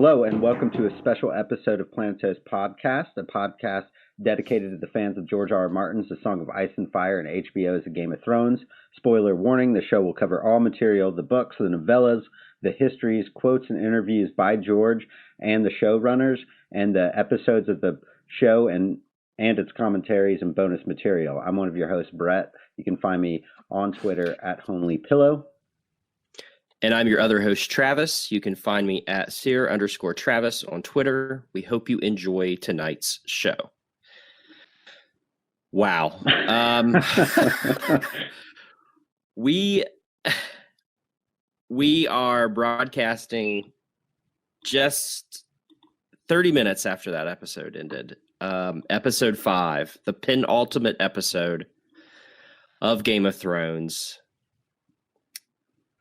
Hello, and welcome to a special episode of Planetos Podcast, a podcast dedicated to the fans of George R. R. Martin's The Song of Ice and Fire and HBO's The Game of Thrones. Spoiler warning, the show will cover all material, the books, the novellas, the histories, quotes, and interviews by George and the showrunners, and the episodes of the show and its commentaries and bonus material. I'm one of your hosts, Brett. You can find me on Twitter at HomelyPillow. And I'm your other host, Travis. You can find me at Sear_Travis on Twitter. We hope you enjoy tonight's show. Wow. We are broadcasting just 30 minutes after that episode ended. Episode 5, the penultimate episode of Game of Thrones.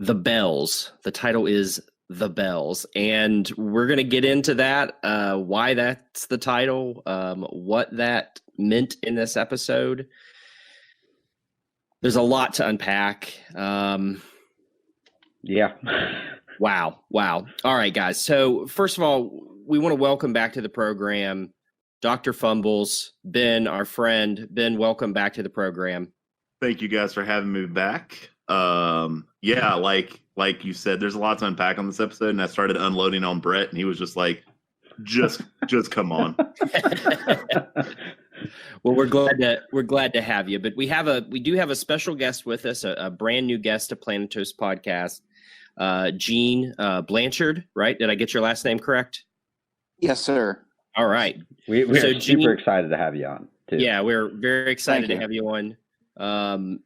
The Bells. The title is The Bells. And we're going to get into that, why that's the title, what that meant in this episode. There's a lot to unpack. Yeah. Wow. All right, guys. So first of all, we want to welcome back to the program Dr. Fumbles, Ben, our friend. Ben, welcome back to the program. Thank you guys for having me back. Yeah, like you said, there's a lot to unpack on this episode, and I started unloading on Brett, and he was just like, just come on. Well, we're glad to have you, but we do have a special guest with us, a brand new guest to Planetos Podcast, Gene Blanchard, right? Did I get your last name correct? Yes, sir. All right. We're super excited to have you on, too. Yeah, we're very excited to have you on.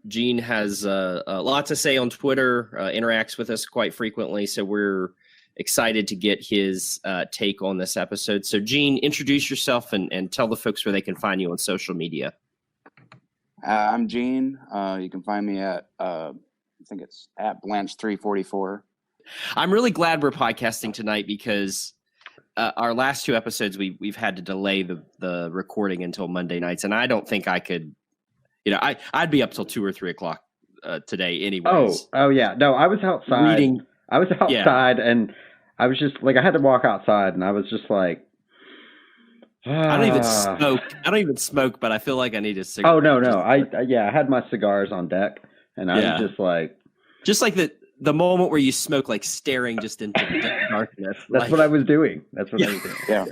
Gene has a lot to say on Twitter, interacts with us quite frequently, so we're excited to get his take on this episode. So, Gene, introduce yourself and tell the folks where they can find you on social media. I'm Gene. You can find me at, I think it's at Blanche344. I'm really glad we're podcasting tonight because our last two episodes, we've had to delay the recording until Monday nights, and I don't think I could. I'd be up till 2 or 3 o'clock today anyways. Oh yeah. No, I was outside. Reading. I was outside, and I was just like, I had to walk outside, and I was just like, I don't even smoke, but I feel like I need a cigarette. Oh no. I had my cigars on deck, and I was just like the moment where you smoke, like staring just into the darkness. That's what I was doing. I was doing. Yeah.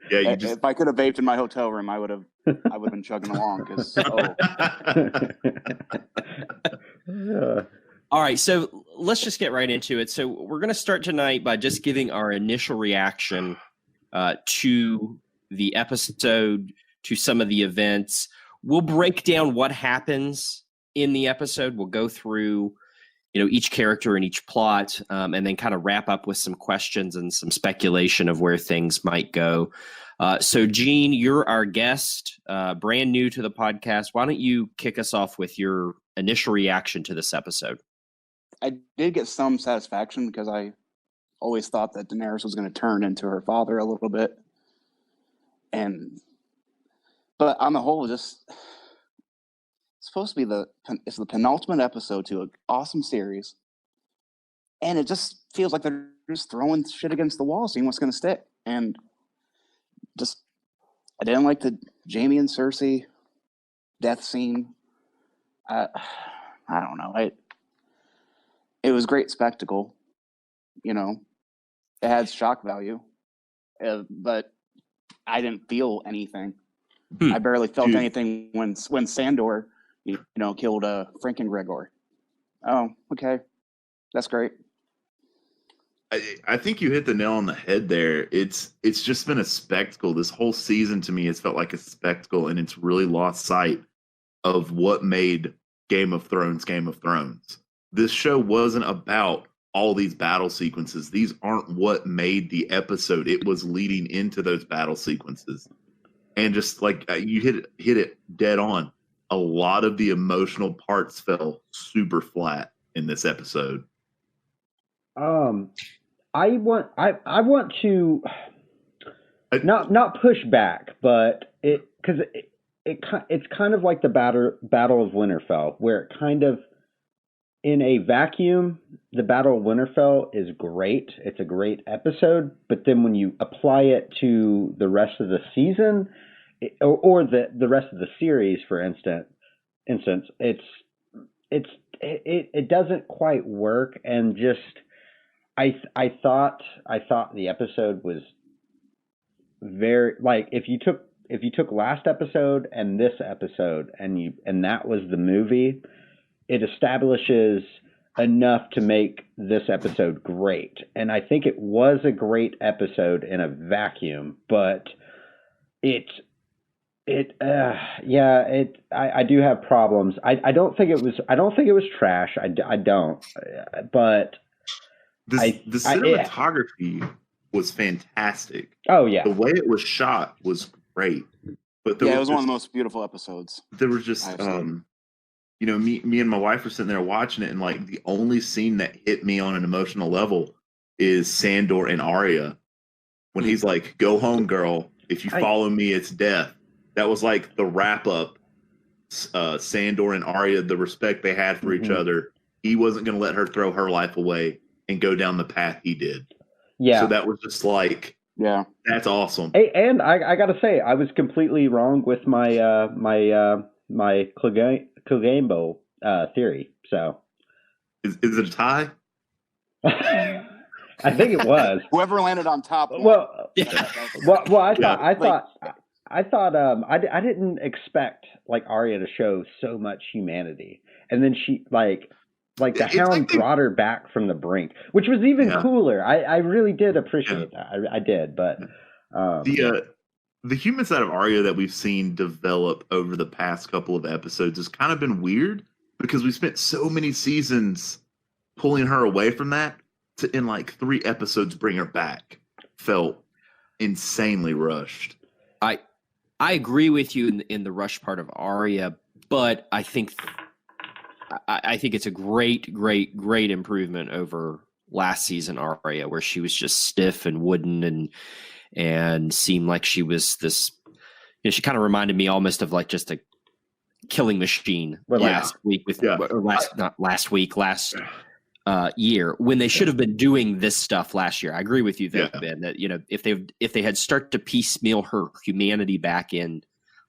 Yeah. If I could have vaped in my hotel room, I would have been chugging along. All right, so let's just get right into it. So we're going to start tonight by just giving our initial reaction to the episode, to some of the events. We'll break down what happens in the episode. We'll go through each character and each plot, and then kind of wrap up with some questions and some speculation of where things might go. So, Gene, you're our guest, brand new to the podcast. Why don't you kick us off with your initial reaction to this episode? I did get some satisfaction because I always thought that Daenerys was going to turn into her father a little bit. But on the whole, it's supposed to be it's the penultimate episode to an awesome series, and it just feels like they're just throwing shit against the wall, seeing what's going to stick. And I didn't like the Jaime and Cersei death scene. I don't know. It was great spectacle. It had shock value, but I didn't feel anything. I barely felt anything when Sandor killed Frank and Gregor. Oh, okay. That's great. I think you hit the nail on the head there. It's just been a spectacle. This whole season to me has felt like a spectacle, and it's really lost sight of what made Game of Thrones Game of Thrones. This show wasn't about all these battle sequences. These aren't what made the episode. It was leading into those battle sequences. And just like you hit it dead on. A lot of the emotional parts fell super flat in this episode. I want to not push back, but it's kind of like the Battle of Winterfell, where it kind of in a vacuum, the Battle of Winterfell is great. It's a great episode, but then when you apply it to the rest of the season, or the rest of the series, for instance, it doesn't quite work. And just I thought the episode was very, like, if you took last episode and this episode and that was the movie, it establishes enough to make this episode great. And I think it was a great episode in a vacuum, but I do have problems. I don't think it was trash. I don't. But the cinematography was fantastic. Oh yeah. The way it was shot was great. But it was one of the most beautiful episodes. There was just me and my wife were sitting there watching it, and like the only scene that hit me on an emotional level is Sandor and Arya when he's like, "Go home, girl. If you follow me, it's death." That was like the wrap up. Sandor and Arya, the respect they had for each other. He wasn't going to let her throw her life away and go down the path he did. Yeah. So that was just like, that's awesome. And I got to say, I was completely wrong with my my Clegane theory. So, is it a tie? I think it was. Whoever landed on top. I thought I didn't expect like Arya to show so much humanity, and then she like the Hound brought her back from the brink, which was even cooler. I really did appreciate that. I did, but the human side of Arya that we've seen develop over the past couple of episodes has kind of been weird because we spent so many seasons pulling her away from that to, in like 3 episodes, bring her back. Felt insanely rushed. I agree with you in the rush part of Arya, but I think it's a great improvement over last season Arya, where she was just stiff and wooden and seemed like she was this. She kind of reminded me almost of like just a killing machine last year, when they should have been doing this stuff last year. I agree with you there, Ben, that if they had started to piecemeal her humanity back in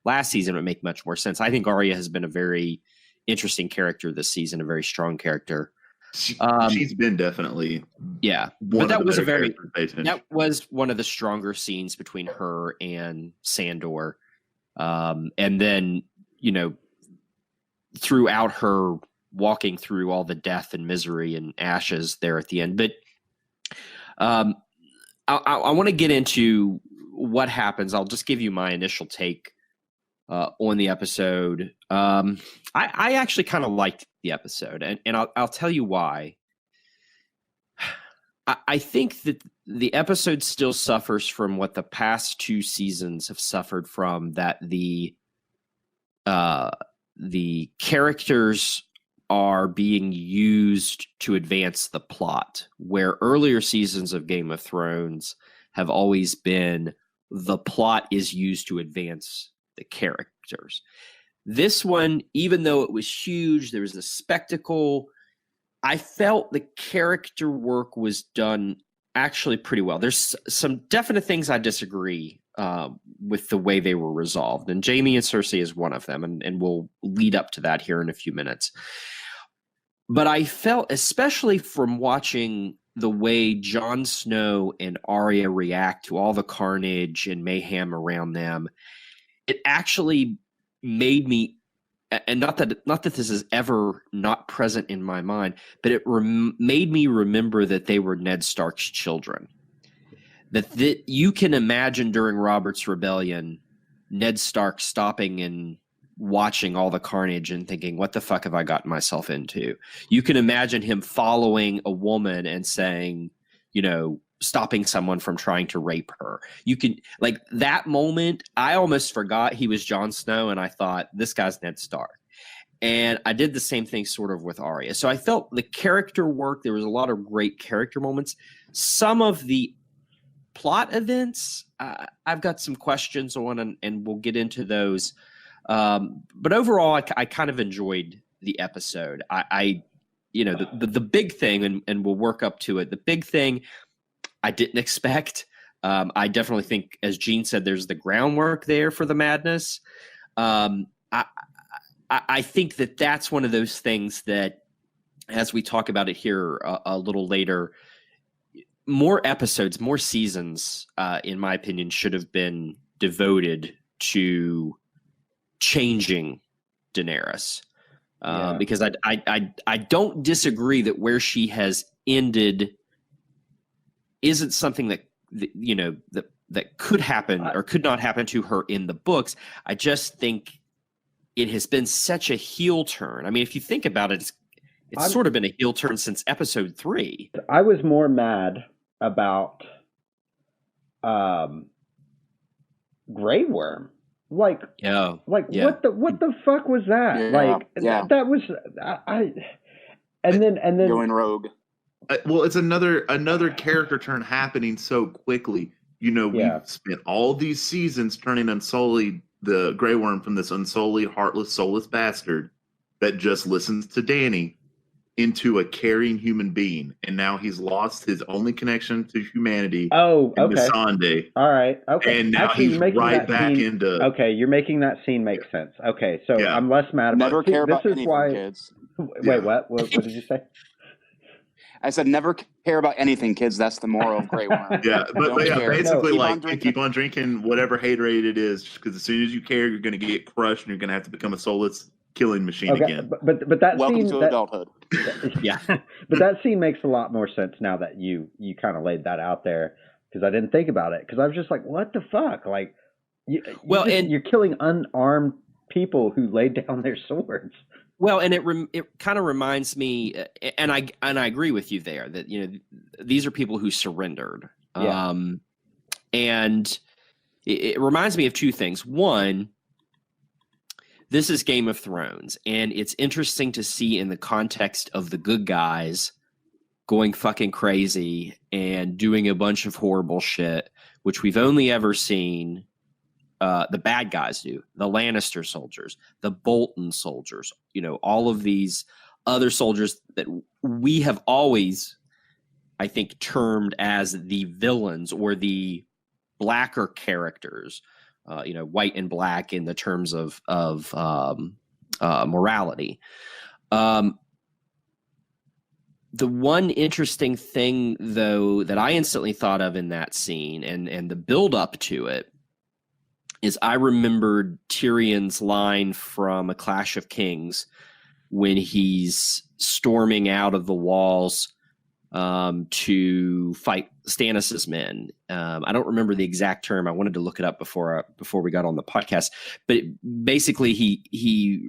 last season, it would make much more sense. I think Arya has been a very interesting character this season, a very strong character. She's been definitely but that was one of the stronger scenes between her and Sandor, and then throughout her walking through all the death and misery and ashes there at the end. But I want to get into what happens. I'll just give you my initial take on the episode. I actually kind of liked the episode, and I'll tell you why. I think that the episode still suffers from what the past 2 seasons have suffered from, that the characters are being used to advance the plot, where earlier seasons of Game of Thrones have always been the plot is used to advance the characters. This one, even though it was huge, there was a spectacle, I felt the character work was done actually pretty well. There's some definite things I disagree with the way they were resolved, and Jaime and Cersei is one of them, and we'll lead up to that here in a few minutes. But I felt, especially from watching the way Jon Snow and Arya react to all the carnage and mayhem around them, it actually made me, and not that this is ever not present in my mind, but it made me remember that they were Ned Stark's children. That you can imagine during Robert's Rebellion, Ned Stark stopping and watching all the carnage and thinking, what the fuck have I gotten myself into? You can imagine him following a woman and saying, stopping someone from trying to rape her. You can, like, that moment, I almost forgot he was Jon Snow, and I thought, this guy's Ned Stark. And I did the same thing sort of with Arya. So I felt the character work, there was a lot of great character moments. Some of the plot events, I've got some questions on, and we'll get into those. But overall, I kind of enjoyed the episode. I the big thing, and we'll work up to it. The big thing I didn't expect. I definitely think, as Gene said, there's the groundwork there for the madness. I think that's one of those things that, as we talk about it here a little later, more episodes, more seasons, in my opinion, should have been devoted to changing Daenerys. Because I don't disagree that where she has ended isn't something that could happen or could not happen to her in the books. I just think it has been such a heel turn. I mean, if you think about it, it's sort of been a heel turn since episode 3. I was more mad about Grey Worm. What the fuck was that? That was and then going rogue. Well, it's another character turn happening so quickly. We've spent all these seasons turning Unsullied, the Grey Worm, from this unsullied, heartless, soulless bastard that just listens to Dany, into a caring human being, and now he's lost his only connection to humanity. Oh, okay. Missandei. All right. Okay. And now he's right back into. Okay, you're making that scene make sense. Okay, so I'm less mad about. Never care about anything, kids. Wait, what? What did you say? I said never care about anything, kids. That's the moral of Grey Worm. Yeah, but basically, keep on drinking whatever haterade it is, because as soon as you care, you're going to get crushed, and you're going to have to become a soulless killing machine again. But that welcome scene, to adulthood. Yeah, but that scene makes a lot more sense now that you kind of laid that out there, because I didn't think about it, because I was just like, what the fuck? Like, you're killing unarmed people who laid down their swords. Well, and it kind of reminds me, and I agree with you there, that these are people who surrendered, and it reminds me of two things. One, this is Game of Thrones, and it's interesting to see in the context of the good guys going fucking crazy and doing a bunch of horrible shit, which we've only ever seen the bad guys do. The Lannister soldiers, the Bolton soldiers, all of these other soldiers that we have always, I think, termed as the villains or the blacker characters. White and black in the terms of morality. The one interesting thing, though, that I instantly thought of in that scene and the build up to it is I remembered Tyrion's line from A Clash of Kings when he's storming out of the walls to fight Stannis's men. I don't remember the exact term. I wanted to look it up before we got on the podcast. But basically, he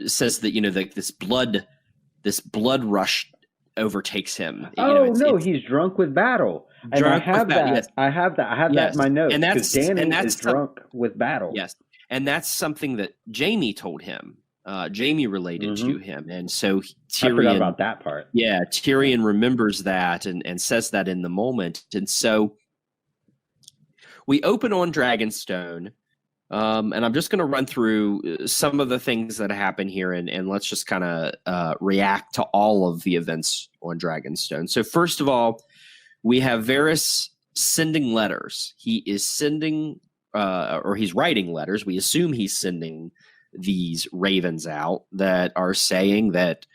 says that this blood rush overtakes him. He's drunk with battle. And I have that. Yes. I have that in my notes. And that's drunk with battle. Yes, and that's something that Jaime told him. Jaime related to him, and so Tyrion. I forgot about that part. Yeah, Tyrion remembers that and says that in the moment, and so we open on Dragonstone, and I'm just going to run through some of the things that happen here, and let's just kind of react to all of the events on Dragonstone. So first of all, we have Varys sending letters. He is sending, or he's writing letters. We assume he's sending these ravens out that are saying that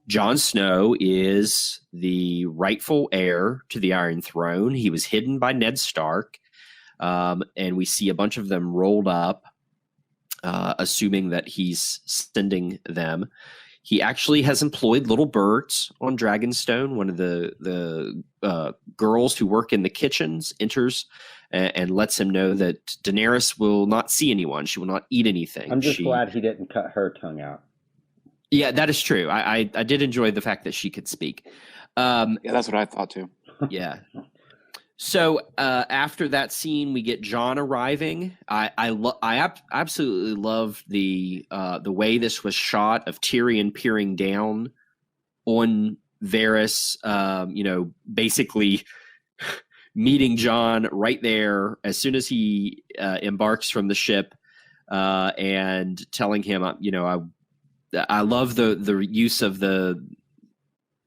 Jon Snow is the rightful heir to the Iron Throne. He was hidden by Ned Stark, and we see a bunch of them rolled up, assuming that he's sending them. He actually has employed little birds on Dragonstone. One of the girls who work in the kitchens enters and lets him know that Daenerys will not see anyone. She will not eat anything. I'm just glad he didn't cut her tongue out. Yeah, that is true. I did enjoy the fact that she could speak. Yeah, that's what I thought too. Yeah. So after that scene, we get Jon arriving. I absolutely love the way this was shot of Tyrion peering down on Varys. Basically meeting Jon right there as soon as he embarks from the ship, and telling him, I love the use of the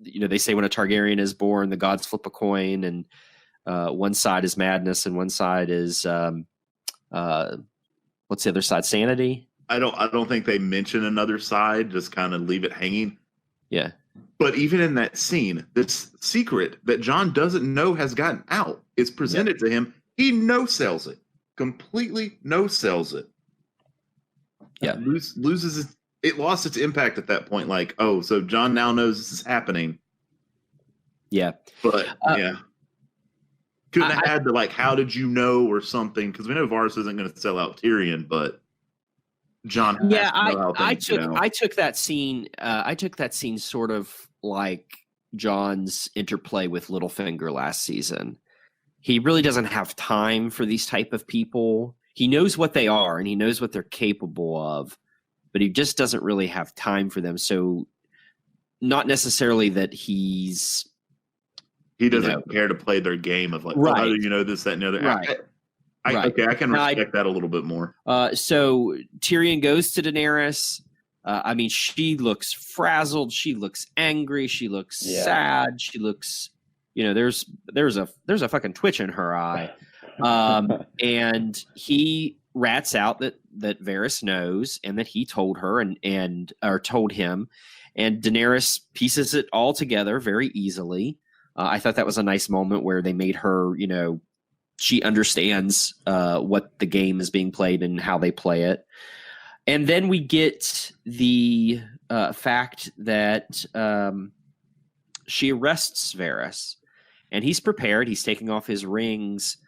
they say when a Targaryen is born, the gods flip a coin, and one side is madness and one side is what's the other side? Sanity. I don't think they mention another side, just kind of leave it hanging. Yeah. But even in that scene, this secret that Jon doesn't know has gotten out is presented to him. He no-sells it. Completely no-sells it. Yeah. Loses it lost its impact at that point. Like, oh, so Jon now knows this is happening. Yeah. But couldn't have had the how did you know or something, because we know Varys isn't going to sell out Tyrion, but Jon has to know how things I took that scene sort of like Jon's interplay with Littlefinger last season. He really doesn't have time for these type of people. He knows what they are and he knows what they're capable of, but he just doesn't really have time for them. So not necessarily that he doesn't care to play their game of right. how do you know this, that, and the other. Right. Okay, I can respect that a little bit more. So Tyrion goes to Daenerys. She looks frazzled. She looks angry. She looks sad. She looks, there's a fucking twitch in her eye. And he rats out that Varys knows and that he told her or told him, and Daenerys pieces it all together very easily. I thought that was a nice moment where they made her, she understands what the game is being played and how they play it. And then we get the fact that she arrests Varys, and he's prepared. He's taking off his rings,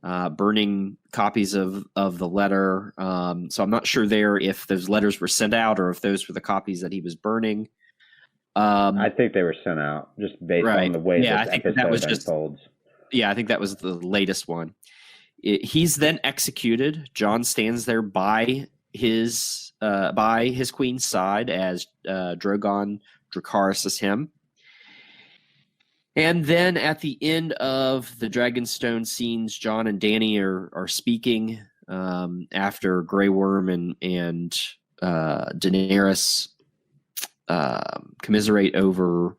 burning copies of the letter. So I'm not sure there if those letters were sent out or if those were the copies that he was burning. I think they were sent out just based on the way this episode unfolds. Yeah, I think that was the latest one. He's then executed. Jon stands there by his queen's side as Drogon Dracarys him. And then at the end of the Dragonstone scenes, Jon and Dany are speaking after Grey Worm and Daenerys commiserate over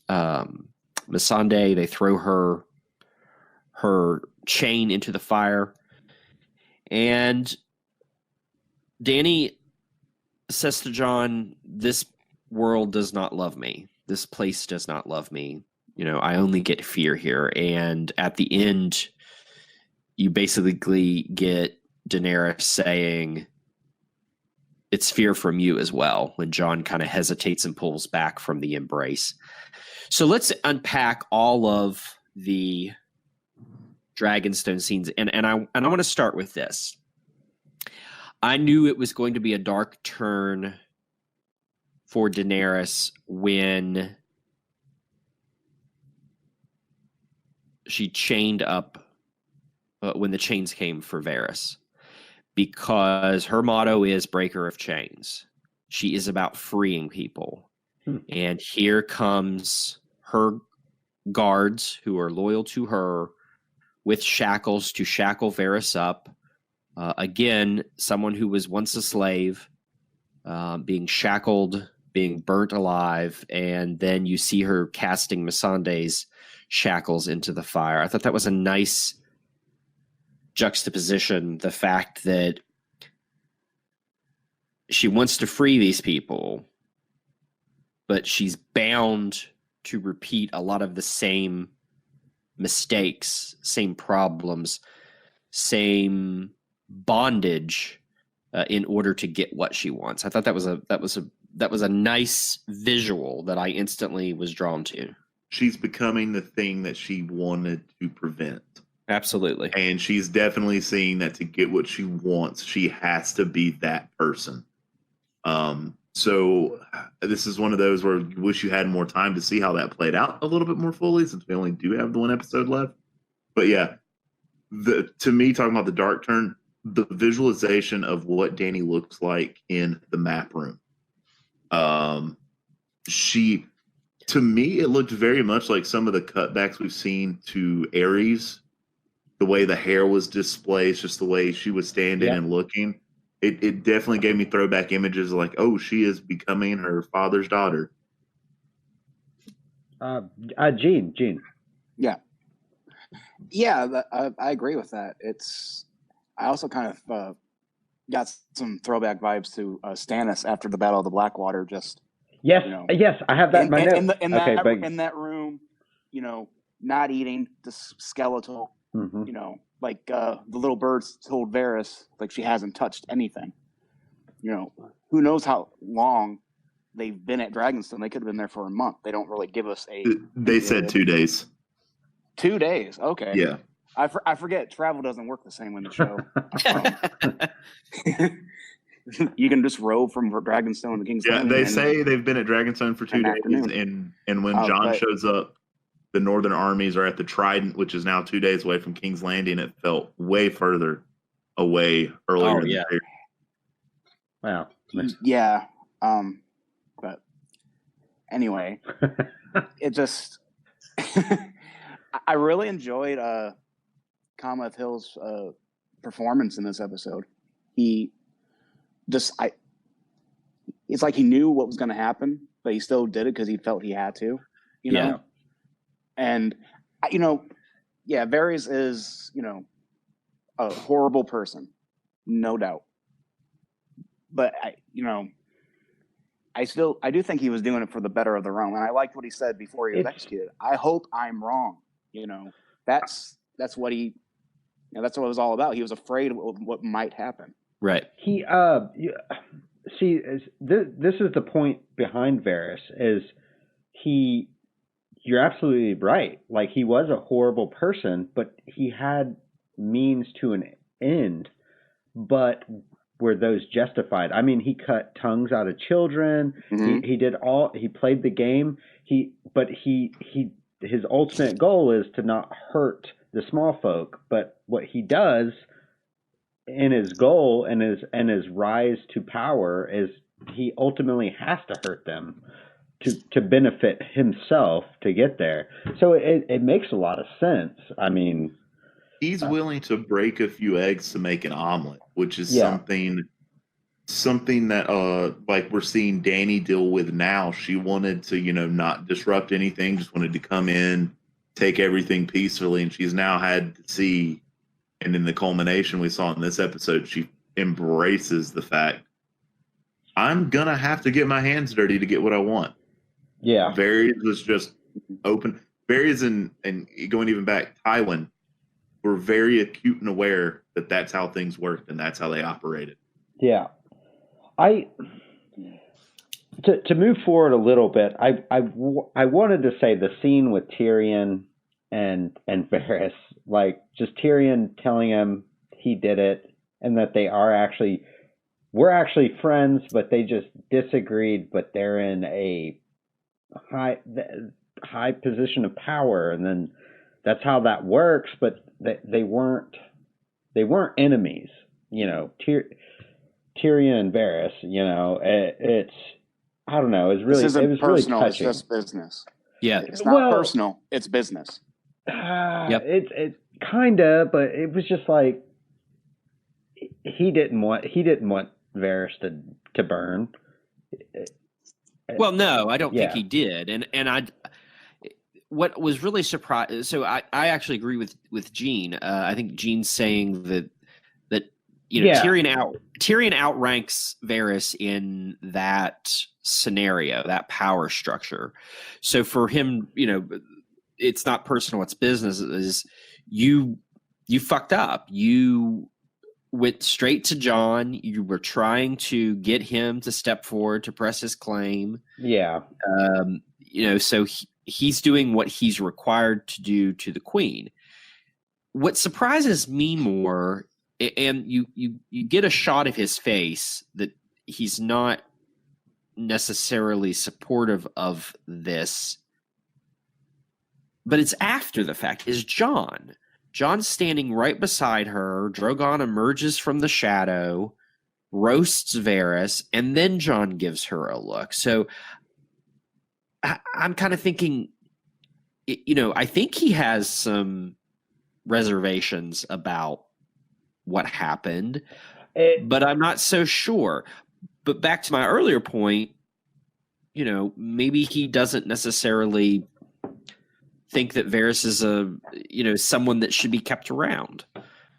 Missandei. They throw her chain into the fire, and Dany says to Jon, "This world does not love me. This place does not love me. I only get fear here." And at the end, you basically get Daenerys saying, "It's fear from you as well," when Jon kind of hesitates and pulls back from the embrace. So let's unpack all of the Dragonstone scenes, and I want to start with this. I knew it was going to be a dark turn for Daenerys when she chained up, when the chains came for Varys, because her motto is breaker of chains. She is about freeing people. And here comes her guards who are loyal to her with shackles to shackle Varys up. Again, someone who was once a slave, being shackled, being burnt alive, and then you see her casting Missandei's shackles into the fire. I thought that was a nice juxtaposition, the fact that she wants to free these people, but she's bound to repeat a lot of the same mistakes, same problems, same bondage in order to get what she wants. I thought that was a nice visual that I instantly was drawn to. She's becoming the thing that she wanted to prevent. Absolutely. And she's definitely seeing that to get what she wants, she has to be that person. So this is one of those where you wish you had more time to see how that played out a little bit more fully, since we only do have the one episode left. But yeah, to me, talking about the dark turn, the visualization of what Dany looks like in the map room. To me, it looked very much like some of the cutbacks we've seen to Aerys. The way the hair was displaced, just the way she was standing and looking. It definitely gave me throwback images like, oh, she is becoming her father's daughter. Gene. Yeah, I agree with that. I also kind of got some throwback vibes to Stannis after the Battle of the Blackwater. Just Yes, you know, yes, I have that in my notes. in that room, not eating, just skeletal. Mm-hmm. Like the little birds told Varys, like she hasn't touched anything. Who knows how long they've been at Dragonstone? They could have been there for a month. They don't really give us a. They said 2 days. 2 days. Okay. Yeah. I forget. Travel doesn't work the same in the show. You can just rove from Dragonstone to King's Landing. They say they've been at Dragonstone for 2 days, afternoon. and when Jon shows up, the Northern armies are at the Trident, which is now 2 days away from King's Landing. It felt way further away earlier in the year. Wow. Yeah. But anyway, it just I really enjoyed Cometh Hill's performance in this episode. It's like he knew what was going to happen, but he still did it because he felt he had to, you know? And, Varys is, a horrible person, no doubt. But, I do think he was doing it for the better of the realm. And I liked what he said before he was executed. I hope I'm wrong. That's what he, that's what it was all about. He was afraid of what might happen. Right. He, see, this is the point behind Varys is you're absolutely right. Like he was a horrible person, but he had means to an end, but were those justified? I mean, he cut tongues out of children. Mm-hmm. He played the game. His ultimate goal is to not hurt the small folk. But what he does in his goal and his rise to power is he ultimately has to hurt them to benefit himself to get there. So it makes a lot of sense. I mean, he's willing to break a few eggs to make an omelet, which is something that like we're seeing Dany deal with now. She wanted to, not disrupt anything, just wanted to come in, take everything peacefully, and she's now had to see, and in the culmination we saw in this episode, she embraces the fact, I'm gonna have to get my hands dirty to get what I want. Yeah. Varys was just open. Varys and going even back, Tywin were very acute and aware that that's how things worked and that's how they operated. Yeah. To move forward a little bit, I wanted to say the scene with Tyrion and Varys, like just Tyrion telling him he did it and that we're actually friends, but they just disagreed, but they're in a high position of power, and then that's how that works. But they weren't enemies, Tyrion and Varys, it's I don't know. It was personal, really touching. It's just business. Yeah, it's not personal. It's business. Yep. It's kind of, but it was just like he didn't want Varys to burn. Well, no, I don't think he did, and what was really surprising. So I actually agree with Gene. I think Gene's saying that Tyrion outranks Varys in that scenario, that power structure. So for him, it's not personal; it's business. Is you fucked up. You went straight to Jon. You were trying to get him to step forward to press his claim. Yeah. So he's doing what he's required to do to the queen. What surprises me more, and you get a shot of his face that he's not necessarily supportive of this, but it's after the fact, is Jon. Jon's standing right beside her. Drogon emerges from the shadow, roasts Varys, and then Jon gives her a look. So I'm kind of thinking, I think he has some reservations about what happened, but I'm not so sure. But back to my earlier point, maybe he doesn't necessarily think that Varys is someone that should be kept around.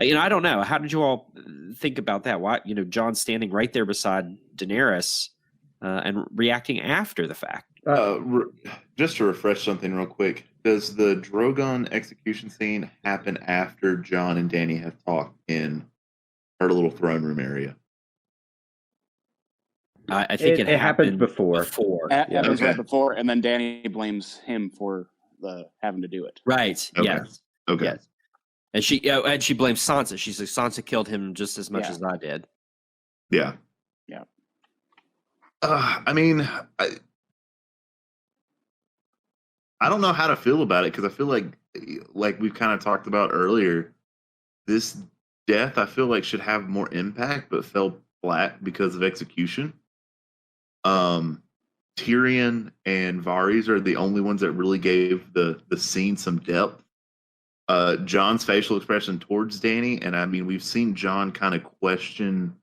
I don't know. How did you all think about that? Why, Jon standing right there beside Daenerys and reacting after the fact? Just to refresh something real quick, does the Drogon execution scene happen after Jon and Dany have talked in her little throne room area? I think it happens before. Happens right before, and then Dany blames him for having to do it. Right. Okay. Yes. Okay. Yes. And she blames Sansa. She says Sansa killed him just as much as I did. Yeah. Yeah. I mean, I don't know how to feel about it, because I feel like we've kind of talked about earlier, this death I feel like should have more impact, but fell flat because of execution. Tyrion and Varys are the only ones that really gave the scene some depth. Jon's facial expression towards Dany, and I mean, we've seen Jon kind of question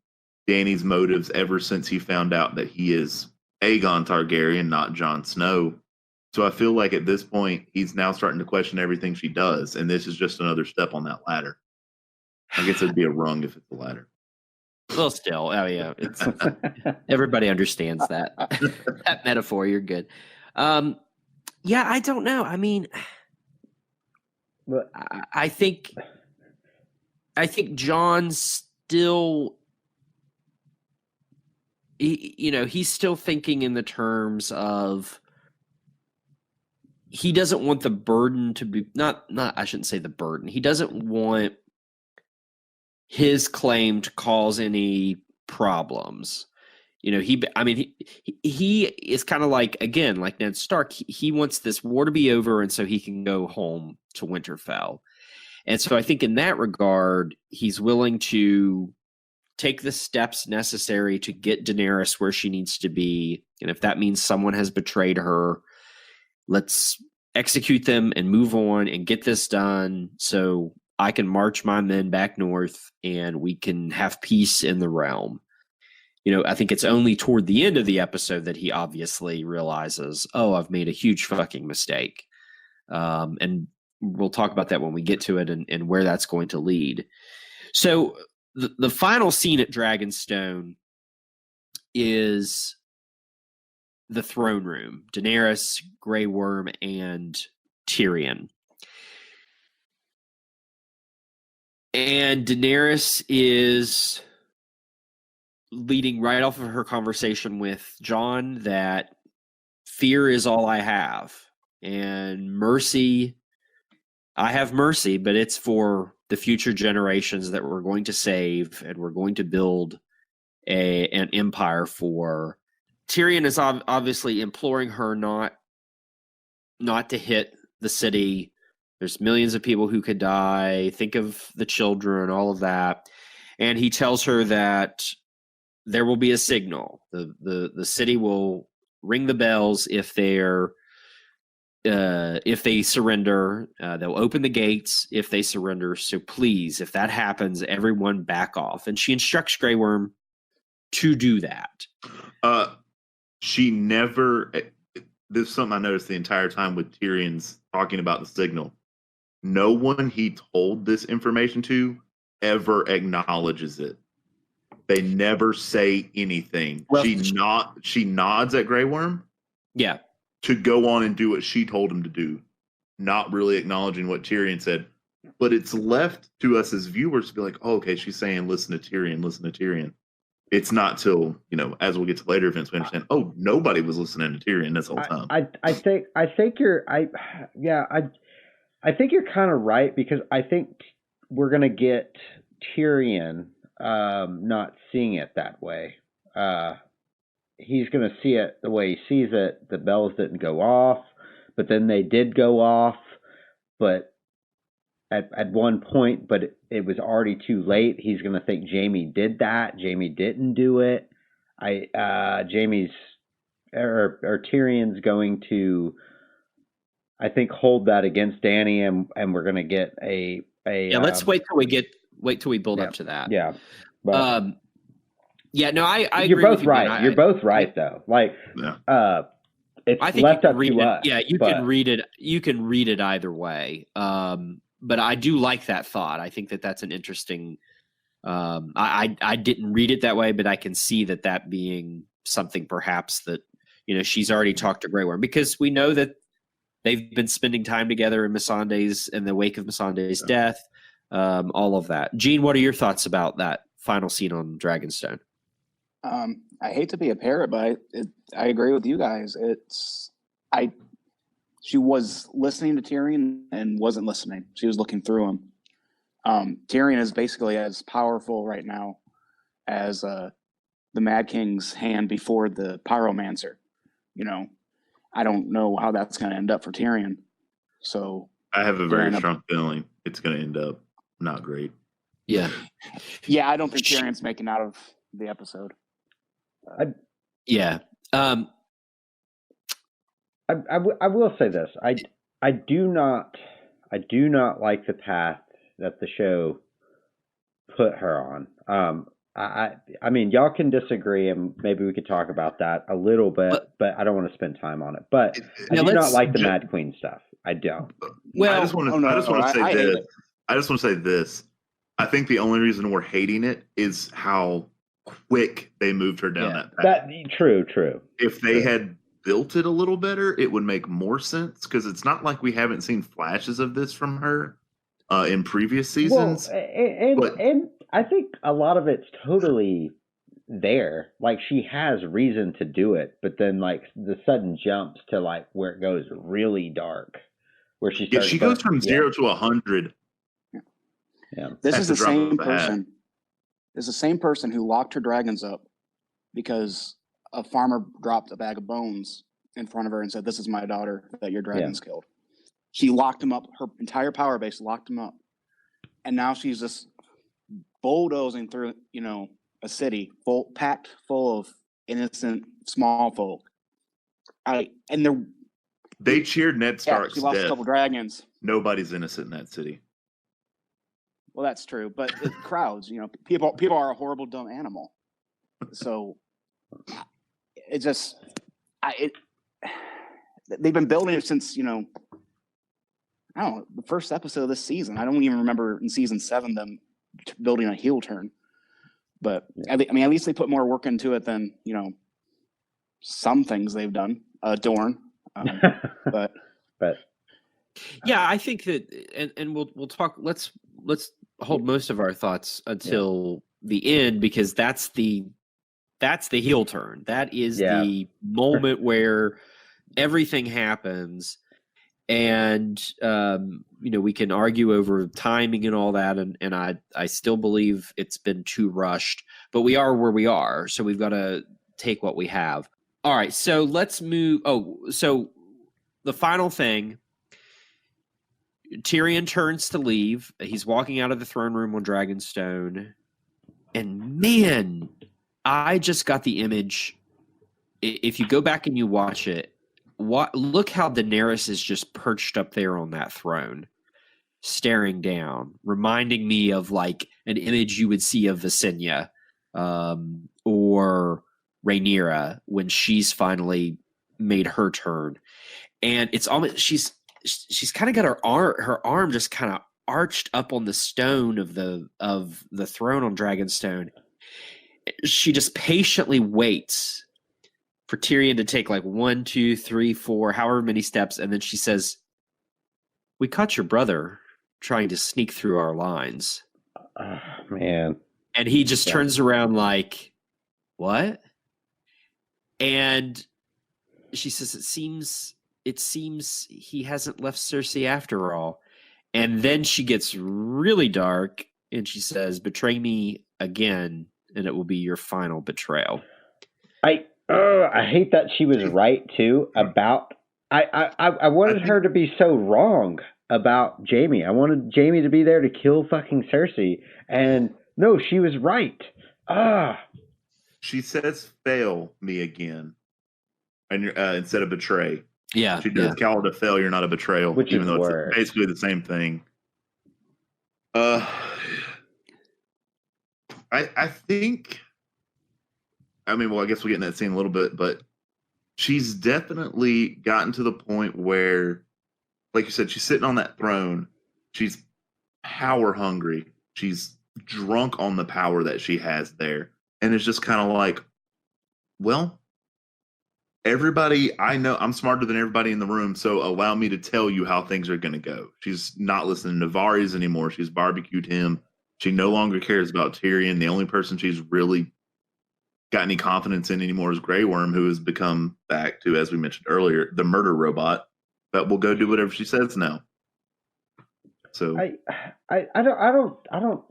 Dany's motives ever since he found out that he is Aegon Targaryen, not Jon Snow. So I feel like at this point, he's now starting to question everything she does, and this is just another step on that ladder. I guess it'd be a rung if it's a ladder. Well, still, it's everybody understands that that metaphor. You're good. I don't know. I mean, I think Jon still, he's still thinking in the terms of, he doesn't want the burden to be I shouldn't say the burden. He doesn't want his claim to cause any problems. He is kind of like, again, like Ned Stark, he wants this war to be over, and so he can go home to Winterfell. And so I think in that regard, he's willing to take the steps necessary to get Daenerys where she needs to be. And if that means someone has betrayed her, let's execute them and move on and get this done so I can march my men back north and we can have peace in the realm. I think it's only toward the end of the episode that he obviously realizes, I've made a huge fucking mistake. And we'll talk about that when we get to it and where that's going to lead. So the final scene at Dragonstone is the throne room. Daenerys, Grey Worm, and Tyrion. And Daenerys is leading right off of her conversation with Jon that fear is all I have. And mercy, I have mercy, but it's for the future generations that we're going to save, and we're going to build an empire for. Tyrion is obviously imploring her not to hit the city. There's millions of people who could die. Think of the children, all of that. And he tells her that there will be a signal. The city will ring the bells if they surrender. They'll open the gates if they surrender. So please, if that happens, everyone back off. And she instructs Grey Worm to do that. She never. This is something I noticed the entire time with Tyrion's talking about the signal. No one he told this information to ever acknowledges it. They never say anything. Well, she nods at Grey Worm. Yeah. To go on and do what she told him to do, not really acknowledging what Tyrion said. But it's left to us as viewers to be like, okay, she's saying, listen to Tyrion. It's not till, as we'll get to later events, we understand, nobody was listening to Tyrion this whole time. I think you're kind of right, because I think we're going to get Tyrion not seeing it that way. He's going to see it the way he sees it. The bells didn't go off, but then they did go off, but at one point, but it was already too late. He's going to think Jaime did that. Jaime didn't do it. Tyrion's going to, I think, hold that against Dany, and we're going to get a. Let's wait till we build up to that. Yeah. But, I you're agree both with right. You're both right, though. Like, it's I think left you up can read to it. us. Yeah, you but can read it. You can read it either way. But I do like that thought. I think that that's an interesting. I didn't read it that way, but I can see that being something perhaps that she's already talked to Grey Worm, because we know that they've been spending time together in the wake of Missandei's death. All of that. Gene, what are your thoughts about that final scene on Dragonstone? I hate to be a parrot, but I agree with you guys. She was listening to Tyrion and wasn't listening. She was looking through him. Tyrion is basically as powerful right now as the Mad King's hand before the Pyromancer. I don't know how that's going to end up for Tyrion. So I have a very strong feeling it's going to end up not great. Yeah. Yeah, I don't think Tyrion's making out of the episode. Yeah. I will say this. I do not like the path that the show put her on. I mean, y'all can disagree, and maybe we could talk about that a little bit, but I don't want to spend time on it. But I do not like the Mad Queen stuff. I don't. Well, I just want to say this. I think the only reason we're hating it is how quick they moved her down that path. True. If they had built it a little better, it would make more sense, because it's not like we haven't seen flashes of this from her in previous seasons. Well, and I think a lot of it's totally there. Like, she has reason to do it, but then like the sudden jumps to like where it goes really dark, where she starts. She goes from 0 to 100. Yeah, this is the same person. It's the same person who locked her dragons up because a farmer dropped a bag of bones in front of her and said, "This is my daughter that your dragons killed." She locked him up. Her entire power base locked him up, and now she's just bulldozing through, a city packed full of innocent small folk. They cheered Ned Stark's she lost death. a couple dragons. Nobody's innocent in that city. Well, that's true, but the crowds, people are a horrible, dumb animal. So they've been building it since, I don't know, the first episode of this season. I don't even remember in season 7 them building a heel turn. But at least they put more work into it than, some things they've done. Dorne, but yeah, I think that, and we'll talk. Let's hold most of our thoughts until the end, because that's the heel turn. That is the moment where everything happens, and we can argue over timing and all that, and I still believe it's been too rushed, but we are where we are, so we've got to take what we have. All right, so let's move. So the final thing. Tyrion turns to leave. He's walking out of the throne room on Dragonstone. And man, I just got the image. If you go back and you watch it, look how Daenerys is just perched up there on that throne, staring down, reminding me of like an image you would see of Visenya or Rhaenyra when she's finally made her turn. And it's almost she's kind of got her arm just kind of arched up on the stone of the throne on Dragonstone. She just patiently waits for Tyrion to take like 1, 2, 3, 4, however many steps, and then she says, "We caught your brother trying to sneak through our lines." Oh, man. And he just turns around like, "What?" And she says, it seems he hasn't left Cersei after all. And then she gets really dark and she says, "Betray me again, and it will be your final betrayal." I hate that she was right too about. I wanted her to be so wrong about Jaime. I wanted Jaime to be there to kill fucking Cersei, and no, she was right. She says, "Fail me again," and instead of betray. Yeah, she does call it a failure, not a betrayal, even though it's basically the same thing. I think. I mean, well, I guess we'll get in that scene a little bit, but she's definitely gotten to the point where, like you said, she's sitting on that throne. She's power hungry. She's drunk on the power that she has there. And it's just kind of like, well, everybody, I know I'm smarter than everybody in the room, so allow me to tell you how things are going to go. She's not listening to Varys anymore. She's barbecued him. She no longer cares about Tyrion. The only person she's really got any confidence in anymore is Grey Worm, who has become back to, as we mentioned earlier, the murder robot that will go do whatever she says now. So I don't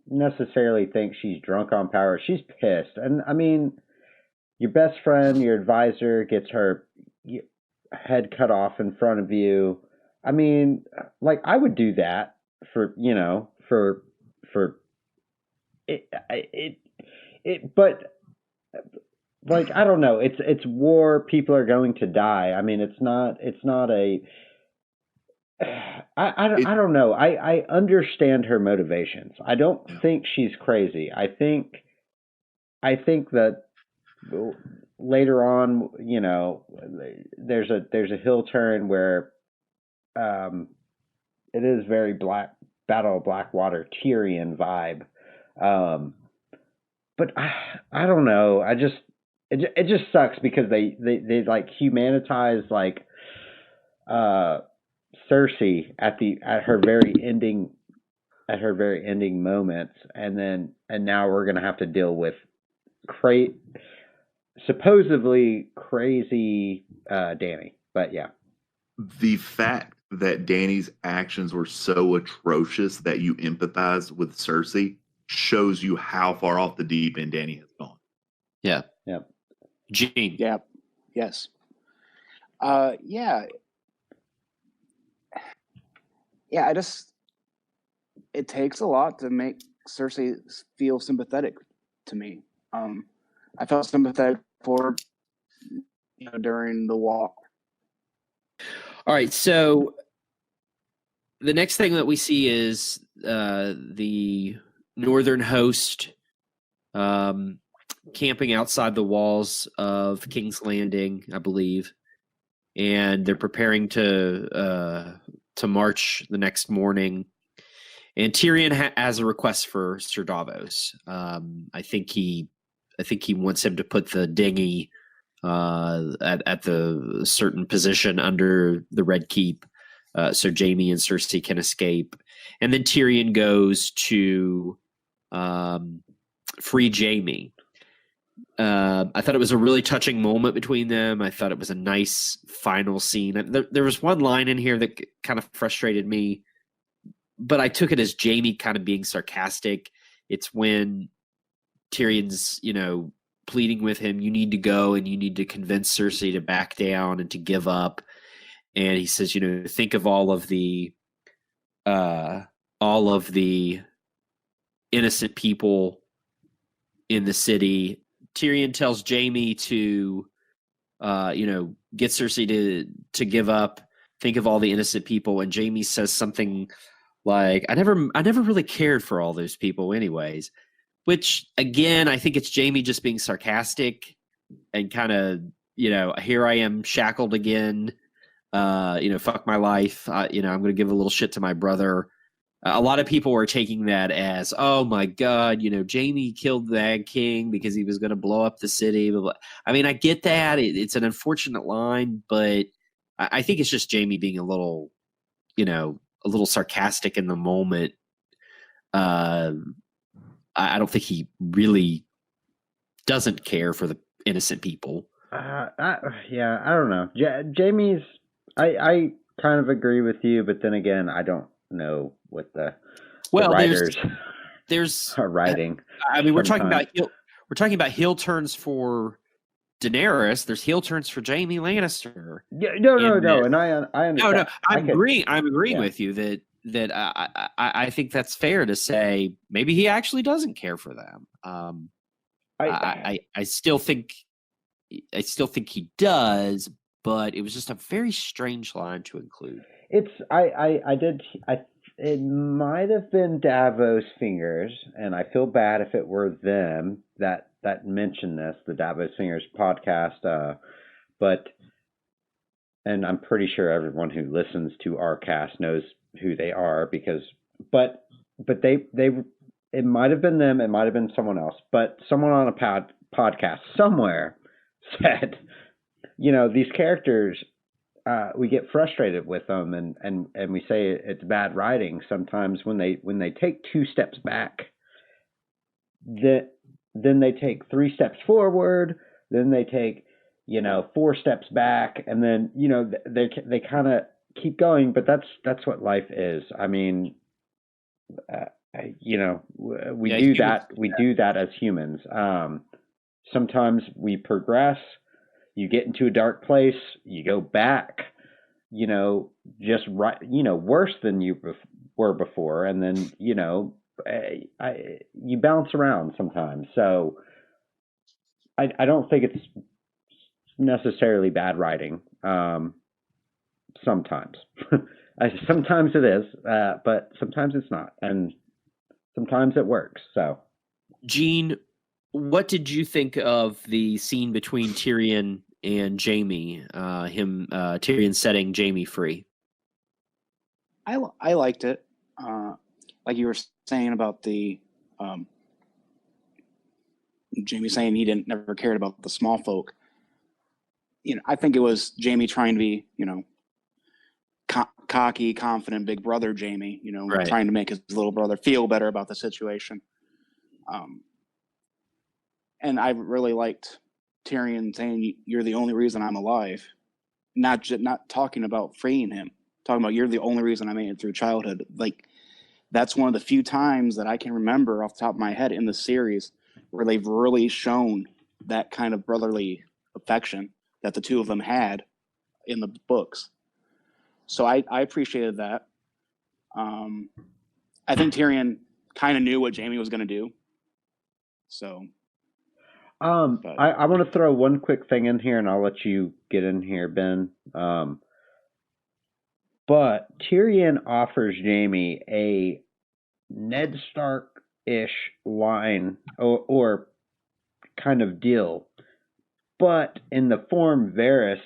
necessarily think she's drunk on power. She's pissed, and I mean, your best friend, your advisor, gets her head cut off in front of you. I mean, like, I would do that for it, but like, I don't know. It's war. People are going to die. I mean, it's not a. I don't know. I understand her motivations. I don't think she's crazy. I think that later on, there's a hill turn where it is very Battle of Blackwater Tyrion vibe. But I don't know. It just sucks because they like humanitize like Cersei at her very ending moments, and now we're gonna have to deal with supposedly crazy Dany. But yeah, the fact that Dany's actions were so atrocious that you empathize with Cersei shows you how far off the deep end Dany has gone. Yeah. Yep. Gene. Yeah. Yes. Yeah. Yeah, it takes a lot to make Cersei feel sympathetic to me. I felt sympathetic for her, during the walk. All right, so the next thing that we see is the northern host camping outside the walls of King's Landing, I believe, and they're preparing to march the next morning. And Tyrion has a request for Sir Davos. I think he wants him to put the dinghy at the certain position under the Red Keep, so Jaime and Cersei can escape. And then Tyrion goes to free Jaime. I thought it was a really touching moment between them. I thought it was a nice final scene. There was one line in here that kind of frustrated me, but I took it as Jaime kind of being sarcastic. It's when Tyrion's, pleading with him, you need to go and you need to convince Cersei to back down and to give up. And he says, think of all of the innocent people in the city. Tyrion tells Jaime to, get Cersei to give up. Think of all the innocent people. And Jaime says something like, I never really cared for all those people anyways, which again, I think it's Jaime just being sarcastic and kind of, here I am shackled again. Fuck my life. I'm going to give a little shit to my brother. A lot of people were taking that as, oh my God, Jaime killed the Mad King because he was going to blow up the city. I mean, I get that. It's an unfortunate line, but I think it's just Jaime being a little sarcastic in the moment. I don't think he really doesn't care for the innocent people. I don't know. Jamie's, I kind of agree with you, but then again, I don't know what the writers there's are writing. I mean, we're talking about heel turns for Daenerys. There's heel turns for Jaime Lannister. Yeah, no, and I understand. No, I'm agreeing with you that I think that's fair to say. Maybe he actually doesn't care for them. I still think he does, but it was just a very strange line to include. It might have been Davos Fingers, and I feel bad if it were them that mentioned this, the Davos Fingers podcast but and I'm pretty sure everyone who listens to our cast knows who they are because but they it might have been them, it might have been someone else, but someone on a podcast somewhere said, these characters, we get frustrated with them, and we say it's bad writing sometimes when they take 2 steps back, then they take 3 steps forward, then they take 4 steps back, and then they kind of keep going. But that's what life is. I mean, we do that. We do that as humans. Sometimes we progress. You get into a dark place. You go back. Just right. Worse than you were before, and then you bounce around sometimes. So I don't think it's necessarily bad writing. Sometimes, sometimes it is, but sometimes it's not, and sometimes it works. So, Gene, what did you think of the scene between Tyrion and Jaime? Tyrion setting Jaime free. I liked it. Like you were saying about the Jaime saying he never cared about the small folk. I think it was Jaime trying to be, cocky, confident, big brother Jaime, Right. Trying to make his little brother feel better about the situation. And I really liked Tyrion saying, "You're the only reason I'm alive," not talking about freeing him, talking about you're the only reason I made it through childhood. Like, that's one of the few times that I can remember off the top of my head in the series where they've really shown that kind of brotherly affection that the two of them had in the books. So I appreciated that. I think Tyrion kind of knew what Jaime was going to do. So, I want to throw one quick thing in here, and I'll let you get in here, Ben. But Tyrion offers Jaime a Ned Stark-ish line or kind of deal, but in the form Varys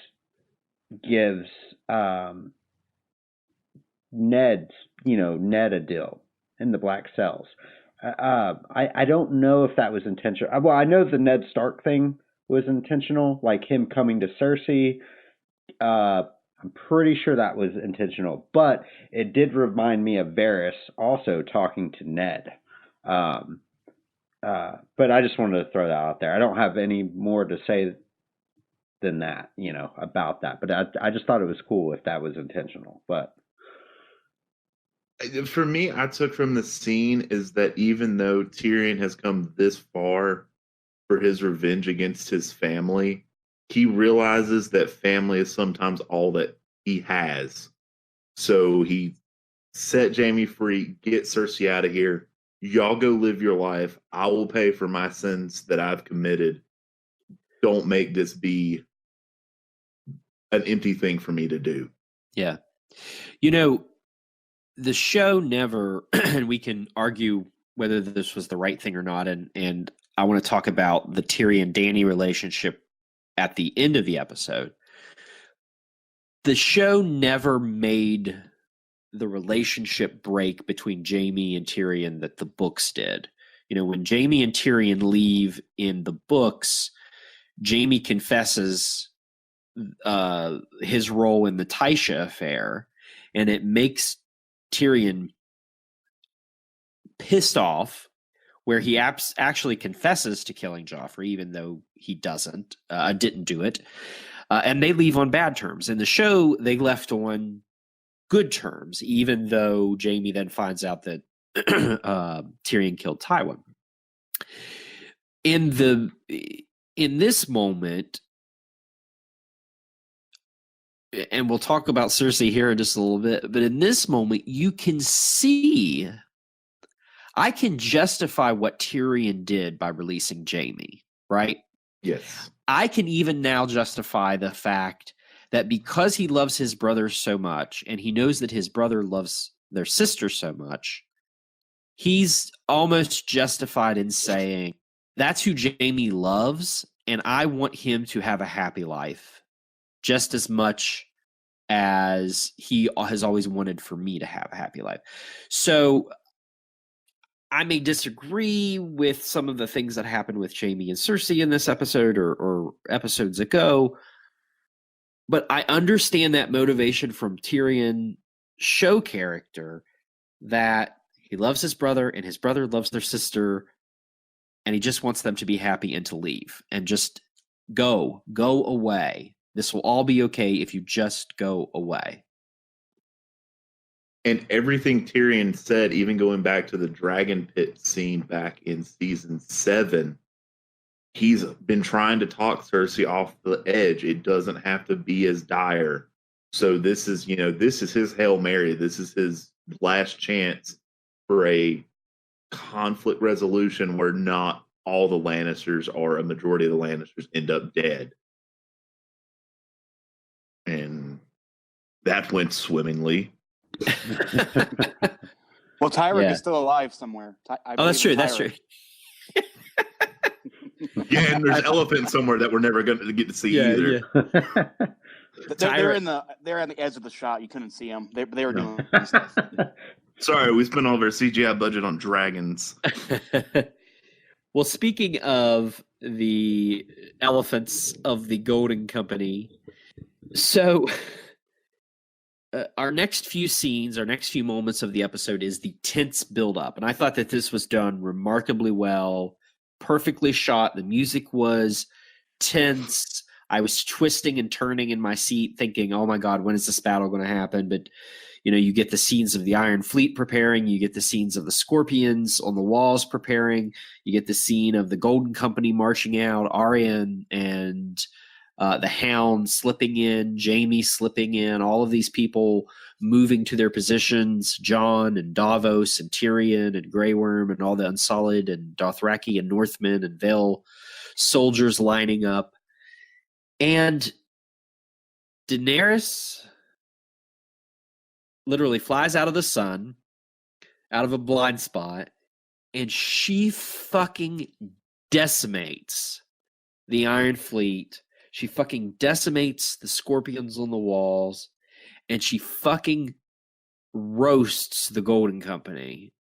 gives Ned a deal in the Black Cells. I don't know if that was intentional. Well, I know the Ned Stark thing was intentional, like him coming to Cersei. I'm pretty sure that was intentional, but it did remind me of Varys also talking to Ned. But I just wanted to throw that out there. I don't have any more to say than that, about that. But I just thought it was cool if that was intentional. But for me, I took from the scene is that even though Tyrion has come this far for his revenge against his family, he realizes that family is sometimes all that he has. So he set Jaime free, get Cersei out of here. Y'all go live your life. I will pay for my sins that I've committed. Don't make this be an empty thing for me to do. Yeah. The show never, and we can argue whether this was the right thing or not, and I want to talk about the Tyrion-Dany relationship at the end of the episode. The show never made the relationship break between Jaime and Tyrion that the books did. When Jaime and Tyrion leave in the books, Jaime confesses his role in the Tysha affair, and it makes Tyrion pissed off, where he actually confesses to killing Joffrey, even though he didn't do it. And they leave on bad terms. In the show, they left on good terms, even though Jaime then finds out that Tyrion killed Tywin. In this moment, and we'll talk about Cersei here in just a little bit, but in this moment, you can see, I can justify what Tyrion did by releasing Jaime, right? Yes. I can even now justify the fact that because he loves his brother so much, and he knows that his brother loves their sister so much, he's almost justified in saying, that's who Jaime loves, and I want him to have a happy life just as much as he has always wanted for me to have a happy life. So I may disagree with some of the things that happened with Jaime and Cersei in this episode or episodes ago, but I understand that motivation from Tyrion show character that he loves his brother and his brother loves their sister, and he just wants them to be happy and to leave and just go away. This will all be okay if you just go away. And everything Tyrion said, even going back to the dragon pit scene back in season 7, he's been trying to talk Cersei off the edge. It doesn't have to be as dire. So this is his Hail Mary. This is his last chance for a conflict resolution where not all the Lannisters or a majority of the Lannisters end up dead. And that went swimmingly. Well, Tyrion is still alive somewhere. That's true. That's true. Yeah, and there's elephants somewhere that we're never going to get to see either. Yeah. They're on the edge of the shot. You couldn't see them. They were doing stuff. Sorry, we spent all of our CGI budget on dragons. Well, speaking of the elephants of the Golden Company, so our next few scenes, our next few moments of the episode is the tense buildup. And I thought that this was done remarkably well, perfectly shot. The music was tense. I was twisting and turning in my seat thinking, oh my God, when is this battle going to happen? But, you get the scenes of the Iron Fleet preparing. You get the scenes of the Scorpions on the walls preparing. You get the scene of the Golden Company marching out, Arya and the Hound slipping in, Jaime slipping in, all of these people moving to their positions, Jon and Davos and Tyrion and Grey Worm and all the Unsullied and Dothraki and Northmen and Vale soldiers lining up. And Daenerys literally flies out of the sun, out of a blind spot, and she fucking decimates the Iron Fleet. She fucking decimates the Scorpions on the walls, and she fucking roasts the Golden Company.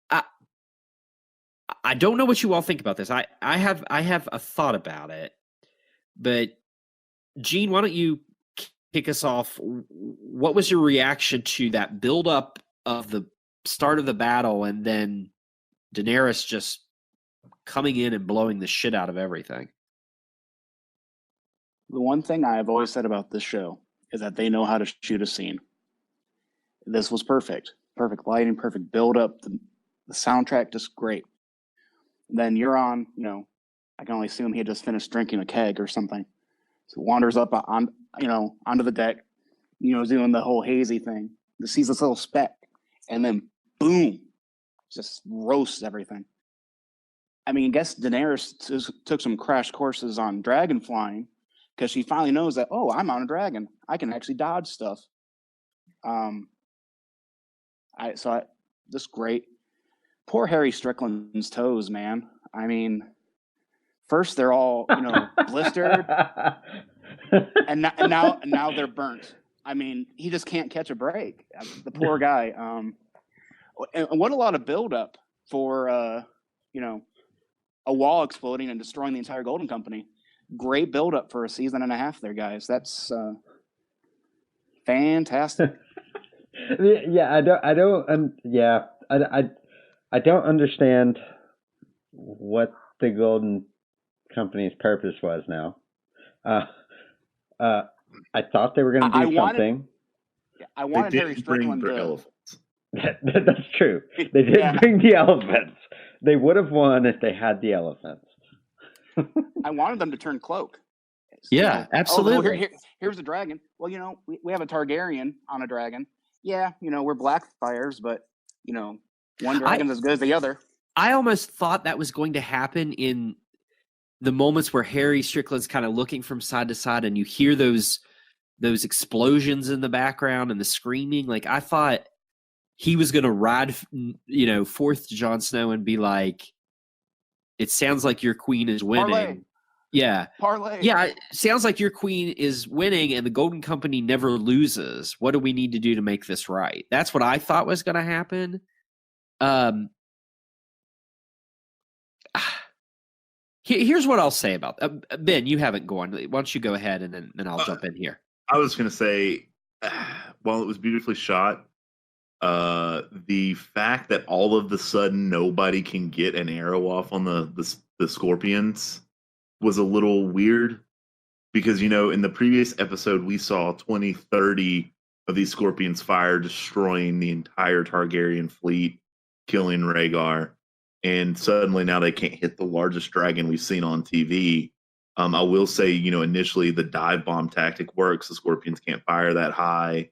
I don't know what you all think about this. I have a thought about it, but Gene, why don't you kick us off? What was your reaction to that buildup of the start of the battle and then Daenerys just coming in and blowing the shit out of everything? The one thing I've always said about this show is that they know how to shoot a scene. This was perfect. Perfect lighting, perfect build-up. The soundtrack, just great. Then you're on, I can only assume he had just finished drinking a keg or something. So wanders up onto the deck, doing the whole hazy thing. Sees this little speck, and then boom, just roasts everything. I mean, I guess Daenerys took some crash courses on dragon flying because she finally knows that, oh, I'm on a dragon. I can actually dodge stuff. This great. Poor Harry Strickland's toes, man. I mean, first they're all, blistered, and now they're burnt. I mean, he just can't catch a break. The poor guy. And what a lot of buildup for, a wall exploding and destroying the entire Golden Company. Great buildup for a season and a half there, guys. That's fantastic. Yeah, I don't understand what the Golden Company's purpose was now. I thought they were going to do something. I wanted Harry Strickland to... elephants. That's true. They did bring the elephants. They would have won if they had the elephants. I wanted them to turn cloak. Yeah, absolutely. Here's a dragon. Well, we have a Targaryen on a dragon. Yeah, we're Blackfires, but, one dragon's as good as the other. I almost thought that was going to happen in the moments where Harry Strickland's kind of looking from side to side and you hear those explosions in the background and the screaming. Like, I thought he was going to ride, forth to Jon Snow and be like, it sounds like your queen is winning. Yeah. Parlay. Yeah. It sounds like your queen is winning and the Golden Company never loses. What do we need to do to make this right? That's what I thought was going to happen. Here's what I'll say about Ben. You haven't gone. Why don't you go ahead and then I'll jump in here. I was going to say, while it was beautifully shot, the fact that all of the sudden nobody can get an arrow off on the scorpions was a little weird, because in the previous episode we saw 20, 30 of these scorpions fire, destroying the entire Targaryen fleet, killing Rhaegar, and suddenly now they can't hit the largest dragon we've seen on TV. I will say, initially the dive bomb tactic works. The scorpions can't fire that high.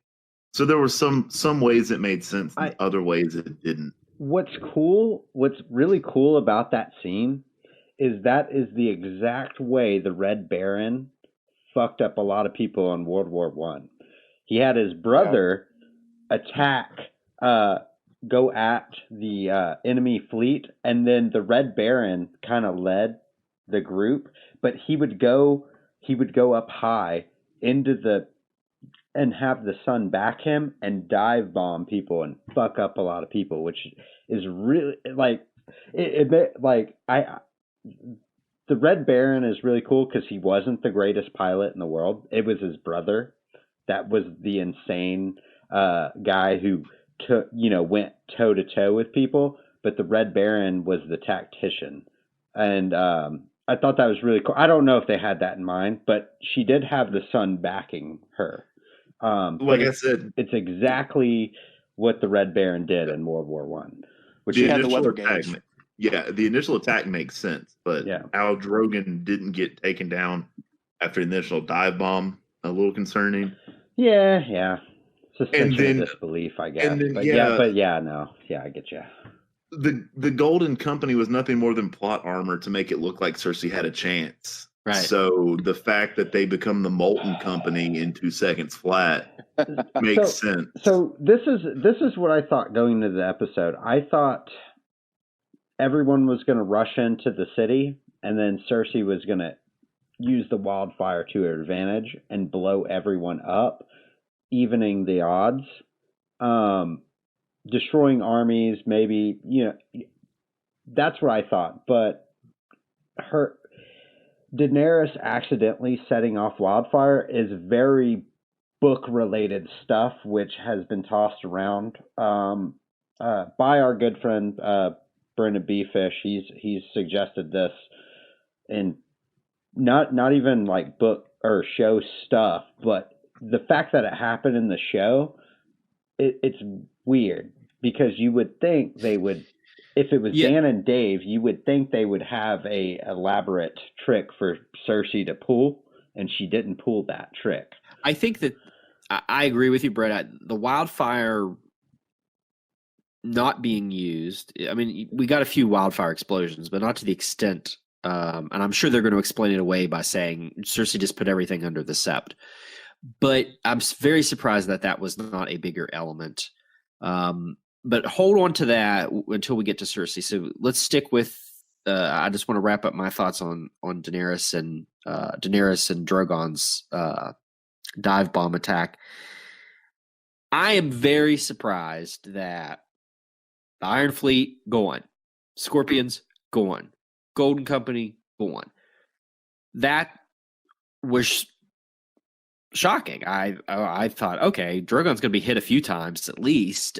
So there were some ways it made sense, and other ways it didn't. What's really cool about that scene is that is the exact way the Red Baron fucked up a lot of people in World War One. He had his brother go at the enemy fleet, and then the Red Baron kind of led the group, but he would go up high and have the sun back him and dive bomb people and fuck up a lot of people, which is really the Red Baron is really cool because he wasn't the greatest pilot in the world. It was his brother that was the insane guy who went toe to toe with people, but the Red Baron was the tactician. And I thought that was really cool. I don't know if they had that in mind, but she did have the sun backing her. Like I said, it's exactly what the Red Baron did in World War One. Which he had the weather gauge. The initial attack makes sense, but how Drogon didn't get taken down after the initial dive bomb, a little concerning. Yeah. Suspension of disbelief, I guess. I get you. The Golden Company was nothing more than plot armor to make it look like Cersei had a chance. Right. So the fact that they become the Molten Company in 2 seconds flat makes sense. So this is what I thought going into the episode. I thought everyone was going to rush into the city, and then Cersei was going to use the wildfire to her advantage and blow everyone up, evening the odds. Destroying armies, maybe, that's what I thought. But Daenerys accidentally setting off wildfire is very book-related stuff, which has been tossed around by our good friend Brendan B-Fish. He's suggested this, and not even like book or show stuff, but the fact that it happened in the show, it's weird, because you would think they would, if it was Dan and Dave, you would think they would have a elaborate trick for Cersei to pull, and she didn't pull that trick. I think that I agree with you, Brett. The wildfire not being used, I mean, we got a few wildfire explosions, but not to the extent, and I'm sure they're going to explain it away by saying Cersei just put everything under the sept. But I'm very surprised that was not a bigger element. But hold on to that until we get to Cersei. So let's stick with. I just want to wrap up my thoughts on Daenerys and Drogon's dive bomb attack. I am very surprised that the Iron Fleet gone, Scorpions gone, Golden Company gone. That was shocking. I thought, okay, Drogon's going to be hit a few times at least.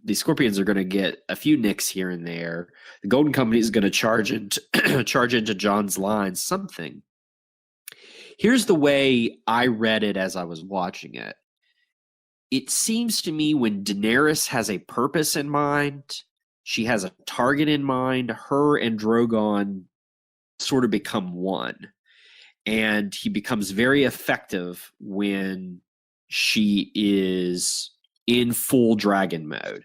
The Scorpions are going to get a few nicks here and there. The Golden Company is going to charge into Jon's lines. Something. Here's the way I read it as I was watching it. It seems to me when Daenerys has a purpose in mind, she has a target in mind, her and Drogon sort of become one. And he becomes very effective when she is in full dragon mode.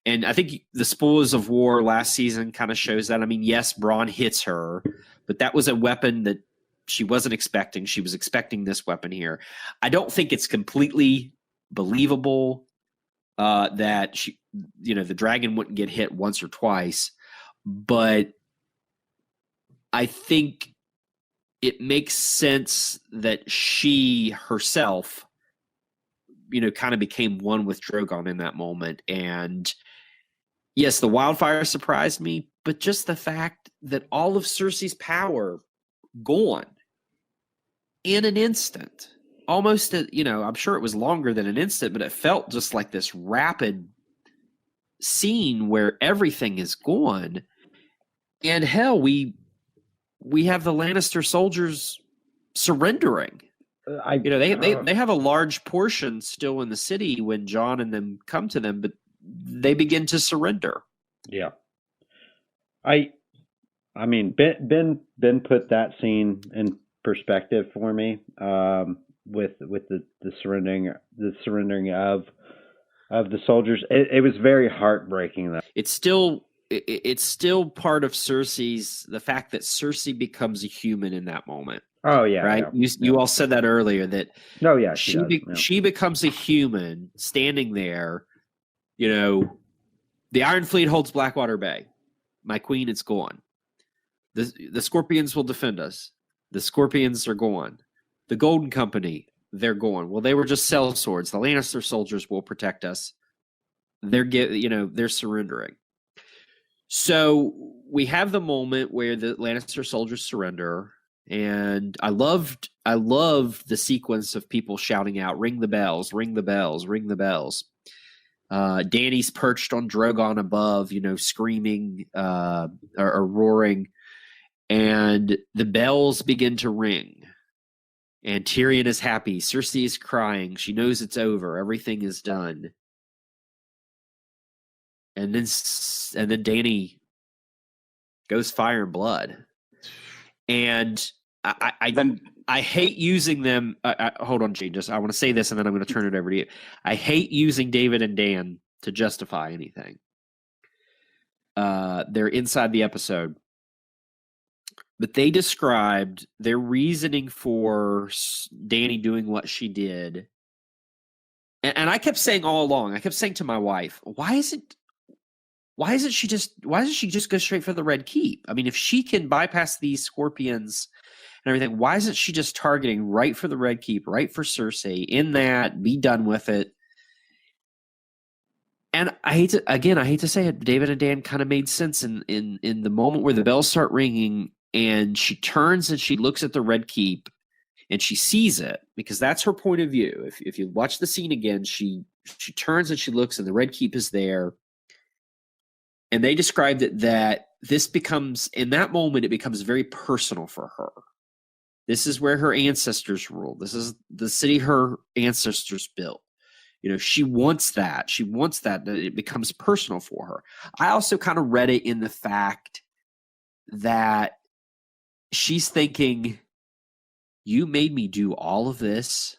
And I think the Spoils of War last season kind of shows that. I mean, yes, Bronn hits her, but that was a weapon that she wasn't expecting. She was expecting this weapon here. I don't think it's completely believable that the dragon wouldn't get hit once or twice, but I think it makes sense that she herself, kind of became one with Drogon in that moment. And yes, the wildfire surprised me, but just the fact that all of Cersei's power gone in an instant, almost, I'm sure it was longer than an instant, but it felt just like this rapid scene where everything is gone. And hell, we have the Lannister soldiers surrendering. They have a large portion still in the city when Jon and them come to them, but they begin to surrender. Yeah. I mean, Ben put that scene in perspective for me, with the surrendering of the soldiers. It was very heartbreaking, though. It's still part of Cersei's, the fact that Cersei becomes a human in that moment. Oh yeah, right. Yeah, you all said that earlier, that she becomes a human standing there. The Iron Fleet holds Blackwater Bay. My queen is gone. The Scorpions will defend us. The Scorpions are gone. The Golden Company, they're gone. Well, they were just sellswords. The Lannister soldiers will protect us. They're surrendering. So we have the moment where the Lannister soldiers surrender, and I love the sequence of people shouting out, "Ring the bells, ring the bells, ring the bells." Dany's perched on Drogon above, screaming or roaring, and the bells begin to ring. And Tyrion is happy. Cersei is crying. She knows it's over. Everything is done. And then Dany goes fire and blood. And I hate using them. Hold on, Gene. I want to say this, and then I'm going to turn it over to you. I hate using David and Dan to justify anything. They're inside the episode. But they described their reasoning for Dany doing what she did. And I kept saying all along, I kept saying to my wife, why doesn't she just go straight for the Red Keep? I mean, if she can bypass these Scorpions and everything, why isn't she just targeting right for the Red Keep, right for Cersei, in that, be done with it? And I hate to say it, David and Dan kind of made sense in the moment where the bells start ringing and she turns and she looks at the Red Keep and she sees it, because that's her point of view. If you watch the scene again, she turns and she looks and the Red Keep is there. And they described it that this becomes, in that moment, it becomes very personal for her. This is where her ancestors ruled. This is the city her ancestors built. She wants that. She wants that it becomes personal for her. I also kind of read it in the fact that she's thinking, you made me do all of this.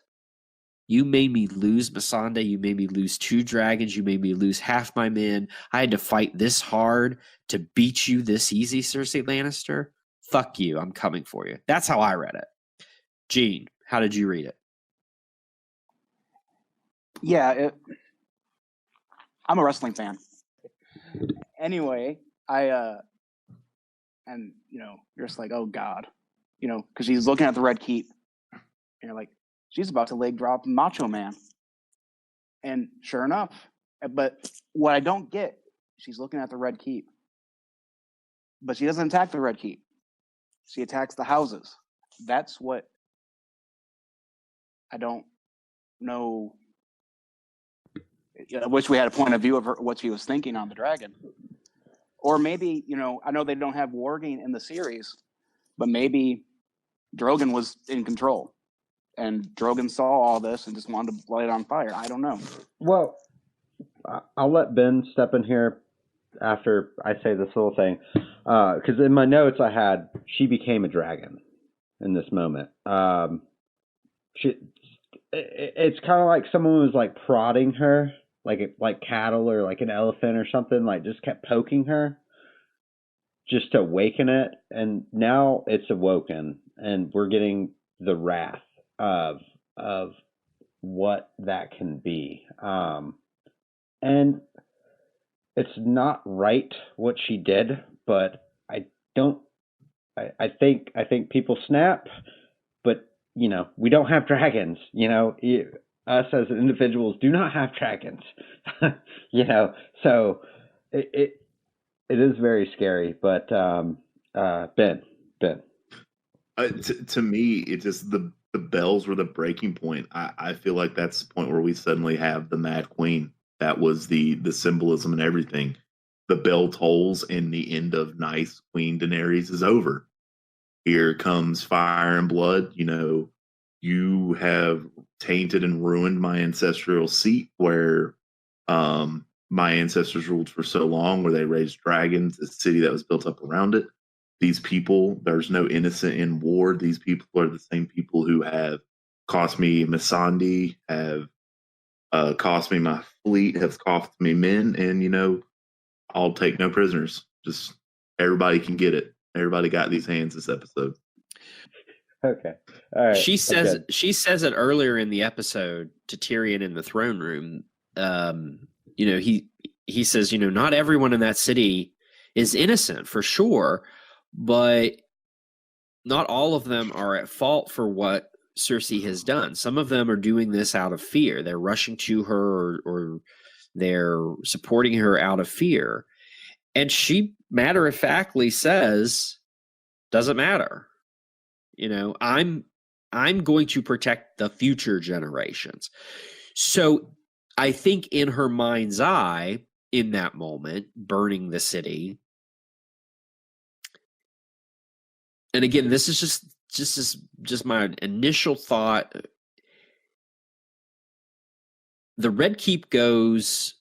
You made me lose Missandei. You made me lose 2 dragons. You made me lose half my men. I had to fight this hard to beat you this easy, Cersei Lannister. Fuck you. I'm coming for you. That's how I read it. Gene, how did you read it? Yeah, I'm a wrestling fan. Anyway, and you're just like, oh God, because she's looking at the Red Keep, and you're like, she's about to leg drop Macho Man. And sure enough, but what I don't get, she's looking at the Red Keep, but she doesn't attack the Red Keep. She attacks the houses. That's what I don't know. I wish we had a point of view of what she was thinking on the dragon. Or maybe, I know they don't have warging in the series, but maybe Drogon was in control. And Drogon saw all this and just wanted to light it on fire. I don't know. Well, I'll let Ben step in here after I say this little thing. Because in my notes I had, she became a dragon in this moment. It's kind of like someone was like prodding her, like cattle or like an elephant or something, like just kept poking her just to awaken it. And now it's awoken and we're getting the wrath of what that can be. And it's not right what she did, but I don't I think people snap, but we don't have dragons. Us as individuals do not have dragons. So it is very scary. But Ben. To me, it just the bells were the breaking point. I feel like that's the point where we suddenly have the Mad Queen. That was the symbolism and everything. The bell tolls, and the end of nice Queen Daenerys is over. Here comes fire and blood. You have tainted and ruined my ancestral seat where my ancestors ruled for so long, where they raised dragons, a city that was built up around it. These people, there's no innocent in war. These people are the same people who have cost me Missandei, have cost me my fleet, have cost me men, and I'll take no prisoners. Just everybody can get it. Everybody got these hands this episode. Okay. All right. She says it earlier in the episode to Tyrion in the throne room. He says, not everyone in that city is innocent for sure, but not all of them are at fault for what Cersei has done. Some of them are doing this out of fear. They're rushing to her or they're supporting her out of fear. And she matter-of-factly says, doesn't matter. I'm going to protect the future generations. So I think in her mind's eye, in that moment, burning the city. And again, this is just my initial thought. The Red Keep goes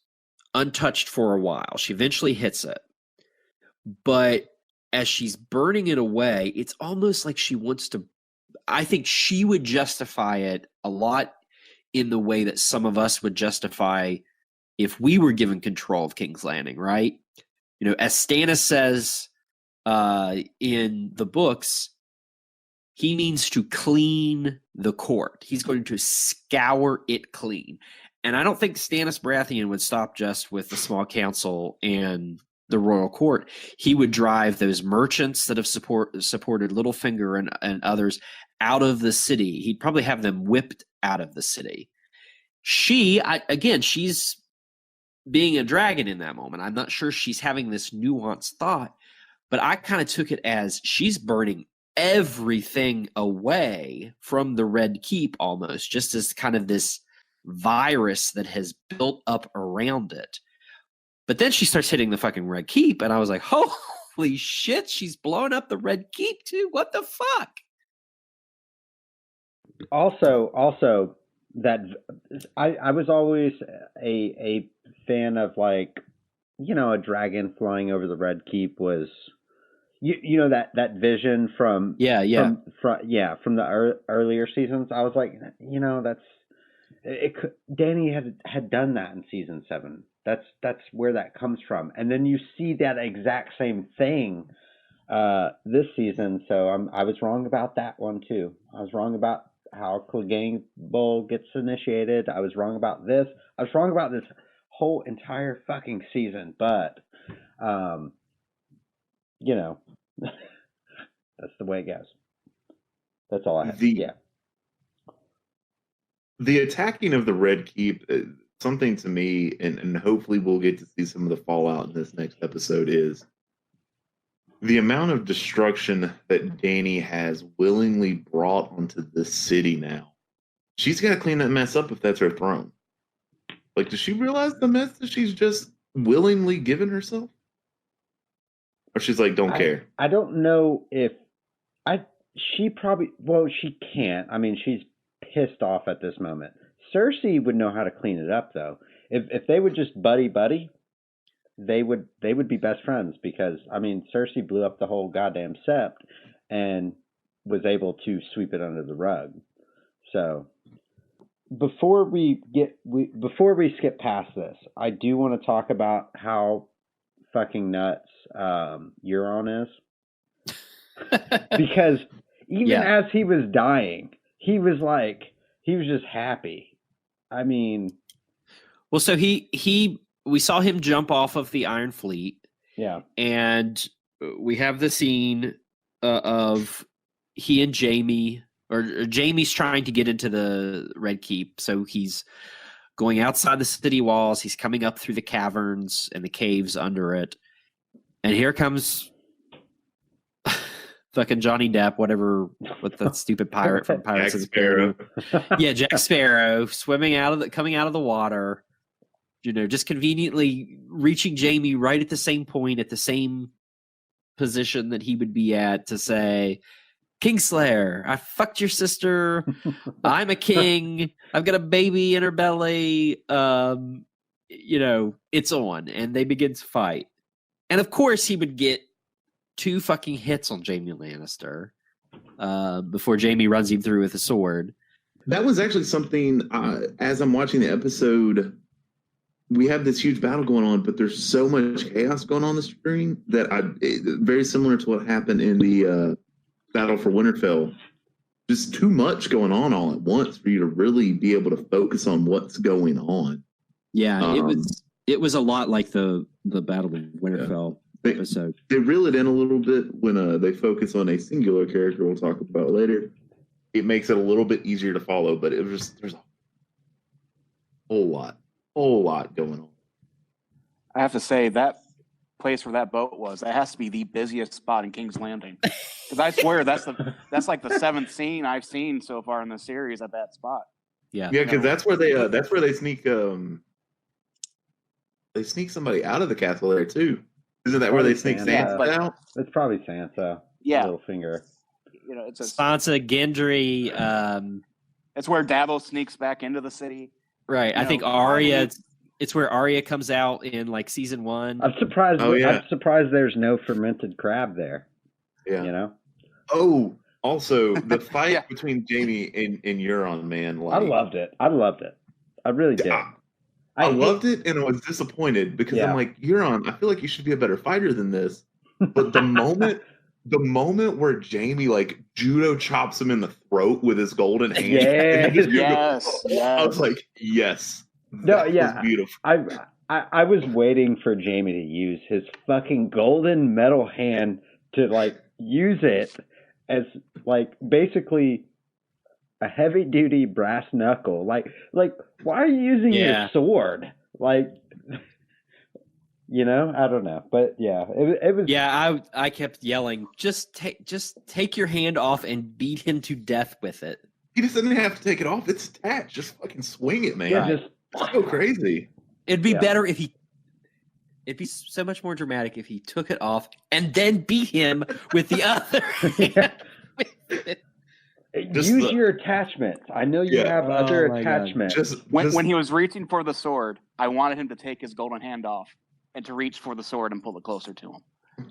untouched for a while. She eventually hits it. But as she's burning it away, it's almost like she wants to. I think she would justify it a lot in the way that some of us would justify if we were given control of King's Landing, right? As Stannis says in the books, he means to clean the court. He's going to scour it clean. And I don't think Stannis Baratheon would stop just with the small council and the royal court. He would drive those merchants that have supported Littlefinger and others out of the city. He'd probably have them whipped out of the city. She's being a dragon in that moment. I'm not sure she's having this nuanced thought, but I kind of took it as she's burning everything away from the Red Keep almost, just as kind of this virus that has built up around it. But then she starts hitting the fucking Red Keep, and I was like, holy shit, she's blowing up the Red Keep too? What the fuck? Also, that I was always a fan of, like, a dragon flying over the Red Keep was, that vision from from the earlier seasons. I was like, that's it. Danny had done that in season 7. That's where that comes from, and then you see that exact same thing this season. So I was wrong about that one too. I was wrong about how Clegane Bowl gets initiated. I was wrong about this. I was wrong about this whole entire fucking season. But that's the way it goes. That's all I have. The attacking of the Red Keep, something to me, and hopefully we'll get to see some of the fallout in this next episode, is the amount of destruction that Dany has willingly brought onto this city now. She's got to clean that mess up if that's her throne. Like, does she realize the mess that she's just willingly given herself? Or she's like, don't care? I don't know if... she can't. I mean, she's pissed off at this moment. Cersei would know how to clean it up, though. If they would just buddy, they would be best friends, because Cersei blew up the whole goddamn sept and was able to sweep it under the rug. So before we skip past this, I do want to talk about how fucking nuts Euron is. Because even as he was dying, he was just happy. So we saw him jump off of the Iron Fleet. Yeah. And we have the scene of he and Jamie, or Jamie's trying to get into the Red Keep, so he's going outside the city walls. He's coming up through the caverns and the caves under it, and here comes fucking Johnny Depp, what that stupid pirate from Pirates of the Caribbean. Yeah, Jack Sparrow coming out of the water, just conveniently reaching Jamie right at the same point, at the same position that he would be at to say, Kingslayer, I fucked your sister. I'm a king. I've got a baby in her belly. It's on. And they begin to fight. And of course he would get 2 fucking hits on Jaime Lannister before Jaime runs him through with a sword. That was actually something, as I'm watching the episode, we have this huge battle going on, but there's so much chaos going on the screen that very similar to what happened in the Battle for Winterfell. Just too much going on all at once for you to really be able to focus on what's going on. Yeah, it was a lot like the Battle of Winterfell episode. They reel it in a little bit when they focus on a singular character we'll talk about later. It makes it a little bit easier to follow, but there's a whole lot going on. I have to say that place where that boat was, that has to be the busiest spot in King's Landing. Because I swear that's like the 7th scene I've seen so far in the series at that spot. Yeah, because that's where they sneak somebody out of the castle there too. Isn't that where they sneak Sansa out? It's probably Sansa. Yeah, Littlefinger. It's Sansa, Gendry. It's where Davos sneaks back into the city. Right. I think Arya. It's where Arya comes out in like season 1. I'm surprised. I'm surprised there's no fermented crab there. Yeah. Oh, also the fight between Jaime and Euron, man. I loved it. I really did. I loved it, and I was disappointed because I'm like, Euron, I feel like you should be a better fighter than this. But the moment where Jaime like judo chops him in the throat with his golden hand, yes. I was like, yes. No, was beautiful. I was waiting for Jaime to use his fucking golden metal hand to like use it as like basically a heavy duty brass knuckle. Like why are you using your sword? Like I don't know. But yeah, it was. Yeah, I kept yelling, just take your hand off and beat him to death with it. He just didn't have to take it off. It's attached. Just fucking swing it, man. Yeah, just go crazy. It'd be better if it'd be so much more dramatic if he took it off and then beat him with the other hand. Use your attachments. I know you have other attachments. When he was reaching for the sword, I wanted him to take his golden hand off and to reach for the sword and pull it closer to him.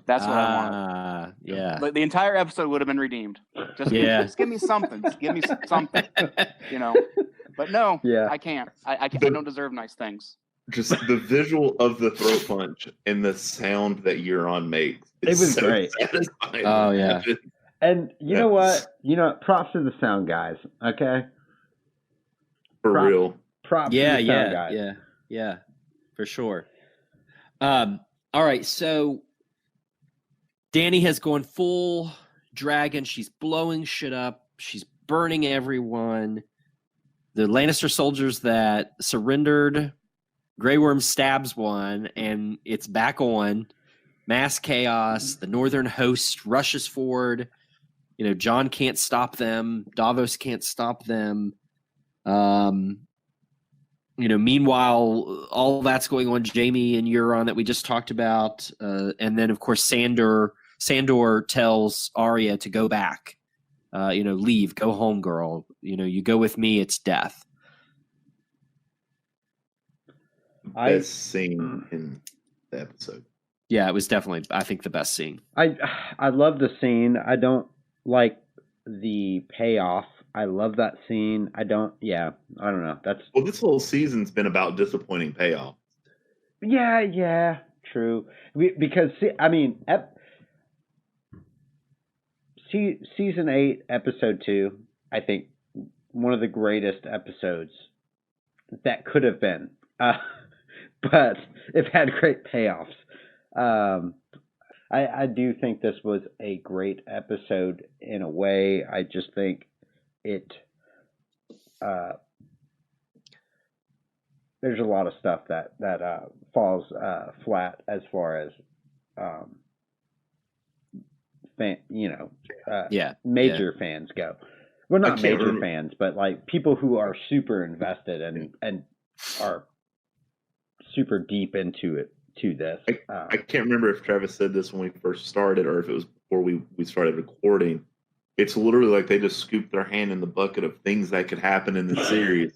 That's what I wanted. Yeah. The entire episode would have been redeemed. Just give me something. Just give me something. But no, I can't. I don't deserve nice things. Just the visual of the throat punch and the sound that Euron makes. It was so great. Satisfying. Oh yeah. And you know what? Props to the sound guys. Okay. For real. Props to the sound guys. Yeah. For sure. All right. So Dany has gone full dragon. She's blowing shit up. She's burning everyone. The Lannister soldiers that surrendered, Grey Worm stabs one, and it's back on. Mass chaos. The northern host rushes forward. Jon can't stop them. Davos can't stop them. Meanwhile, all that's going on. Jaime and Euron that we just talked about, and then of course Sandor tells Arya to go back. Leave, go home, girl. You go with me, it's death. Best scene in the episode. Yeah, it was definitely, I think, the best scene. I love the scene. I don't like the payoff. I love that scene. I don't know. This whole season's been about disappointing payoff. Yeah, true. Because season 8, episode 2, I think one of the greatest episodes that could have been, but it had great payoffs. I do think this was a great episode in a way. I just think it there's a lot of stuff that falls flat as far as major fans go. Well, not major fans, but like people who are super invested and are super deep into it. To this, I can't remember if Travis said this when we first started or if it was before we started recording. It's literally like they just scooped their hand in the bucket of things that could happen in the series,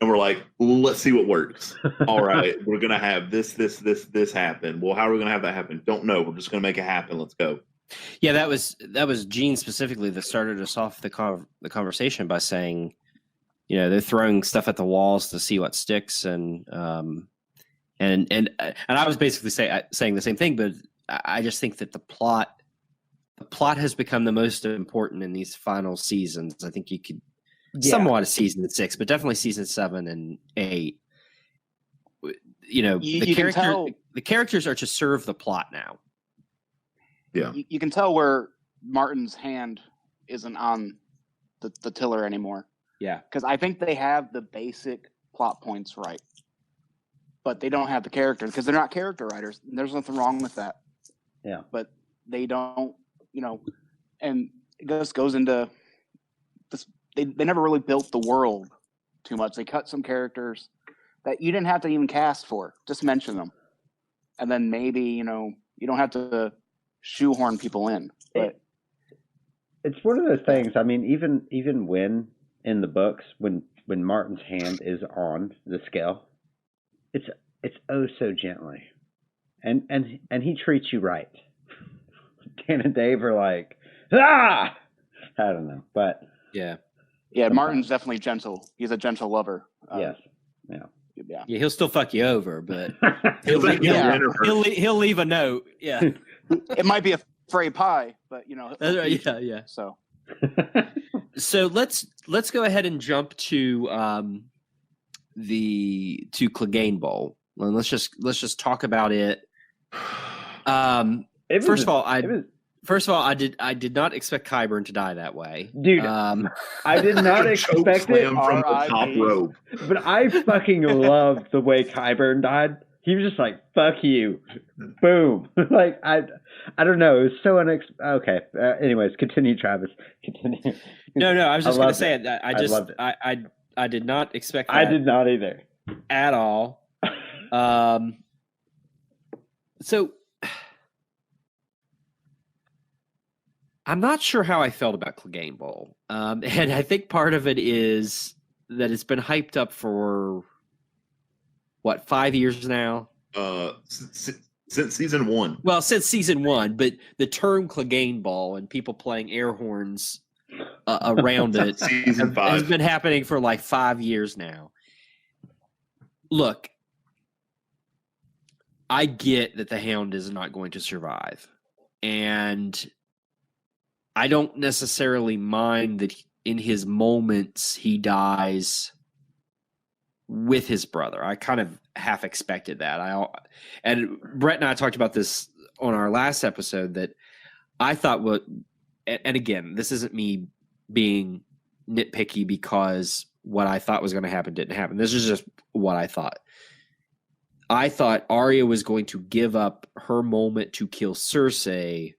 and we're like, let's see what works. All right, we're gonna have this happen. Well, how are we gonna have that happen? Don't know. We're just gonna make it happen. Let's go. Yeah, that was Gene specifically that started us off the conversation by saying, they're throwing stuff at the walls to see what sticks, and I was basically saying the same thing, but I just think that the plot has become the most important in these final seasons. I think you could somewhat of season 6, but definitely season 7 and 8. The characters are to serve the plot now. Yeah, you can tell where Martin's hand isn't on the tiller anymore. Yeah, because I think they have the basic plot points right. But they don't have the character because they're not character writers. There's nothing wrong with that. Yeah. But they don't, and it just goes into this. They never really built the world too much. They cut some characters that you didn't have to even cast for. Just mention them. And then maybe, you don't have to shoehorn people in. But it's one of those things. I mean, even when in the books, when Martin's hand is on the scale, it's oh so gently, and he treats you right. Dan and Dave are like, I don't know, but yeah. Martin's definitely gentle. He's a gentle lover. Yes, yeah. He'll still fuck you over, but he'll leave a note. Yeah, it might be a fray pie, but yeah. So let's go ahead and jump to Clegane Bowl. And let's just talk about it. First of all, I did not expect Qyburn to die that way, dude. I did not expect it from the top rope. But I fucking loved the way Qyburn died. He was just like, "Fuck you," boom. Like I don't know. It was so unexpected. Okay. Anyways, continue, Travis. Continue. No. I was just going to say it. I did not expect that. I did not either. At all. So I'm not sure how I felt about Clegane Bowl. And I think part of it is that it's been hyped up for 5 years now? Since season 1. Well, since season 1, but the term Clegane Bowl and people playing air horns around it has been happening for like 5 years now. Look, I get that the Hound is not going to survive. And I don't necessarily mind that in his moments he dies with his brother. I kind of half expected that. And Brett and I talked about this on our last episode that I thought and again, this isn't me being nitpicky because what I thought was going to happen didn't happen. This is just what I thought. I thought Arya was going to give up her moment to kill Cersei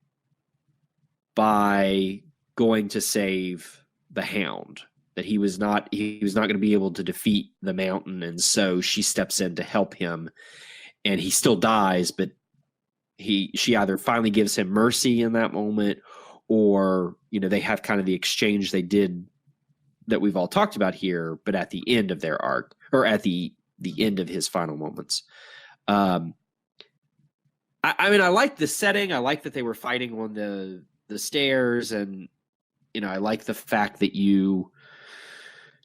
by going to save the Hound. That he was not going to be able to defeat the Mountain, and so she steps in to help him, and he still dies, but she either finally gives him mercy in that moment, or they have kind of the exchange they did that we've all talked about here, but at the end of their arc, or at the end of his final moments. I mean, I like the setting. I like that they were fighting on the stairs, and I like the fact that you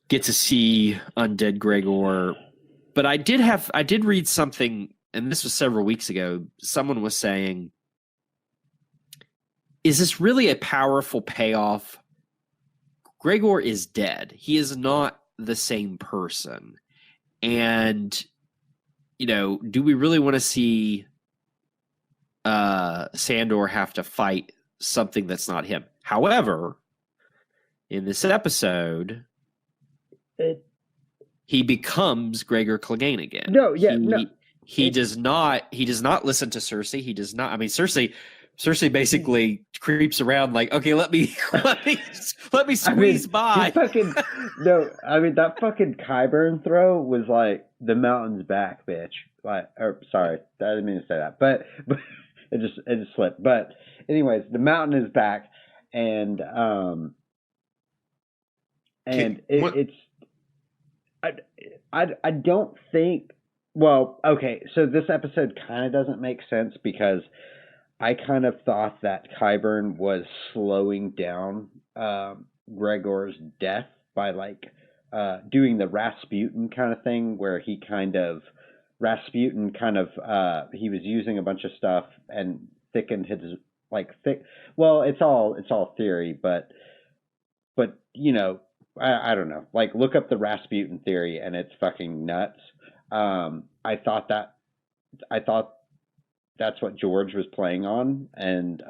get to see undead Gregor. But I did read something, and this was several weeks ago. Someone was saying, is this really a powerful payoff? Gregor is dead. He is not the same person. And, do we really want to see Sandor have to fight something that's not him. However, in this episode, he becomes Gregor Clegane again. No, yeah, he does not listen to Cersei. He does not. I mean, Cersei basically creeps around like, okay, let me squeeze by. That fucking Qyburn throw was like the mountain's back, bitch. Sorry, I didn't mean to say that, but it just slipped. But anyways, the mountain is back, and it's I don't think. Well, okay, so this episode kind of doesn't make sense because I kind of thought that Qyburn was slowing down Gregor's death by doing the Rasputin kind of thing, where he was using a bunch of stuff and thickened his Well, it's all theory, but you know, I don't know. Like, look up the Rasputin theory, and it's fucking nuts. I thought that's what George was playing on, and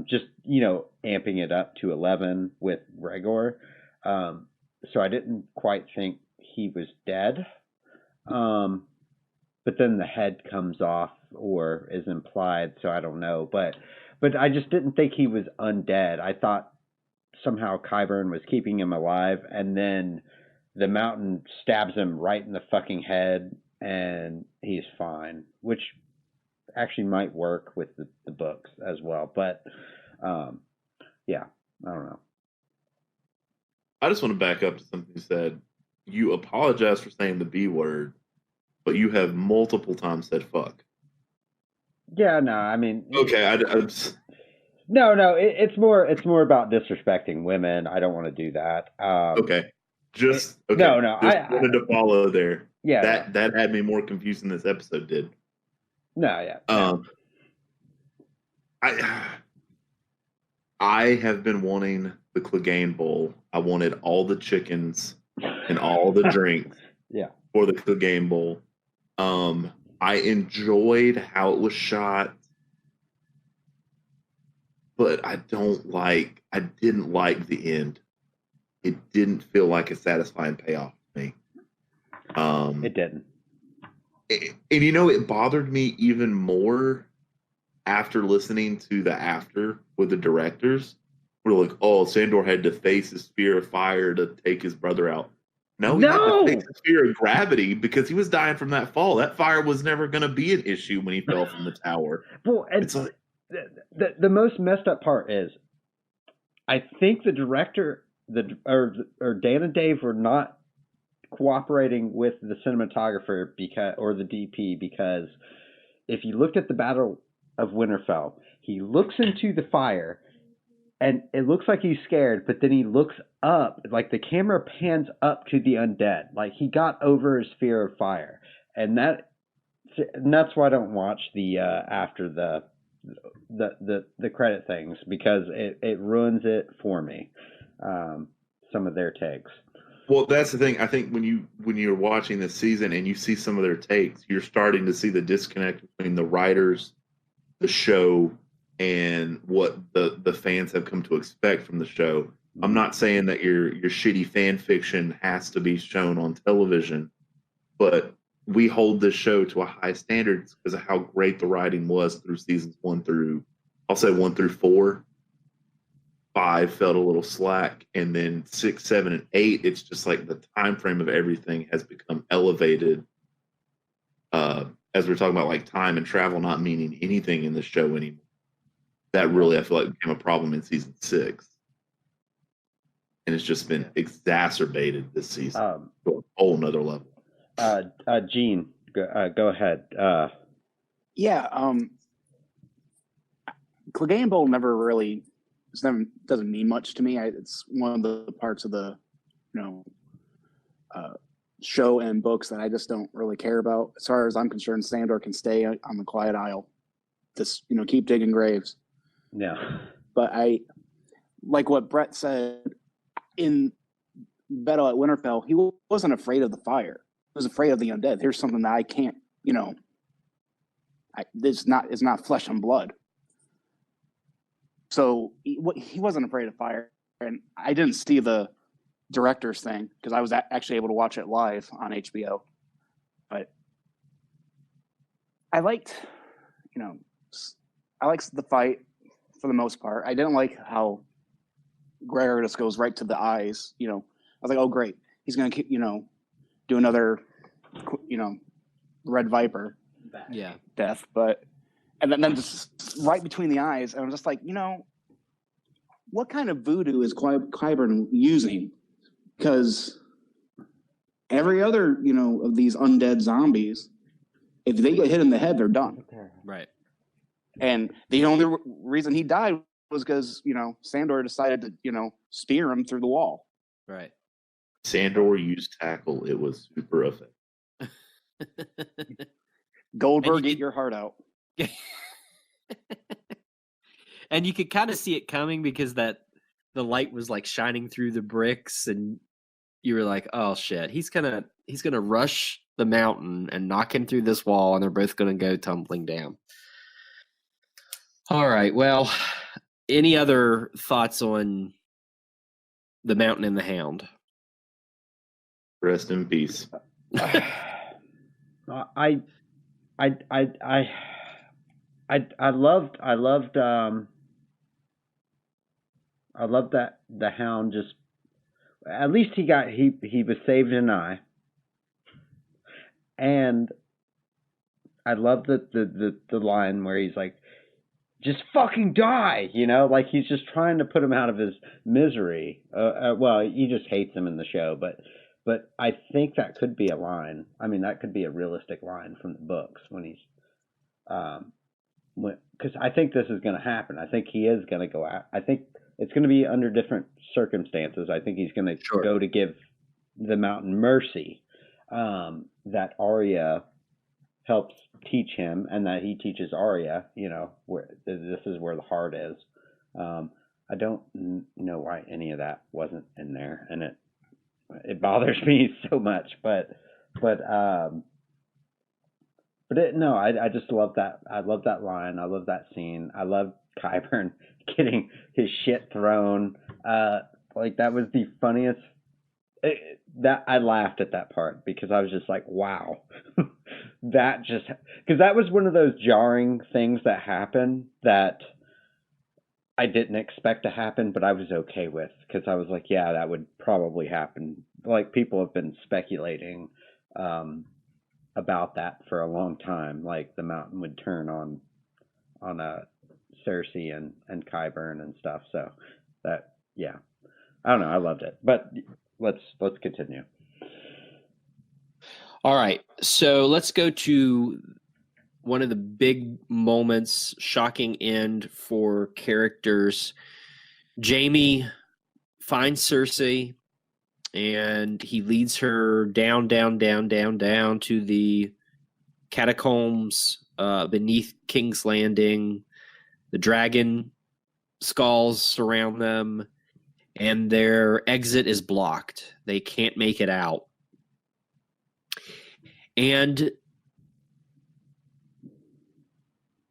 just, you know, amping it up to 11 with Gregor. So I didn't quite think he was dead. But then the head comes off or is implied, so I don't know. But I just didn't think he was undead. I thought somehow Qyburn was keeping him alive, and then the mountain stabs him right in the fucking head, and he's fine, which actually might work with the books as well. But yeah, I don't know. I just want to back up to something you said. You apologize for saying the B word, but you have multiple times said fuck. Yeah, no, I mean, okay, No, it's more about disrespecting women. I don't want to do that. Okay. No, just wanted to follow there. Yeah, that had me more confused than this episode did. No, yeah. I have been wanting the Clegane Bowl. I wanted all the chickens and all the drinks for the Clegane Bowl. I enjoyed how it was shot, but I didn't like the end. It didn't feel like a satisfying payoff to me. It didn't. And you know, it bothered me even more after listening to the after with the directors. We're like, oh, Sandor had to face his fear of fire to take his brother out. No, he had to face his fear of gravity because he was dying from that fall. That fire was never going to be an issue when he fell from the tower. Well, and it's like, the most messed up part is, I think the director, or Dan and Dave were not cooperating with the cinematographer or the DP, because if you looked at the Battle of Winterfell, he looks into the fire and it looks like he's scared, but then he looks up, like the camera pans up to the undead, like he got over his fear of fire, and that's why I don't watch the after the credit things, because it ruins it for me. Some of their takes. Well, that's the thing. I think when you're watching this season and you see some of their takes, you're starting to see the disconnect between the writers, the show, and what the fans have come to expect from the show. I'm not saying that your shitty fan fiction has to be shown on television, but we hold this show to a high standard because of how great the writing was through seasons 1 through 4. 5 felt a little slack, and then 6, 7, and 8, it's just like the time frame of everything has become elevated. As we're talking about, like, time and travel not meaning anything in the show anymore. That really, I feel like, became a problem in season 6, and it's just been exacerbated this season to a whole nother level. Gene, go ahead. Clegane Bowl never really. Doesn't mean much to me. It's one of the parts of the, show and books that I just don't really care about. As far as I'm concerned, Sandor can stay on the Quiet Isle. Just, keep digging graves. Yeah. But I like what Brett said in Battle at Winterfell. He wasn't afraid of the fire. He was afraid of the undead. Here's something that I can't, it's not flesh and blood. So he wasn't afraid of fire. And I didn't see the director's thing because I was actually able to watch it live on HBO. But I liked the fight for the most part. I didn't like how Gregor just goes right to the eyes. I was like, oh, great. He's going to, do another, Red Viper death. And then just right between the eyes. And I'm just like, what kind of voodoo is Qyburn using? Because every other, of these undead zombies, if they get hit in the head, they're done. Right. And the only reason he died was because, Sandor decided to, spear him through the wall. Right. Sandor used tackle. It was super effective. Goldberg, get your heart out. And you could kind of see it coming because the light was like shining through the bricks, and you were like, "Oh shit, he's gonna rush the mountain and knock him through this wall, and they're both gonna go tumbling down." All right. Well, any other thoughts on the Mountain and the Hound? Rest in peace. I loved that the Hound just, at least he was saved an eye, and I love the line where he's like, just fucking die, like he's just trying to put him out of his misery. Well, he just hates him in the show, but I think that could be a line. I mean, that could be a realistic line from the books when he's, because I think this is going to happen. I think he is going to go out. I think it's going to be under different circumstances. I think he's going to go to give the Mountain mercy, that Arya helps teach him, and that he teaches Arya, where this is where the heart is. I don't know why any of that wasn't in there, and it bothers me so much, but I just love that. I love that line. I love that scene. I love Qyburn getting his shit thrown. Like, that was the funniest. That I laughed at that part because I was just like, wow. Because that was one of those jarring things that happened that I didn't expect to happen, but I was okay with, because I was like, yeah, that would probably happen. Like, people have been speculating about that for a long time. Like, the Mountain would turn on Cersei and Qyburn and stuff. So that, yeah, I don't know. I loved it, but let's continue. All right, so let's go to one of the big moments, shocking end for characters. Jaime finds Cersei, and he leads her down to the catacombs beneath King's Landing. The dragon skulls surround them, and their exit is blocked. They can't make it out. And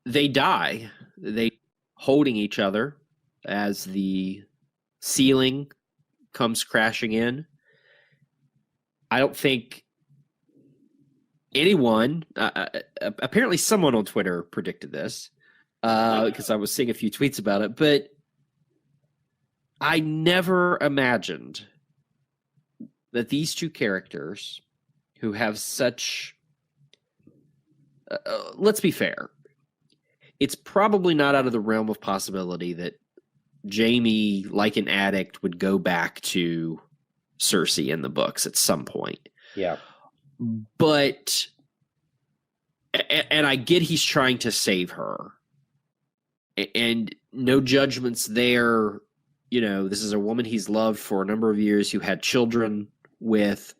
they die. They holding each other as the ceiling comes crashing in. I don't think anyone, apparently someone on Twitter predicted this, because I was seeing a few tweets about it, but I never imagined that these two characters who have such, let's be fair, it's probably not out of the realm of possibility that Jaime, like an addict, would go back to Cersei in the books at some point. Yeah. But, and I get he's trying to save her, and no judgments there. This is a woman he's loved for a number of years, who had children with,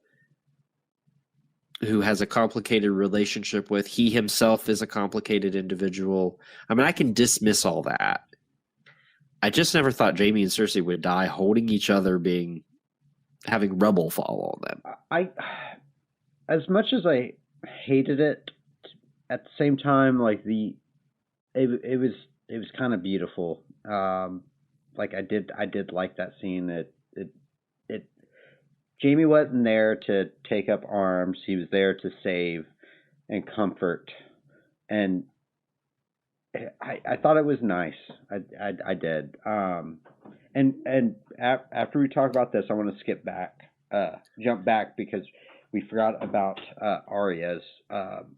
who has a complicated relationship with. He himself is a complicated individual. I mean, I can dismiss all that. I just never thought Jaime and Cersei would die holding each other, having rubble fall on them. As much as I hated it, at the same time, like, it was kind of beautiful Like I did like that scene. It Jamie wasn't there to take up arms. He was there to save and comfort, and I thought it was nice. I did. And after we talk about this, I want to jump back because we forgot about Arya's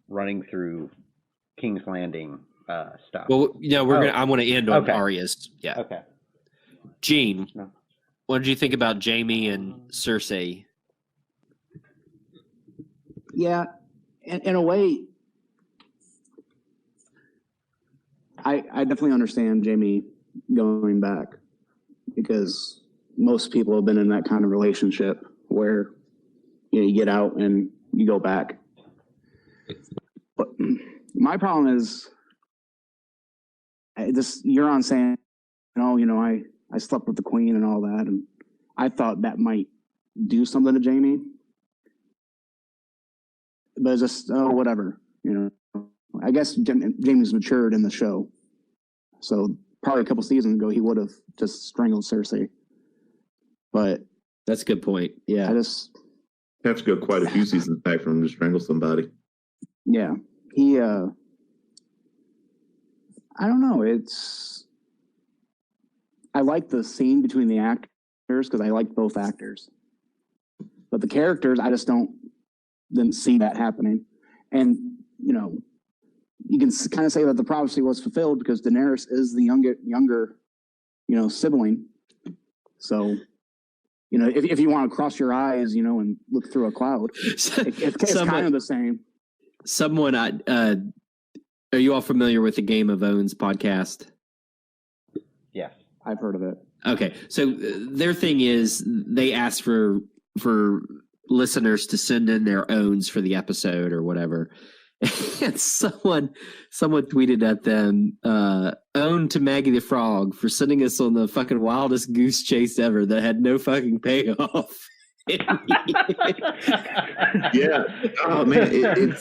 running through King's Landing stuff. Well, I want to end on Arya's. Yeah. Okay. Gene, what did you think about Jamie and Cersei? Yeah, in a way, I definitely understand Jamie going back because most people have been in that kind of relationship where you get out and you go back. But my problem is Euron saying, I slept with the queen and all that, and I thought that might do something to Jamie. But it's just, whatever, I guess Jamie's matured in the show. So probably a couple seasons ago, he would have just strangled Cersei. But that's a good point. Yeah. I just have to go quite a few seasons back for him to strangle somebody. Yeah. He, I don't know. I like the scene between the actors because I like both actors. But the characters, I just didn't see that happening. And, you can kind of say that the prophecy was fulfilled because Daenerys is the younger, sibling. So, if you want to cross your eyes, and look through a cloud, it's kind of the same. Someone, are you all familiar with the Game of Owns podcast? Yes, I've heard of it. Okay, so their thing is they ask for listeners to send in their owns for the episode or whatever. And someone tweeted at them, own to Maggie the Frog for sending us on the fucking wildest goose chase ever that had no fucking payoff. Yeah. Oh man,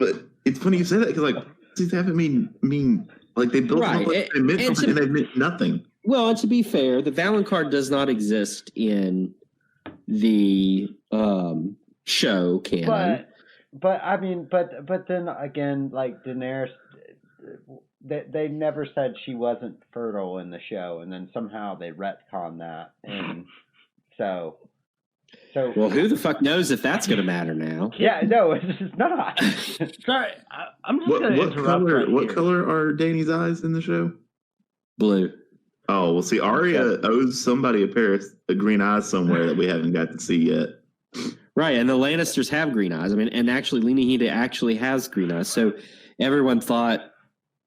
but it's funny you say that because like these haven't mean like they built right. And they meant nothing. Well, and to be fair, the Valonqar does not exist in the show canon. But I mean, but then again, like Daenerys, they never said she wasn't fertile in the show, and then somehow they retcon that, and so. Well, who the fuck knows if that's going to matter now? Yeah, no, it's not. Sorry, I'm just going to interrupt. What color are Dany's eyes in the show? Blue. Oh, well, see, Arya owes somebody a green eye somewhere that we haven't got to see yet. Right, and the Lannisters have green eyes. I mean, and actually, Lena Headey actually has green eyes. So everyone thought,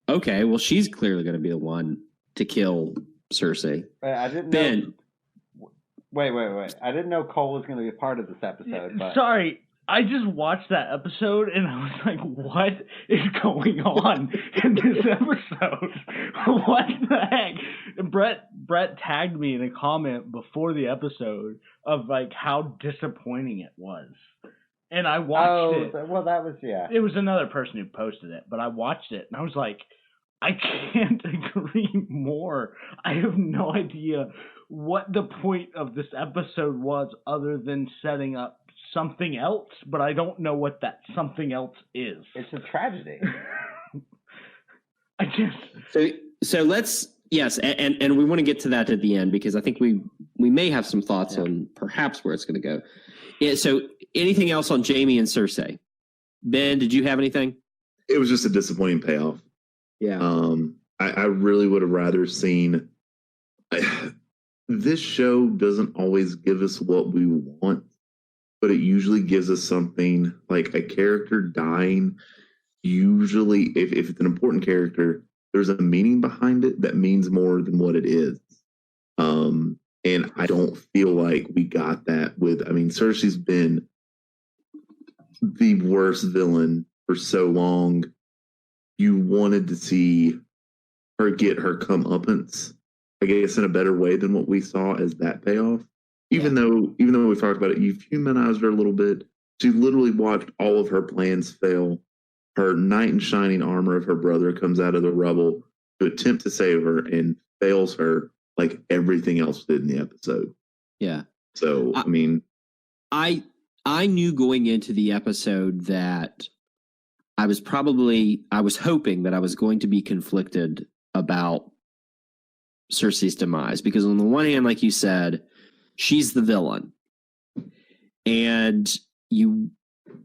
okay, well, she's clearly going to be the one to kill Cersei. I didn't know. Wait. I didn't know Cole was going to be a part of this episode. But... Sorry, I just watched that episode and I was like, what is going on in this episode? What the heck? Brett tagged me in a comment before the episode of like how disappointing it was. And I watched it. Well, that was, yeah. It was another person who posted it, but I watched it and I was like, I can't agree more. I have no idea what the point of this episode was other than setting up something else, but I don't know what that something else is. It's a tragedy. I just so let's and we want to get to that at the end because I think we may have some thoughts on perhaps where it's going to go. Yeah, so anything else on Jamie and Cersei? Ben, did you have anything? It was just a disappointing payoff. Yeah. I really would have rather seen. This show doesn't always give us what we want, but it usually gives us something like a character dying. Usually, if it's an important character, there's a meaning behind it that means more than what it is. And I don't feel like we got that with. I mean, Cersei's been the worst villain for so long. You wanted to see her get her comeuppance, I guess, in a better way than what we saw as that payoff. Even though we've talked about it, you've humanized her a little bit. She literally watched all of her plans fail. Her knight in shining armor of her brother comes out of the rubble to attempt to save her, and fails her like everything else did in the episode. Yeah. So I mean, I knew going into the episode that I was hoping that I was going to be conflicted about Cersei's demise, because on the one hand, like you said, she's the villain, and you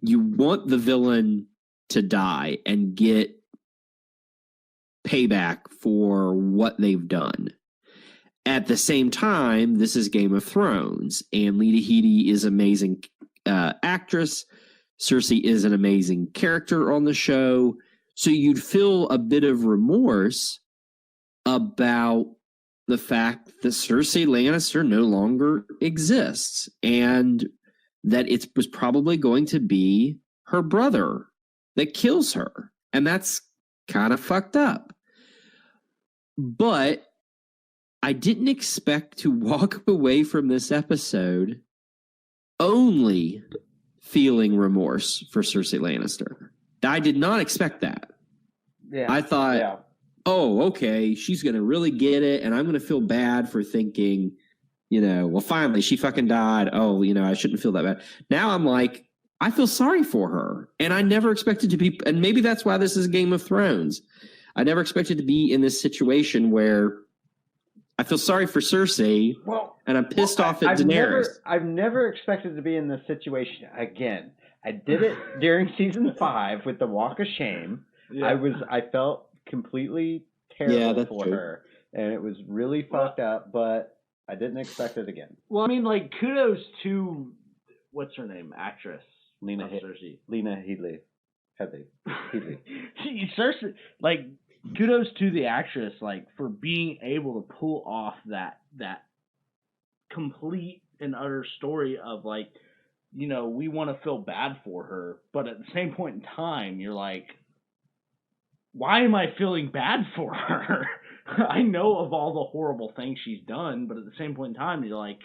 want the villain to die and get payback for what they've done. At the same time, this is Game of Thrones, and Lita Headey is an amazing actress. Cersei is an amazing character on the show. So you'd feel a bit of remorse about the fact that Cersei Lannister no longer exists, and that it was probably going to be her brother that kills her. And that's kind of fucked up. But I didn't expect to walk away from this episode only feeling remorse for Cersei Lannister. I did not expect that. Yeah. I thought, oh, okay, she's going to really get it, and I'm going to feel bad for thinking, well, finally, she fucking died. Oh, I shouldn't feel that bad. Now I'm like, I feel sorry for her, and I never expected to be, and maybe that's why this is Game of Thrones. I never expected to be in this situation where I feel sorry for Cersei, and I'm pissed off at Daenerys. I've never expected to be in this situation again. I did it during season 5 with the Walk of Shame. Yeah. I felt completely terrible for her, and it was really fucked up, but I didn't expect it again. Well, I mean, like, kudos to, what's her name, actress? Lena Headey. Cersei, like, kudos to the actress, like, for being able to pull off that complete and utter story of, like, we want to feel bad for her, but at the same point in time, you're like, why am I feeling bad for her? I know of all the horrible things she's done, but at the same point in time, you're like,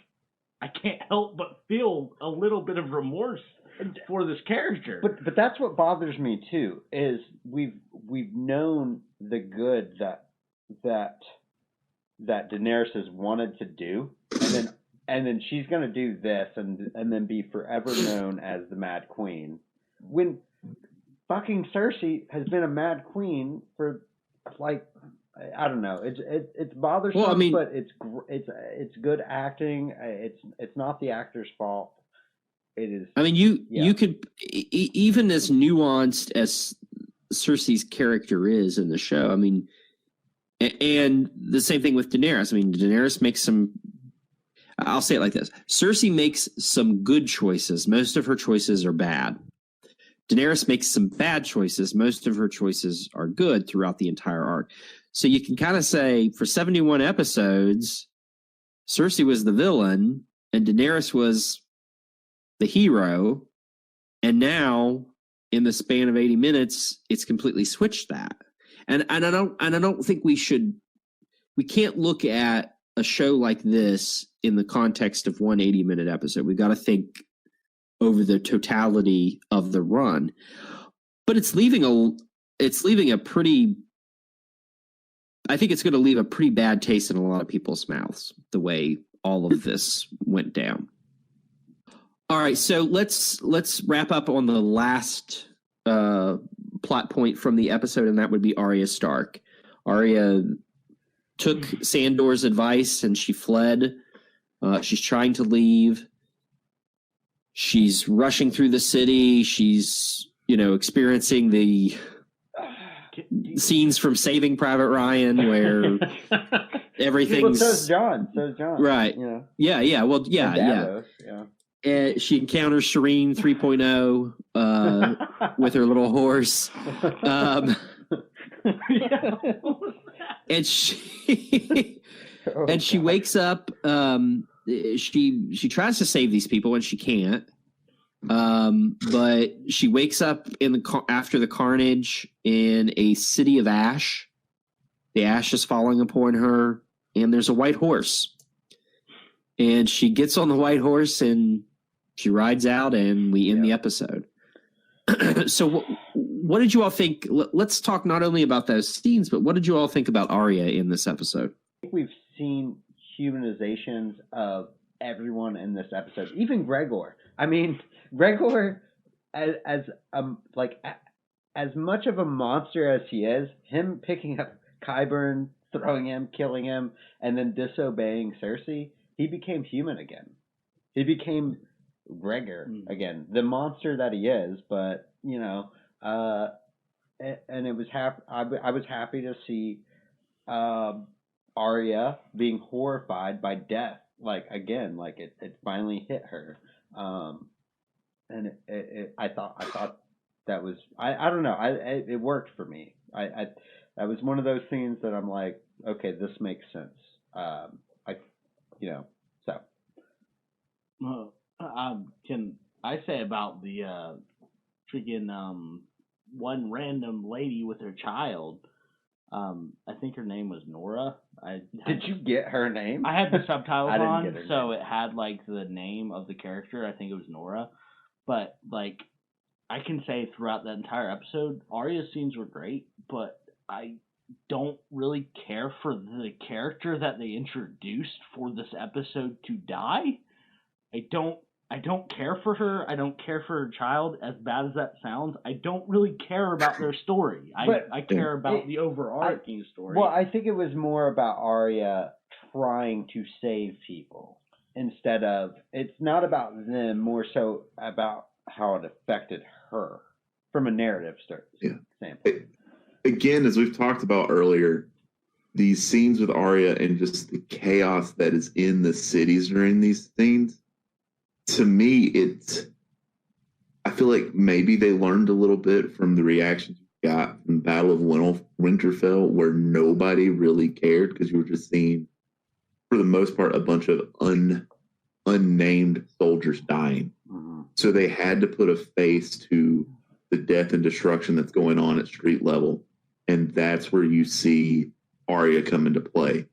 I can't help but feel a little bit of remorse for this character. But that's what bothers me too, is we've known the good that Daenerys has wanted to do, and then she's going to do this and then be forever known as the Mad Queen. When fucking Cersei has been a Mad Queen for, like, I don't know. It's bothersome, well, I mean, but it's good acting. It's not the actor's fault. It is. I mean, you could, even as nuanced as Cersei's character is in the show, I mean, and the same thing with Daenerys. I mean, Daenerys makes some, I'll say it like this: Cersei makes some good choices. Most of her choices are bad. Daenerys makes some bad choices. Most of her choices are good throughout the entire arc. So you can kind of say, for 71 episodes, Cersei was the villain and Daenerys was the hero. And now, in the span of 80 minutes, it's completely switched that. And I don't think we can't look at a show like this in the context of one 80-minute episode. We've got to think over the totality of the run. But it's leaving a pretty, I think it's going to leave a pretty bad taste in a lot of people's mouths, the way all of this went down. All right, so let's wrap up on the last plot point from the episode, and that would be Arya Stark. Arya took Sandor's advice and she fled. She's trying to leave. She's rushing through the city. She's, experiencing the scenes from Saving Private Ryan where everything's... Well, so's John. Right. Yeah. Well, yeah. She encounters Shireen 3.0 with her little horse. And she wakes up. She tries to save these people and she can't. But she wakes up after the carnage in a city of ash. The ash is falling upon her, and there's a white horse. And she gets on the white horse and she rides out, and we end the episode. So what did you all think? Let's talk not only about those scenes, but what did you all think about Arya in this episode? think we've seen humanizations of everyone in this episode, even Gregor. I mean, Gregor, as much of a monster as he is, him picking up Qyburn, throwing him, killing him, and then disobeying Cersei, he became human again. He became Gregor again, the monster that he is. But and it was I was happy to see Arya being horrified by death. It finally hit her, and I thought that was I don't know, it worked for me. That was one of those scenes that I'm like, okay, this makes sense. So. Can I say about the freaking one random lady with her child? I think her name was Nora. Did you get her name? I had the subtitles I didn't on, get her so name. it had like the name of the character. I think it was Nora. But like, I can say throughout that entire episode, Arya's scenes were great, but I don't really care for the character that they introduced for this episode to die. I don't care for her. I don't care for her child, as bad as that sounds. I don't really care about their story. I care about the overarching story. Well, I think it was more about Arya trying to save people instead of, it's not about them, more so about how it affected her from a narrative standpoint. Again, as we've talked about earlier, these scenes with Arya and just the chaos that is in the cities during these scenes, to me, I feel like maybe they learned a little bit from the reactions you got from the Battle of Winterfell, where nobody really cared because you were just seeing, for the most part, a bunch of unnamed soldiers dying. Mm-hmm. So they had to put a face to the death and destruction that's going on at street level. And that's where you see Arya come into play.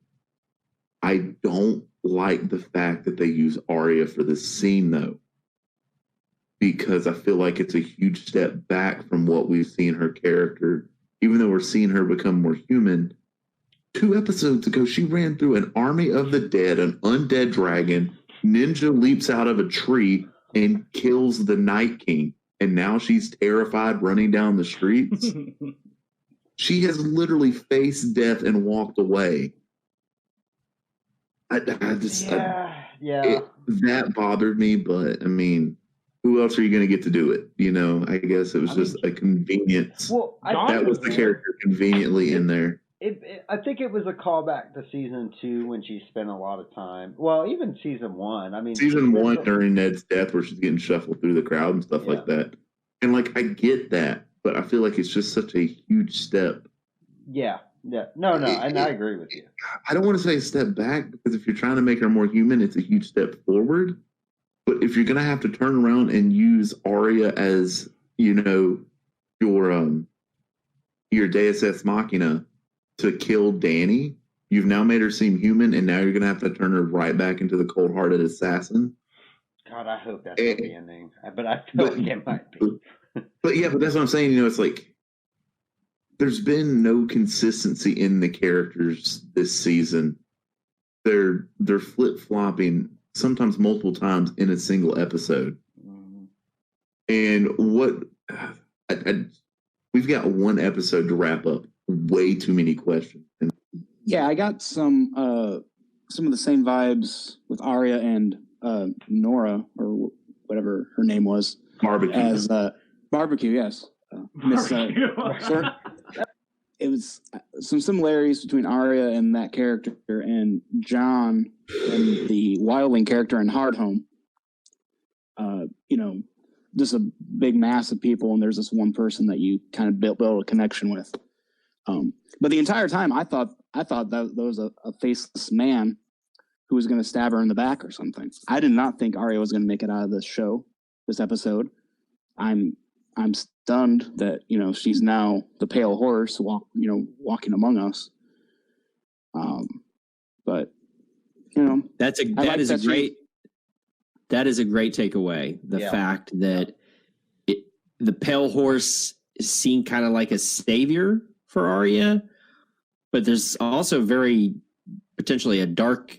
I don't like the fact that they use Arya for this scene, though, because I feel like it's a huge step back from what we've seen her character. Even though we're seeing her become more human, 2 episodes ago, she ran through an army of the dead, an undead dragon, ninja leaps out of a tree and kills the Night King. And now she's terrified running down the streets. She has literally faced death and walked away. That bothered me, but I mean, who else are you going to get to do it? I guess it was just a convenience. Well, that was the character conveniently in there. I think it was a callback to season 2 when she spent a lot of time. Well, even season 1. I mean, season 1 during Ned's death, where she's getting shuffled through the crowd and stuff like that. And I get that, but I feel like it's just such a huge step. Yeah. No, and I agree with you. I don't want to say a step back, because if you're trying to make her more human, it's a huge step forward. But if you're going to have to turn around and use Arya as, your Deus Ex Machina to kill Dany, you've now made her seem human, and now you're going to have to turn her right back into the cold-hearted assassin. God, I hope that's not the ending. But I feel like it might be. But that's what I'm saying. It's like, there's been no consistency in the characters this season. They're flip-flopping sometimes multiple times in a single episode. Mm-hmm. And we've got 1 episode to wrap up. Way too many questions. Yeah, I got some of the same vibes with Arya and Nora, or whatever her name was. Barbecue. As Barbecue, yes. It was some similarities between Arya and that character and Jon and the Wildling character in Hardhome. Just a big mass of people, and there's this one person that you kind of build a connection with. But the entire time, I thought that was a faceless man who was going to stab her in the back or something. I did not think Arya was going to make it out of this episode. I'm stunned that she's now the pale horse walking among us. But that is a great takeaway. The fact that the pale horse is seen kind of like a savior for Arya, but there's also very potentially a dark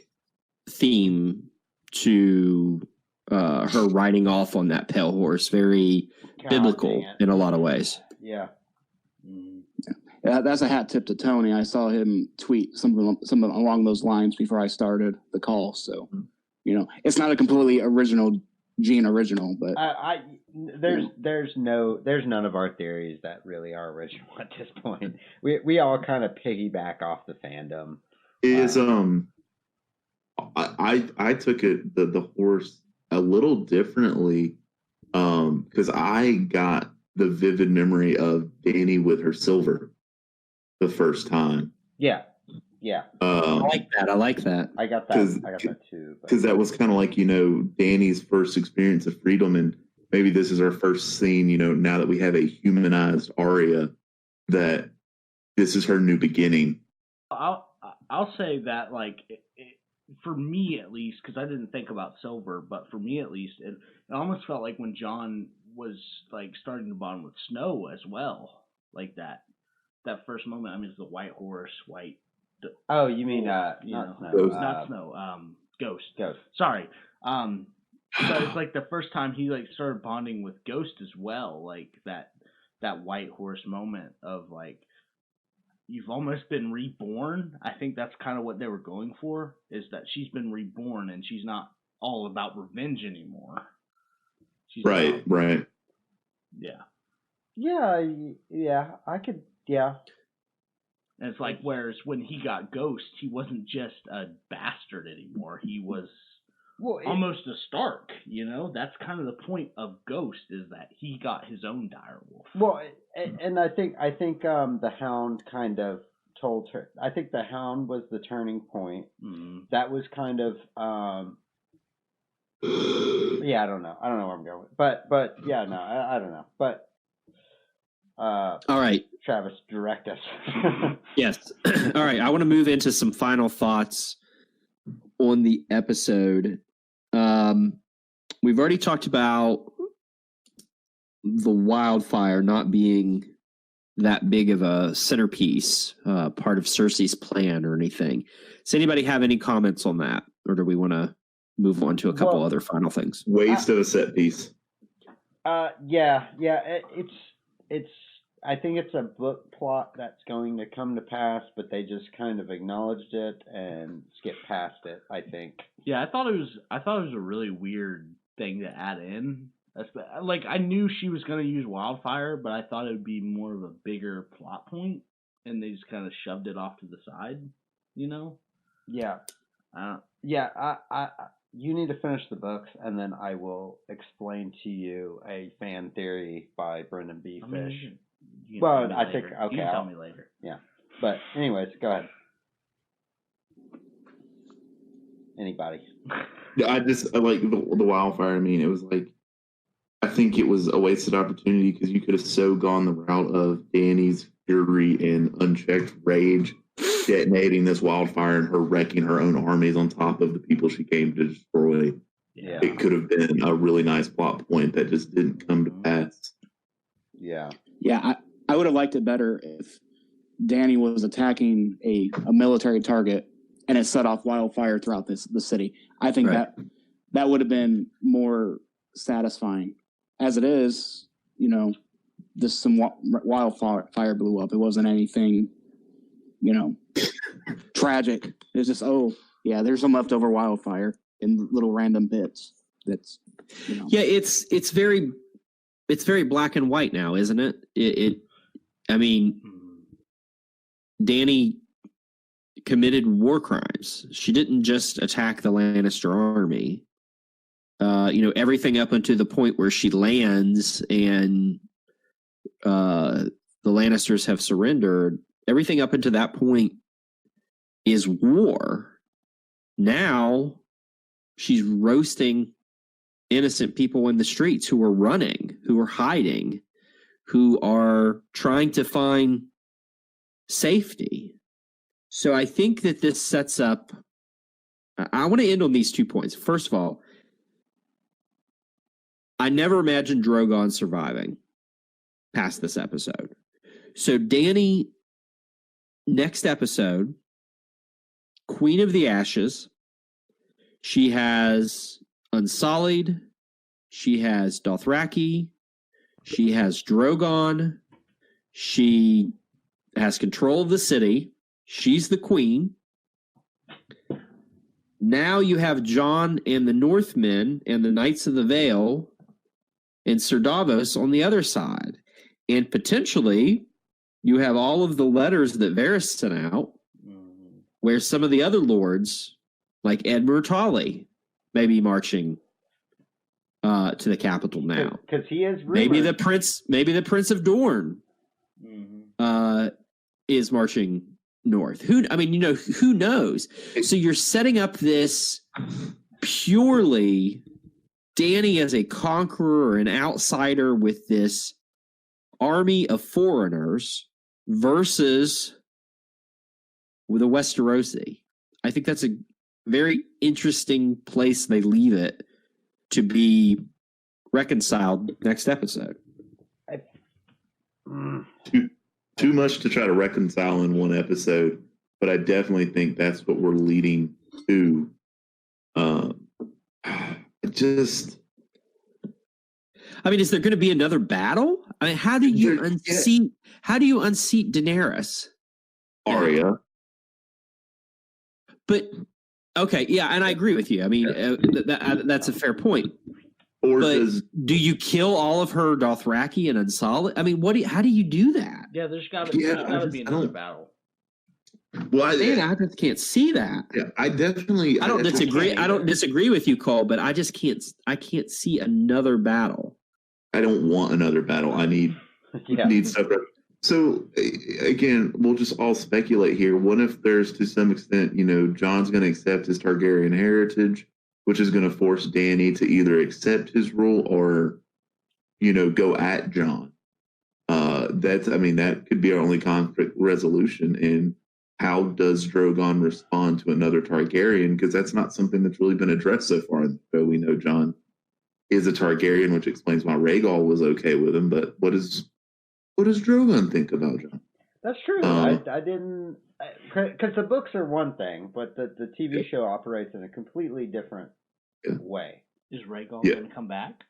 theme to her riding off on that pale horse. Very biblical in a lot of ways. Yeah. Yeah, that's a hat tip to Tony. I saw him tweet something along those lines before I started the call. So, it's not a completely Gene original, but there's none of our theories that really are original at this point. We all kind of piggyback off the fandom. Is I took it the horse a little differently because I got the vivid memory of Dani with her silver the first time. Yeah. I like that. I got that too. Because that was kind of like, Dani's first experience of freedom, and maybe this is our first scene, now that we have a humanized Arya, that this is her new beginning. I'll say that, like, for me at least, because I didn't think about silver, but for me at least, it almost felt like when Jon was like starting to bond with Snow as well, like that first moment. I mean, it's the white horse, white. Oh, you mean not Snow? Not Snow. Ghost. Sorry. So it's like the first time he like started bonding with Ghost as well, like that white horse moment of like, you've almost been reborn. I think that's kind of what they were going for, is that she's been reborn and she's not all about revenge anymore. She's right. Yeah. Yeah, I could, yeah. And it's like, whereas when he got Ghost, he wasn't just a bastard anymore. He was almost a Stark, That's kind of the point of Ghost, is that he got his own direwolf. Well, and I think the Hound kind of told her. I think the Hound was the turning point. Mm-hmm. That was kind of yeah. I don't know where I'm going, but yeah, no, I don't know, but. All right, Travis, direct us. Yes. All right, I want to move into some final thoughts on the episode. We've already talked about the wildfire not being that big of a centerpiece, part of Cersei's plan or anything. Does anybody have any comments on that, or do we want to move on to a couple other final things? Waste of a set piece. Yeah. It's. I think it's a book plot that's going to come to pass, but they just kind of acknowledged it and skipped past it, I think. Yeah, I thought it was a really weird thing to add in. Like, I knew she was going to use wildfire, but I thought it would be more of a bigger plot point, and they just kind of shoved it off to the side, Yeah. I you need to finish the books, and then I will explain to you a fan theory by Brendan B. Fish. Well, I think, okay. You can tell me later. Yeah. But anyways, go ahead. Anybody? Yeah, I like the wildfire. I mean, it was like, I think it was a wasted opportunity because you could have so gone the route of Dani's fury and unchecked rage, detonating this wildfire and her wrecking her own armies on top of the people she came to destroy. Yeah. It could have been a really nice plot point that just didn't come to pass. Yeah. Yeah, I would have liked it better if Dani was attacking a military target and it set off wildfire throughout the city. I think that would have been more satisfying. As it is, just some wildfire blew up. It wasn't anything, tragic. It's just, there's some leftover wildfire in little random bits. That's, Yeah, it's very black and white now, isn't it? I mean, Dani committed war crimes. She didn't just attack the Lannister army. Everything up until the point where she lands and the Lannisters have surrendered, everything up until that point is war. Now she's roasting innocent people in the streets who are running, who are hiding, who are trying to find safety. So I think that this sets up, I want to end on these 2 points. First of all, I never imagined Drogon surviving past this episode. So Dani, next episode, Queen of the Ashes. She has Unsullied. She has Dothraki. She has Drogon. She has control of the city. She's the queen. Now you have Jon and the Northmen and the Knights of the Vale and Sir Davos on the other side. And potentially you have all of the letters that Varys sent out where some of the other lords, like Edmure Tully, may be marching to the capital now. Because he is rumored. Maybe the Prince of Dorne is marching north. Who knows? So you're setting up this purely Dany as a conqueror, an outsider with this army of foreigners versus the Westerosi. I think that's a very interesting place they leave it to be reconciled next episode. Too much to try to reconcile in one episode, but I definitely think that's what we're leading to. Is there going to be another battle? I mean, how do you unseat Daenerys? Arya. But okay, yeah, and I agree with you. I mean, that's a fair point. Do you kill all of her Dothraki and Unsullied? I mean, how do you do that? Yeah, there's got to be another battle. Well, I just can't see that. Yeah, I don't disagree. I don't disagree with you, Cole, but I just can't. I can't see another battle. I don't want another battle. I need stuff. So again, we'll just all speculate here. What if there's, to some extent, Jon's going to accept his Targaryen heritage, which is going to force Dany to either accept his rule or, go at Jon. That could be our only conflict resolution. And how does Drogon respond to another Targaryen? Because that's not something that's really been addressed so far in the show. We know Jon is a Targaryen, which explains why Rhaegal was okay with him. But what does Drogon think about Jon? That's true. I didn't, because the books are one thing, but the TV show operates in a completely different way. Is Rhaegal going to come back?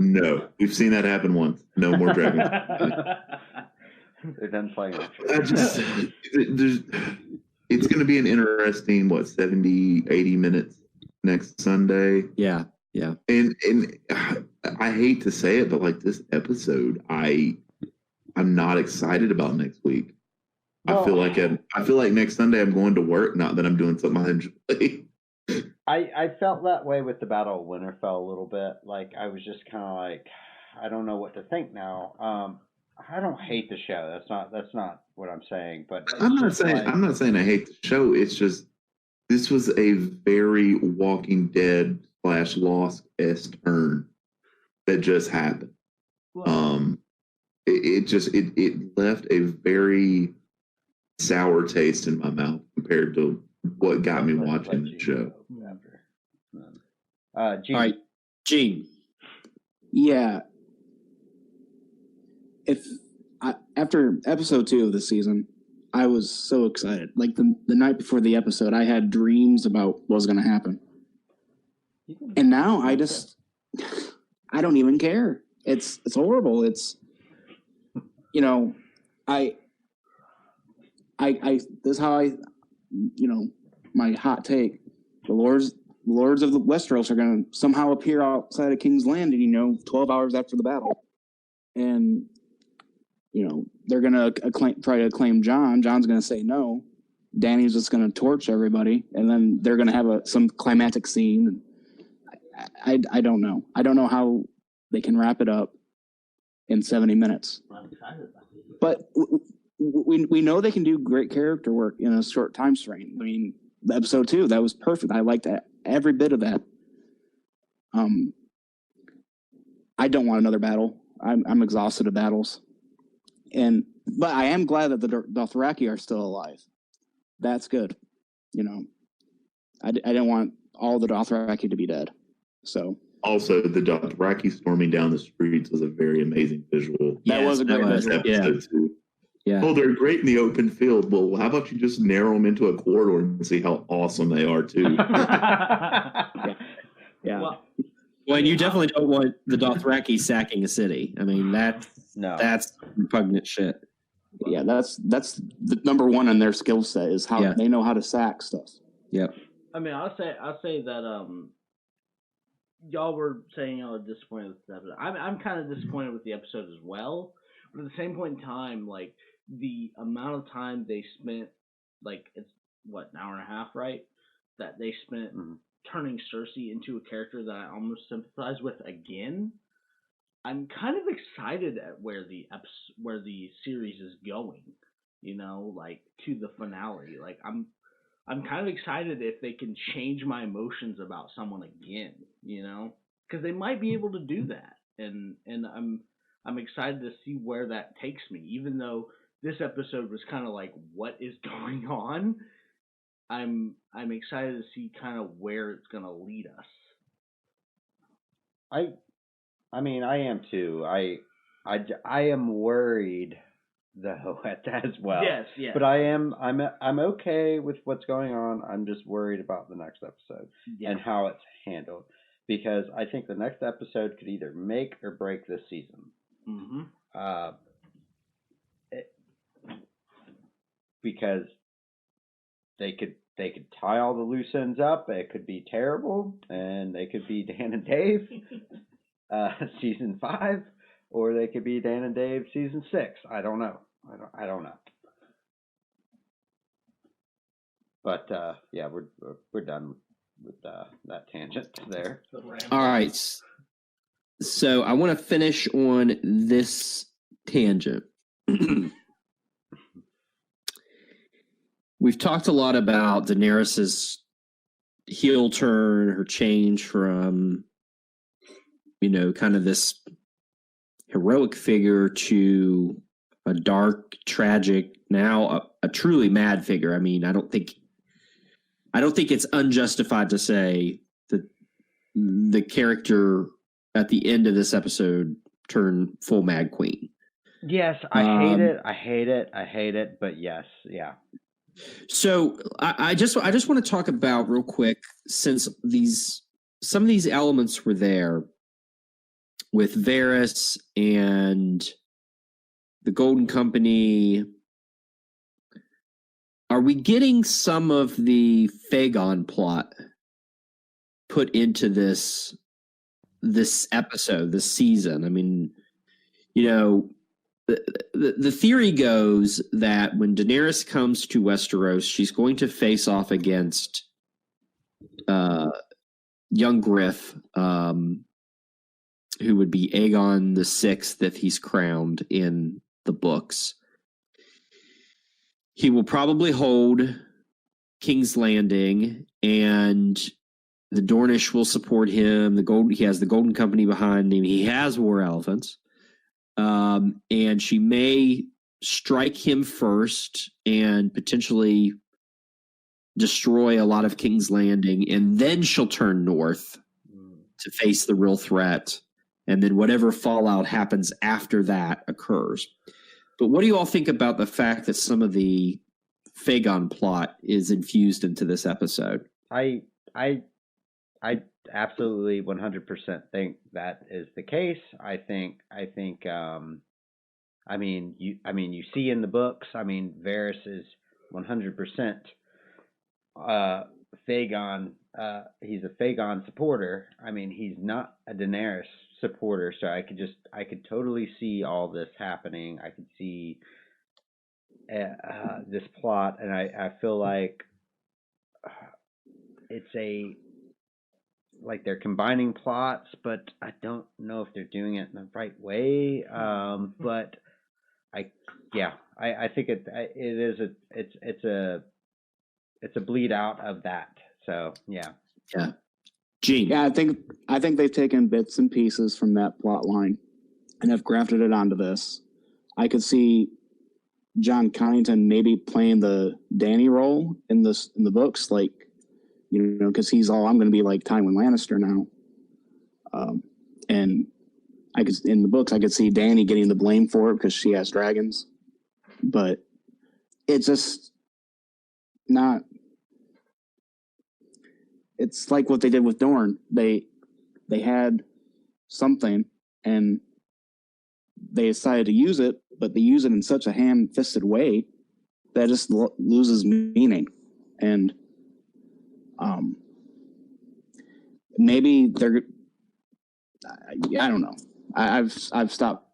No, we've seen that happen once. No more dragons. They're done playing. It's going to be an interesting 70, 80 minutes next Sunday. Yeah. And I hate to say it, but like this episode, I'm not excited about next week. Well, I feel like next Sunday I'm going to work, not that I'm doing something I enjoy. I felt that way with the Battle of Winterfell a little bit. Like I was just kind of like, I don't know what to think now. I don't hate the show. That's not what I'm saying. But I'm not saying I hate the show. It's just this was a very Walking Dead / Lost-esque turn that just happened. Wow. It left a very sour taste in my mouth compared to what got me watching the show. Gene. All right, Gene. Yeah. After episode 2 of the season, I was so excited. Like the night before the episode, I had dreams about what was going to happen. And now I don't even care. It's horrible. It's, this is how my hot take. The lords of the Westeros are going to somehow appear outside of King's Landing, 12 hours after the battle. And, they're going to try to claim Jon. Jon's going to say no. Dany's just going to torch everybody. And then they're going to have some climactic scene. I don't know. I don't know how they can wrap it up in 70 minutes. But we know they can do great character work in a short time frame. I mean, the episode 2, that was perfect. I liked every bit of that. I don't want another battle. I'm exhausted of battles. But I am glad that the Dothraki are still alive. That's good. I didn't want all the Dothraki to be dead. So also the Dothraki storming down the streets was a very amazing visual. That was a great visual. Episode 2. Yeah. Oh, they're great in the open field. Well, how about you just narrow them into a corridor and see how awesome they are too? Yeah. Well, and you definitely don't want the Dothraki sacking a city. I mean, that's repugnant shit. Yeah, that's the number one on their skill set is how they know how to sack stuff. Yep. I mean, I'll say that y'all were saying y'all are disappointed with the episode. I'm kind of disappointed with the episode as well. But at the same point in time, like the amount of time they spent, like it's what, an hour and a half, right? That they spent turning Cersei into a character that I almost sympathize with again. I'm kind of excited at where the series is going, you know, like to the finale. Like I'm kind of excited if they can change my emotions about someone again, you know, because they might be able to do that, and I'm excited to see where that takes me. Even though this episode was kind of like, what is going on? I'm excited to see kind of where it's gonna lead us. I mean, I am too. I am worried though at that as well. Yes. But I'm okay with what's going on. I'm just worried about the next episode and how it's handled, because I think the next episode could either make or break this season. Mm-hmm. Because they could tie all the loose ends up. It could be terrible, and they could be Dan and Dave season 5, or they could be Dan and Dave season 6. I don't know. I don't know. But yeah, we're done with that tangent there. All right. So I want to finish on this tangent. We've talked a lot about Daenerys's heel turn, her change from, you know, kind of this heroic figure to a dark, tragic, now a truly mad figure. I mean, I don't think it's unjustified to say that the character at the end of this episode turned full Mad Queen. Yes, I hate it, but yes, yeah. So I just want to talk about real quick, since some of these elements were there with Varys and the Golden Company. Are we getting some of the Fagon plot put into this episode, this season? I mean, you know, the theory goes that when Daenerys comes to Westeros, she's going to face off against young Griff, who would be Aegon the Sixth if he's crowned in the books. He will probably hold King's Landing, and the Dornish will support him. He has the Golden Company behind him. He has war elephants. And she may strike him first and potentially destroy a lot of King's Landing, and then she'll turn north to face the real threat, and then whatever fallout happens after that occurs. But what do you all think about the fact that some of the Fagon plot is infused into this episode? I absolutely 100% think that is the case. I think I mean you see in the books, I mean Varys is 100% Fagon, he's a Fagon supporter. I mean, he's not a Daenerys supporter, so I could totally see all this happening. I could see this plot, and I feel like it's like they're combining plots, but I don't know if they're doing it in the right way. But I think it's a bleed out of that. So yeah. Gene. Yeah, I think they've taken bits and pieces from that plot line and have grafted it onto this. I could see John Connington maybe playing the Dany role in the books, like, you know, because he's all, I'm going to be like Tywin Lannister now. And in the books, I could see Dany getting the blame for it because she has dragons. but it's just not. It's like what they did with Dorne. They had something and they decided to use it, but they use it in such a ham-fisted way that it just loses meaning. And maybe they're. I don't know. I've stopped.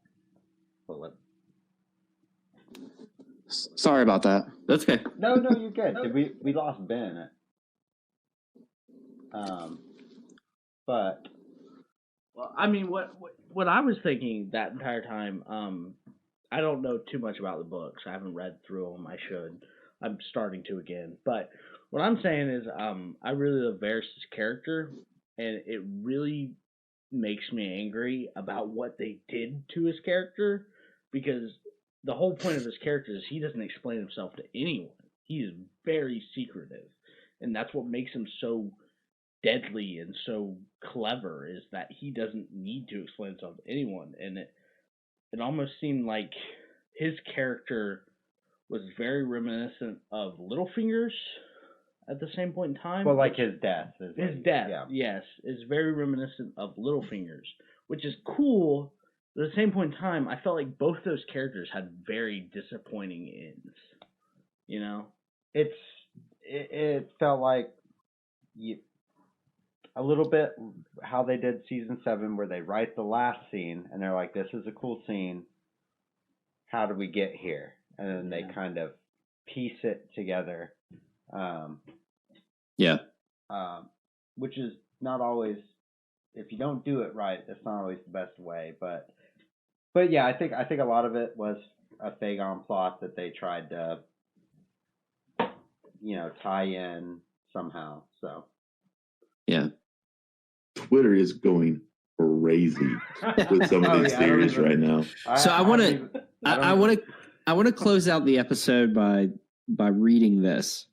Sorry about that. That's okay. No, you're good. We lost Ben. But well, I mean, what I was thinking that entire time, I don't know too much about the books. I haven't read through them. I should. I'm starting to again. But what I'm saying is, I really love Varys' character, and it really makes me angry about what they did to his character, because the whole point of his character is he doesn't explain himself to anyone. He is very secretive, and that's what makes him so deadly and so clever, is that he doesn't need to explain himself to anyone. And it almost seemed like his character was very reminiscent of Littlefinger's at the same point in time. Well, like his death. Yes, is very reminiscent of Littlefinger's, which is cool. But at the same point in time, I felt like both those characters had very disappointing ends. You know? It felt like a little bit how they did season 7, where they write the last scene and they're like, this is a cool scene. How do we get here? And then they kind of piece it together. Which is not always, if you don't do it right, it's not always the best way. But yeah, I think a lot of it was a Fagon plot that they tried to, tie in somehow. So yeah, Twitter is going crazy with some of these theories right now. So I want to close out the episode by reading this.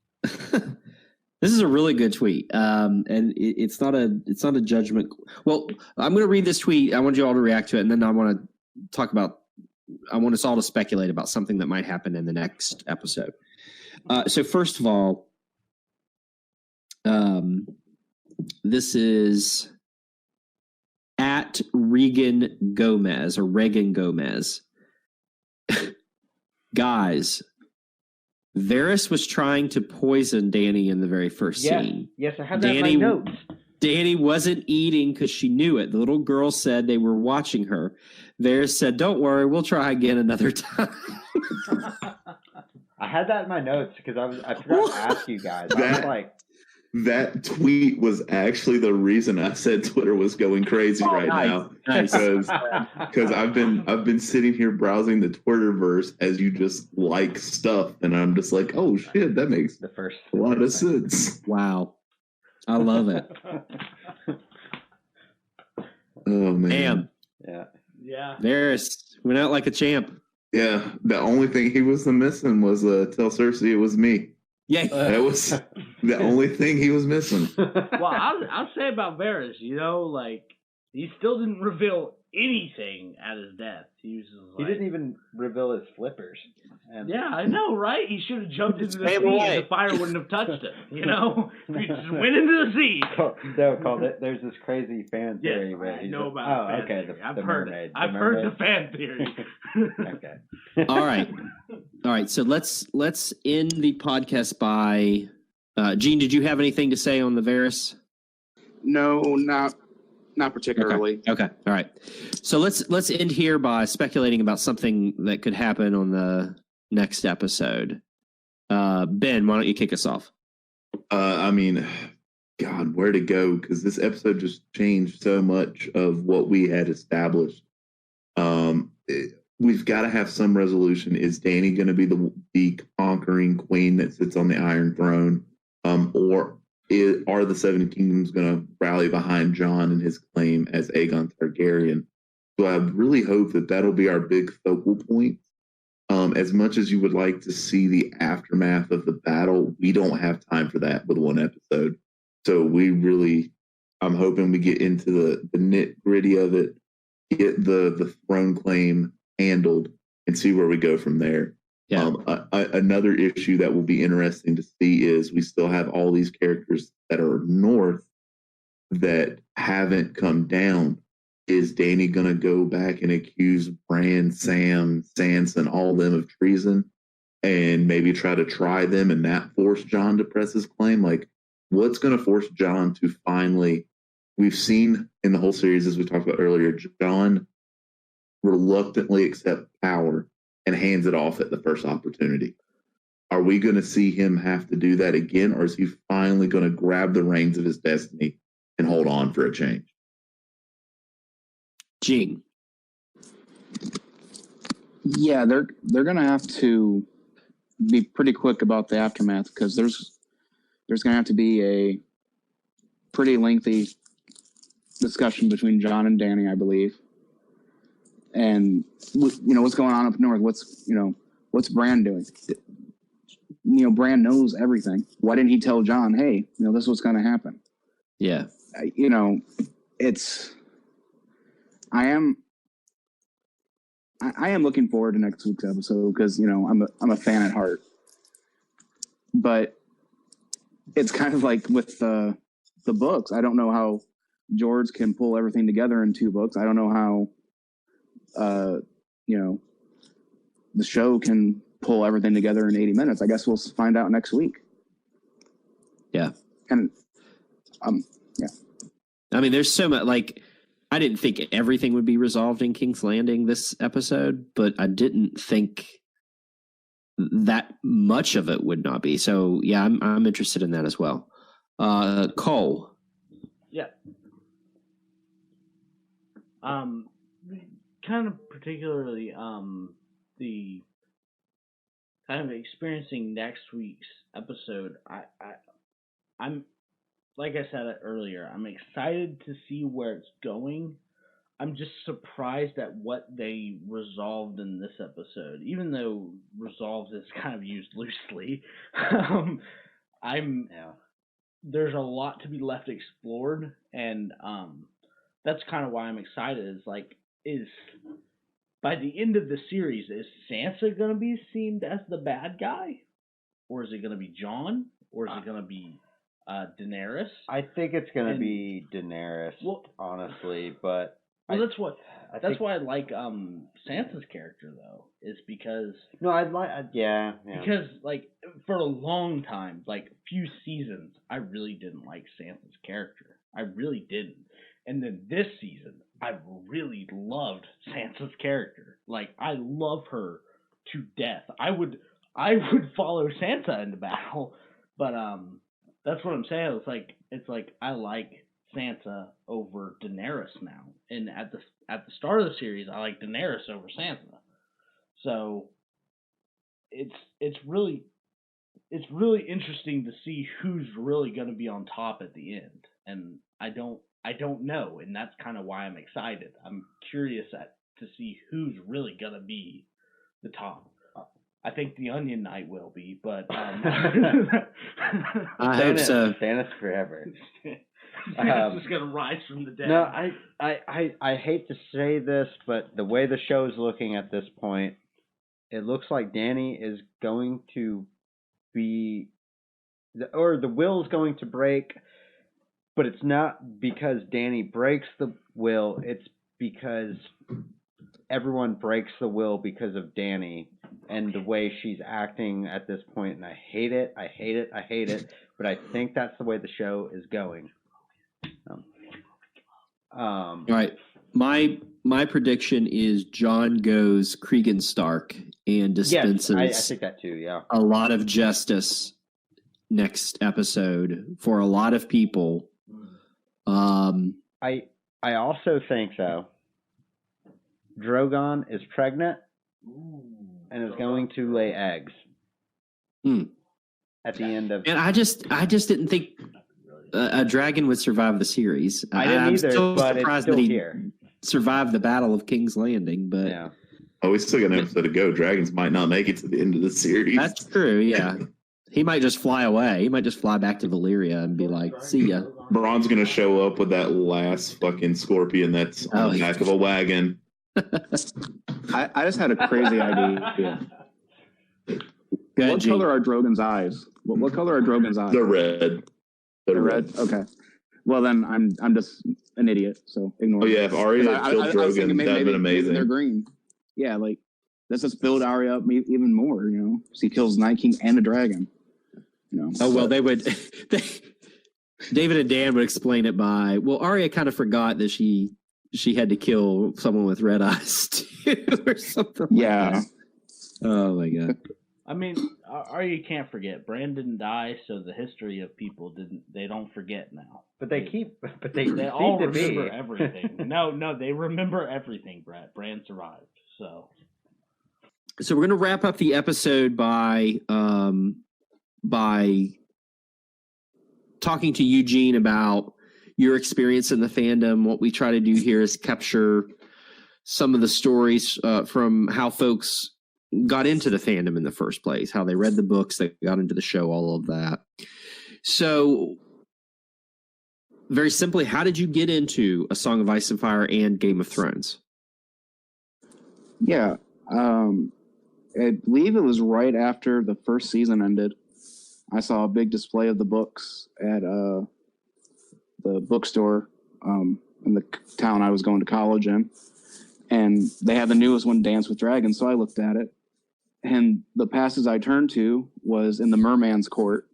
This is a really good tweet, and it's not a judgment. Well, I'm going to read this tweet. I want you all to react to it, and then I want us all to speculate about something that might happen in the next episode. So first of all, this is at Regan Gomez. Guys, Varys was trying to poison Dany in the very first scene. Yes, I have that in my notes. Dany wasn't eating because she knew it. The little girl said they were watching her. Varys said, "Don't worry, we'll try again another time." I had that in my notes because I forgot to ask you guys. I was like, that tweet was actually the reason I said Twitter was going crazy now. Nice. Because I've been sitting here browsing the Twitterverse as you just like stuff, and I'm just like, oh shit, that makes a lot of sense. Wow, I love it. Oh man, yeah. Varys went out like a champ. Yeah, the only thing he was missing was tell Cersei it was me. Yeah, that was the only thing he was missing. Well, I'll say about Varys, he still didn't reveal anything at his death. He didn't even reveal his flippers. Yeah, I know, right? He should have jumped into the sea and the fire wouldn't have touched him. He just went into the sea. There's this crazy fan theory. Yes, I know about fan theory. I've heard mermaid. I've heard the fan theory. Okay. All right. So let's end the podcast by Gene. Did you have anything to say on the Varys? No, not particularly. Okay. All right. So let's end here by speculating about something that could happen on the next episode. Ben, why don't you kick us off? God, where to go? Because this episode just changed so much of what we had established. We've got to have some resolution. Is Dany going to be the conquering queen that sits on the Iron Throne? Or are the Seven Kingdoms going to rally behind Jon and his claim as Aegon Targaryen? So I really hope that that'll be our big focal point. As much as you would like to see the aftermath of the battle, we don't have time for that with one episode. So I'm hoping we get into the nit-gritty of it, get the throne claim handled, and see where we go from there. Yeah. Another issue that will be interesting to see is we still have all these characters that are north that haven't come down. Is Danny going to go back and accuse Bran, Sam, Sansa, all of them of treason and maybe try to try them and that force Jon to press his claim? Like, what's going to force Jon to finally... We've seen in the whole series, as we talked about earlier, Jon reluctantly accept power and hands it off at the first opportunity. Are we going to see him have to do that again, or is he finally going to grab the reins of his destiny and hold on for a change? Gene. Yeah, they're going to have to be pretty quick about the aftermath, because there's going to have to be a pretty lengthy discussion between Jon and Danny, I believe. And what's going on up north? What's Bran doing? Bran knows everything. Why didn't he tell Jon, hey, this is what's going to happen? Yeah. I am looking forward to next week's episode, because I'm a fan at heart. But it's kind of like with the books. I don't know how George can pull everything together in 2 books. I don't know how the show can pull everything together in 80 minutes. I guess we'll find out next week. Yeah. And yeah. I mean, there's so much, like, I didn't think everything would be resolved in King's Landing this episode, but I didn't think that much of it would not be. So yeah, I'm interested in that as well. Cole. Yeah. Kind of particularly the kind of experiencing next week's episode. I'm like I said earlier, I'm excited to see where it's going. I'm just surprised at what they resolved in this episode, even though resolved is kind of used loosely. There's a lot to be left explored, and that's kind of why I'm excited. Is by the end of the series, is Sansa going to be seen as the bad guy, or is it going to be Jon, or is it going to be Daenerys? I think it's going to be Daenerys, honestly, but that's why I like Sansa's character though, is because because for a long time, few seasons, I really didn't like Sansa's character. I really didn't. And then this season, I really loved Sansa's character. I love her to death. I would follow Sansa into battle, but that's what I'm saying. It's like I like Sansa over Daenerys now, and at the start of the series, I like Daenerys over Sansa. So it's really interesting to see who's really going to be on top at the end, and I don't know, and that's kind of why I'm excited. I'm curious to see who's really going to be the top. I think the Onion Knight will be, but I hope so. Stannis forever. Stannis is going to rise from the dead. No, I hate to say this, but the way the show is looking at this point, it looks like Danny is going to be, or the will is going to break, but it's not because Danny breaks the will, it's because everyone breaks the will because of Danny and the way she's acting at this point, and I hate it, but I think that's the way the show is going. All right. My prediction is Jon goes Cregan Stark and dispenses I think that too, yeah. a lot of justice next episode for a lot of people. I also think, though, Drogon is pregnant and is going to lay eggs at the end of... And I just didn't think a dragon would survive the series. I didn't I'm either, still but surprised it's still that he here. survived the Battle of King's Landing, but... Yeah. Oh, we still got an episode to go. Dragons might not make it to the end of the series. That's true, yeah. He might just fly away. He might just fly back to Valyria and be like, see ya. Braun's going to show up with that last fucking scorpion that's on the back of a wagon. I just had a crazy idea. What color are Drogon's eyes? What color are Drogon's eyes? They're red. They're red. Okay. Well, then I'm just an idiot. So ignore. Oh yeah, if Arya had killed Drogon, that'd been amazing. Maybe they're green. Yeah, like let's just build Arya up even more. You know, so he kills Night King and a dragon. You know. Oh well, they would. David and Dan would explain it by, well, Arya kind of forgot that she had to kill someone with red eyes too, or something. Yeah. Like that. Oh my god. I mean, Arya can't forget. Bran didn't die, so the history of people they don't forget now. But they all remember everything. No, they remember everything, Brett. Bran survived, so. So we're going to wrap up the episode by talking to Eugene about your experience in the fandom. What we try to do here is capture some of the stories from how folks got into the fandom in the first place, how they read the books, they got into the show, all of that. So very simply, how did you get into A Song of Ice and Fire and Game of Thrones? Yeah. I believe it was right after the first season ended. I saw a big display of the books at the bookstore in the town I was going to college in. And they had the newest one, Dance with Dragons, so I looked at it. And the passage I turned to was in the Merman's Court.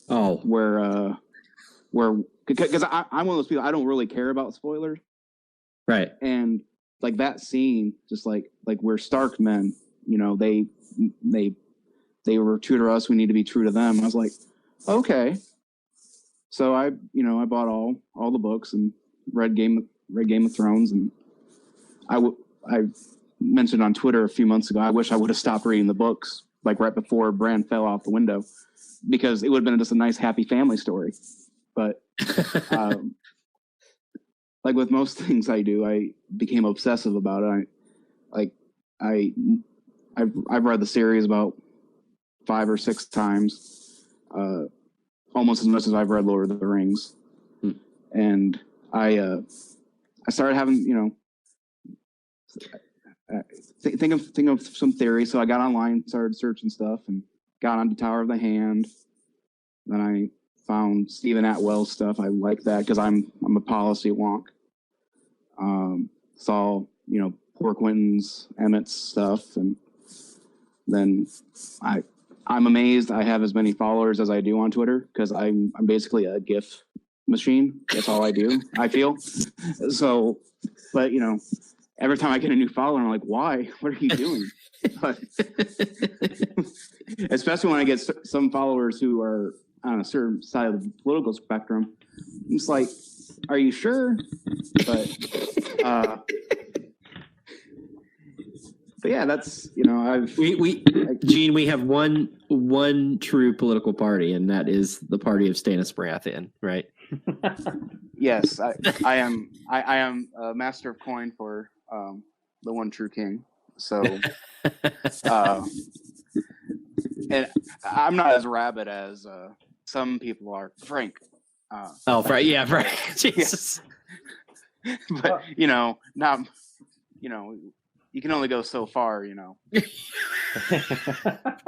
Oh. Where because I'm one of those people, I don't really care about spoilers. Right. And like that scene, just like we're Stark men, you know, they were true to us, we need to be true to them. I was like, okay. So I bought all the books and read Game of Thrones, and I mentioned on Twitter a few months ago, I wish I would have stopped reading the books like right before Bran fell out the window, because it would have been just a nice happy family story. But like with most things I do, I became obsessive about it. I've read the series about 5 or 6 times, almost as much as I've read Lord of the Rings. And I started having, think of some theory. So I got online, started searching stuff, and got onto Tower of the Hand. Then I found Stephen Atwell's stuff. I like that because I'm a policy wonk. Saw Poor Quentin's, Emmett's stuff, and then I'm amazed I have as many followers as I do on Twitter, because I'm basically a GIF machine. That's all I do, I feel. So, but every time I get a new follower, I'm like, why? What are you doing? But especially when I get some followers who are on a certain side of the political spectrum, it's like, are you sure? But yeah, that's Gene, we have one true political party, and that is the party of Stannis Baratheon, right? Yes, I am a master of coin for the one true king. So, and I'm not as rabid as some people are. Frank. Frank. Yeah, Frank. Jesus. But not. You can only go so far.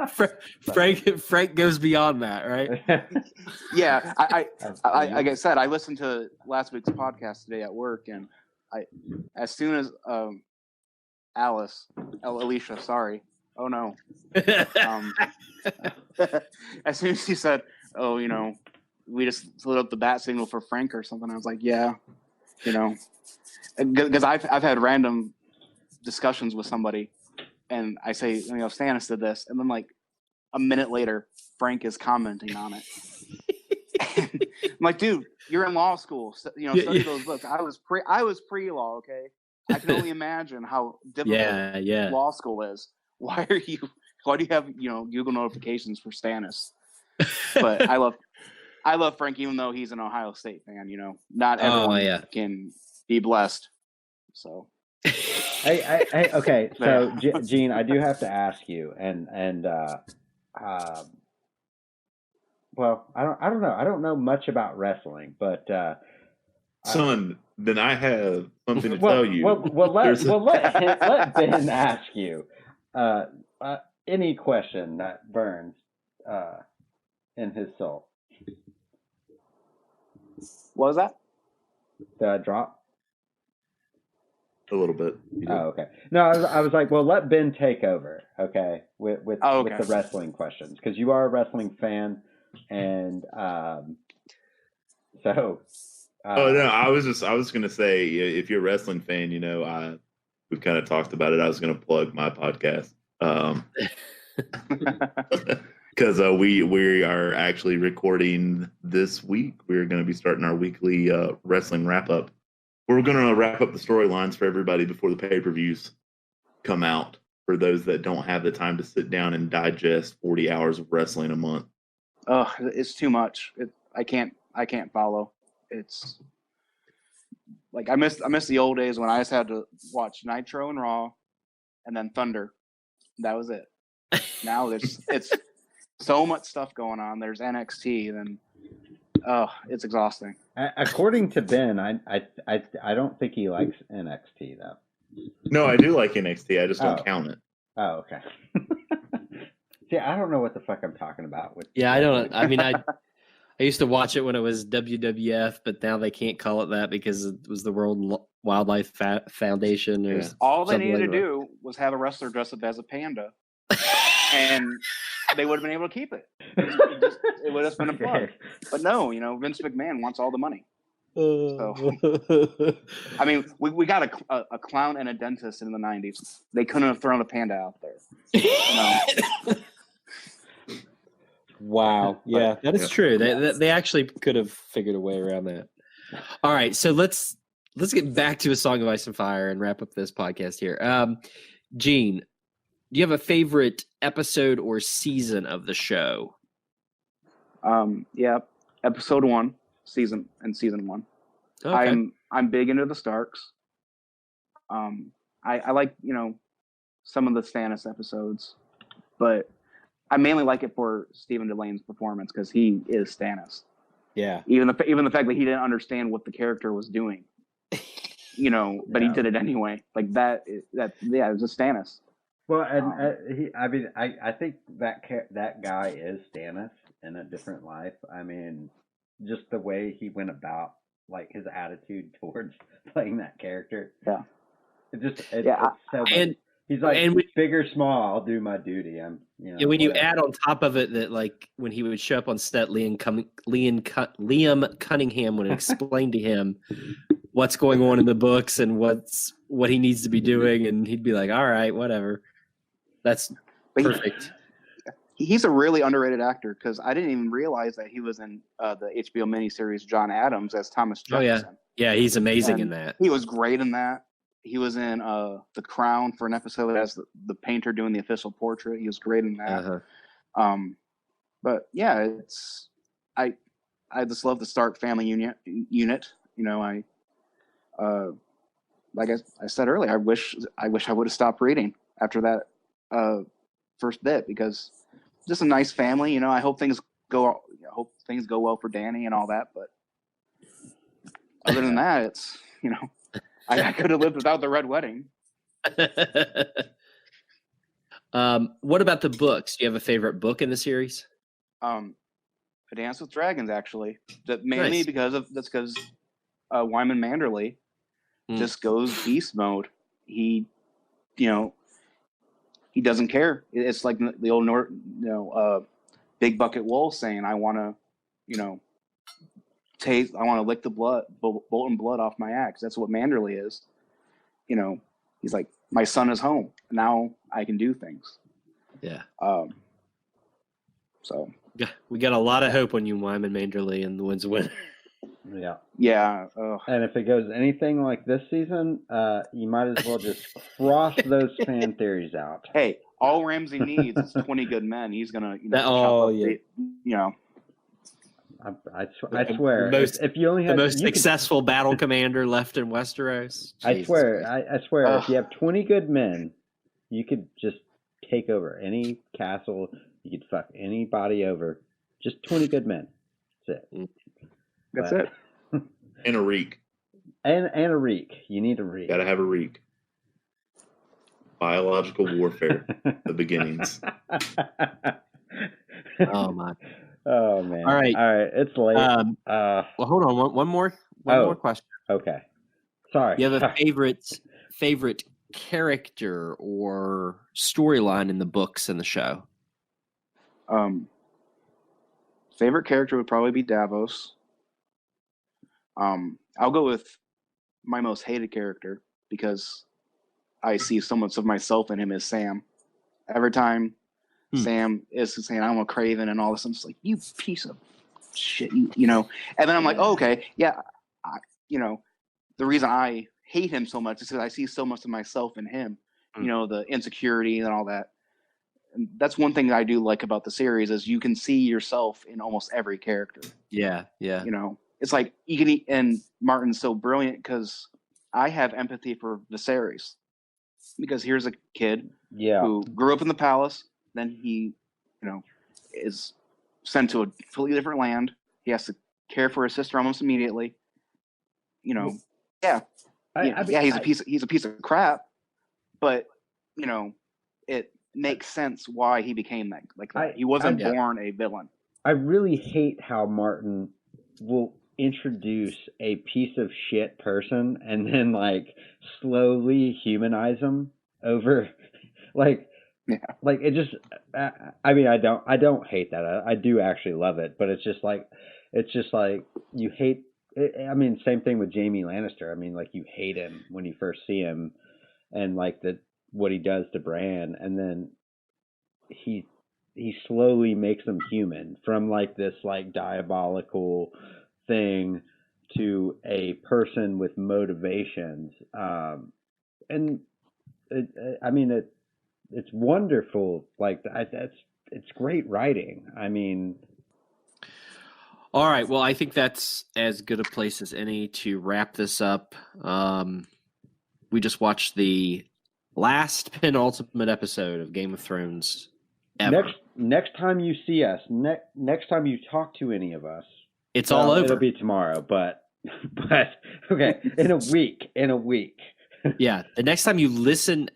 Frank goes beyond that, right? Yeah, I like I said, I listened to last week's podcast today at work, and as soon as Alicia, sorry, oh no, as soon as she said, oh, we just lit up the bat signal for Frank or something, I was like, yeah, because I've had random discussions with somebody, and I say, Stannis did this, and then like a minute later, Frank is commenting on it. And I'm like, dude, you're in law school, study those books. I was pre-law, okay? I can only imagine how difficult law school is. Why do you have Google notifications for Stannis? But I love Frank, even though he's an Ohio State fan. Not everyone can be blessed. So. Okay, so Gene, I do have to ask you, well, I don't know. I don't know much about wrestling, but son, then I have something to tell you. Let Ben ask you. any question that burns in his soul. What was that? Did I drop? A little bit. Oh, okay. No, I was like, well, let Ben take over, okay, with Okay. the wrestling questions, because you are a wrestling fan, and so. Oh no, I was gonna say, if you're a wrestling fan, we've kind of talked about it. I was gonna plug my podcast, because we are actually recording this week. We're going to be starting our weekly wrestling wrap up. We're going to wrap up the storylines for everybody before the pay-per-views come out, for those that don't have the time to sit down and digest 40 hours of wrestling a month. Oh, it's too much. I can't follow. It's like I miss the old days when I just had to watch Nitro and Raw, and then Thunder. That was it. Now it's so much stuff going on. There's NXT, then it's exhausting. According to Ben, I don't think he likes NXT though. No, I do like NXT. I just don't count it. Oh, okay. See, I don't know what the fuck I'm talking about with. Yeah, I don't. I mean, I used to watch it when it was WWF, but now they can't call it that because it was the World Wildlife Foundation. Or All they something needed like to do was have a wrestler dress up as a panda, and they would have been able to keep it. It would have been a plug. But no, Vince McMahon wants all the money. So, I mean, we got a clown and a dentist in the 90s. They couldn't have thrown a panda out there. No. Wow. Yeah, that is true. They actually could have figured a way around that. All right, so let's get back to A Song of Ice and Fire and wrap up this podcast here. Gene, do you have a favorite episode or season of the show? Yeah, episode 1, season 1. Okay. I'm big into the Starks. I like some of the Stannis episodes, but I mainly like it for Stephen Delane's performance because he is Stannis. Yeah. Even the fact that he didn't understand what the character was doing, but he did it anyway. Like that. Yeah, it was a Stannis. Well, and I think that guy is Stannis in a different life. I mean, just the way he went about, like his attitude towards playing that character. Yeah. It's so much. He's like, big or small, I'll do my duty. And when you add on top of it that, like, when he would show up on set, Liam Cunningham would explain to him what's going on in the books and what he needs to be doing, and he'd be like, all right, whatever. That's perfect. He's a really underrated actor because I didn't even realize that he was in the HBO miniseries John Adams as Thomas Jefferson. Oh, yeah. Yeah, he's amazing in that. He was great in that. He was in The Crown for an episode as the painter doing the official portrait. He was great in that. Uh-huh. But yeah, I just love the Stark family unit. Like I said earlier, I wish I would have stopped reading after that first bit because just a nice family. I hope things go well for Dany and all that. But other than that, it's I could have lived without the Red Wedding. What about the books? Do you have a favorite book in the series? A Dance with Dragons, actually. Mainly Nice. because Wyman Manderley just goes beast mode. He doesn't care. It's like the old Big Bucket Wolf saying, "I want to, I want to lick the Bolton blood off my axe." That's what Manderley is. He's like, my son is home. Now I can do things. Yeah. So. Yeah, we got a lot of hope on you, Wyman Manderley, and the Winds of Winter. Yeah. Yeah. And if it goes anything like this season, you might as well just cross those fan theories out. Hey, all Ramsey needs is 20 good men. He's gonna, I swear. If you only had the most successful battle commander left in Westeros. I swear, if you have 20 good men, you could just take over any castle. You could fuck anybody over. Just 20 good men. That's it. That's it. And a reek. And a reek. You need a reek. Gotta have a reek. biological warfare, the beginnings. Oh my. Oh man! All right. It's late. Well, hold on. One more question. Okay. Sorry. You have a favorite character or storyline in the books and the show? Favorite character would probably be Davos. I'll go with my most hated character because I see so much of myself in him as Sam. Every time Sam is saying, I'm a Craven and all this, I'm just like, you piece of shit, you know. And then I'm like, oh, okay, yeah, the reason I hate him so much is because I see so much of myself in him, you know, the insecurity and all that. And that's one thing that I do like about the series is you can see yourself in almost every character. Yeah. You know, it's like you can and Martin's so brilliant because I have empathy for Viserys because here's a kid who grew up in the palace. Then he, is sent to a completely different land. He has to care for his sister almost immediately. He's a piece of crap, but it makes sense why he became like that. He wasn't born a villain. I really hate how Martin will introduce a piece of shit person and then like slowly humanize them over like it just I mean I don't hate that. I do actually love it, but it's just like you hate I mean same thing with Jaime Lannister. I mean like you hate him when you first see him and like what he does to Bran, and then he slowly makes him human from like this like diabolical thing to a person with motivations, and it's wonderful. Like it's great writing. I mean, all right. Well, I think that's as good a place as any to wrap this up. We just watched the last penultimate episode of Game of Thrones ever. Next time you see us, next time you talk to any of us, it's all over. It'll be tomorrow, but okay, in a week. Yeah, the next time you listen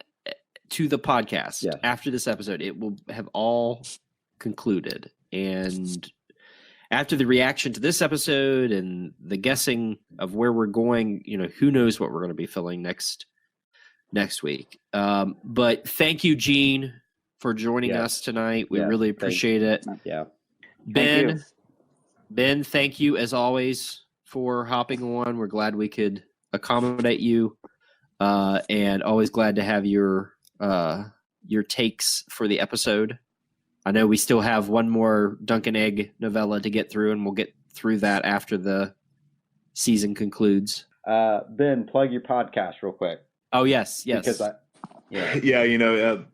to the podcast after this episode, it will have all concluded. And after the reaction to this episode and the guessing of where we're going, who knows what we're going to be filling next week. But thank you, Gene, for joining us tonight. We really appreciate it. Yeah. Ben, thank you as always for hopping on. We're glad we could accommodate you, and always glad to have your takes for the episode. I know we still have one more Dunk and Egg novella to get through, and we'll get through that after the season concludes. Ben, plug your podcast real quick. Oh, yes. Because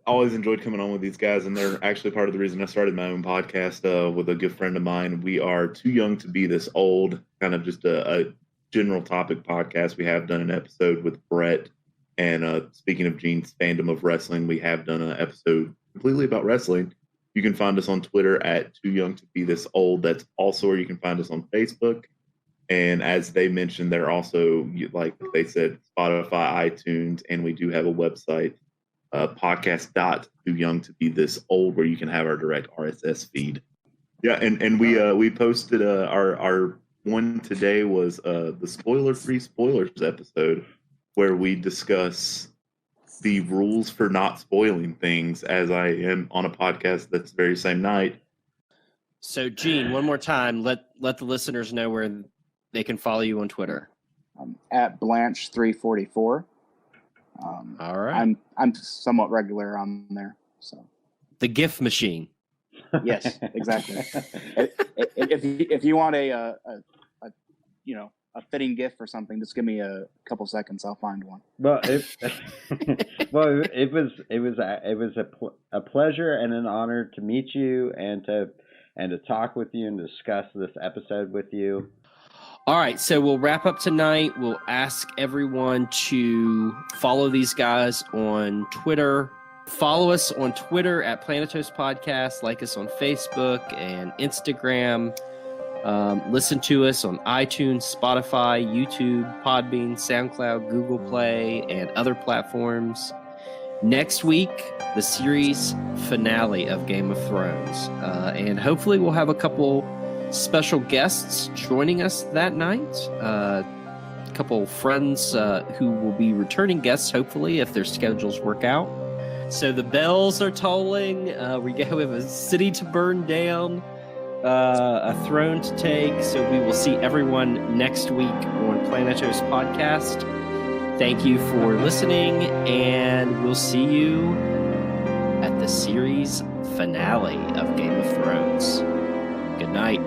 always enjoyed coming on with these guys, and they're actually part of the reason I started my own podcast with a good friend of mine. We are Too Young to Be This Old, kind of just a general topic podcast. We have done an episode with Brett, and speaking of Gene's fandom of wrestling, we have done an episode completely about wrestling. You can find us on Twitter at Too Young to Be This Old. That's also where you can find us on Facebook. And as they mentioned, they're also, like they said, Spotify, iTunes, and we do have a website, podcast.tooyoungtobethisold, where you can have our direct RSS feed. Yeah, and we posted our one today was the spoiler-free spoilers episode, where we discuss the rules for not spoiling things, as I am on a podcast that's the very same night. So, Gene, one more time, let the listeners know where they can follow you on Twitter. At Blanche344. All right. I'm somewhat regular on there. So the GIF machine. Yes, exactly. if you want a fitting GIF or something, just give me a couple seconds. I'll find one. Well, it was a pleasure and an honor to meet you and to talk with you and discuss this episode with you. All right, so we'll wrap up tonight. We'll ask everyone to follow these guys on Twitter. Follow us on Twitter at planetospodcast. Like us on Facebook and Instagram. Listen to us on iTunes, Spotify, YouTube, Podbean, SoundCloud, Google Play, and other platforms. Next week, the series finale of Game of Thrones. And hopefully we'll have a couple special guests joining us that night. A couple friends who will be returning guests, hopefully, if their schedules work out. So the bells are tolling. We have a city to burn down, a throne to take. So we will see everyone next week on Planetos Podcast. Thank you for listening, and we'll see you at the series finale of Game of Thrones. Good night.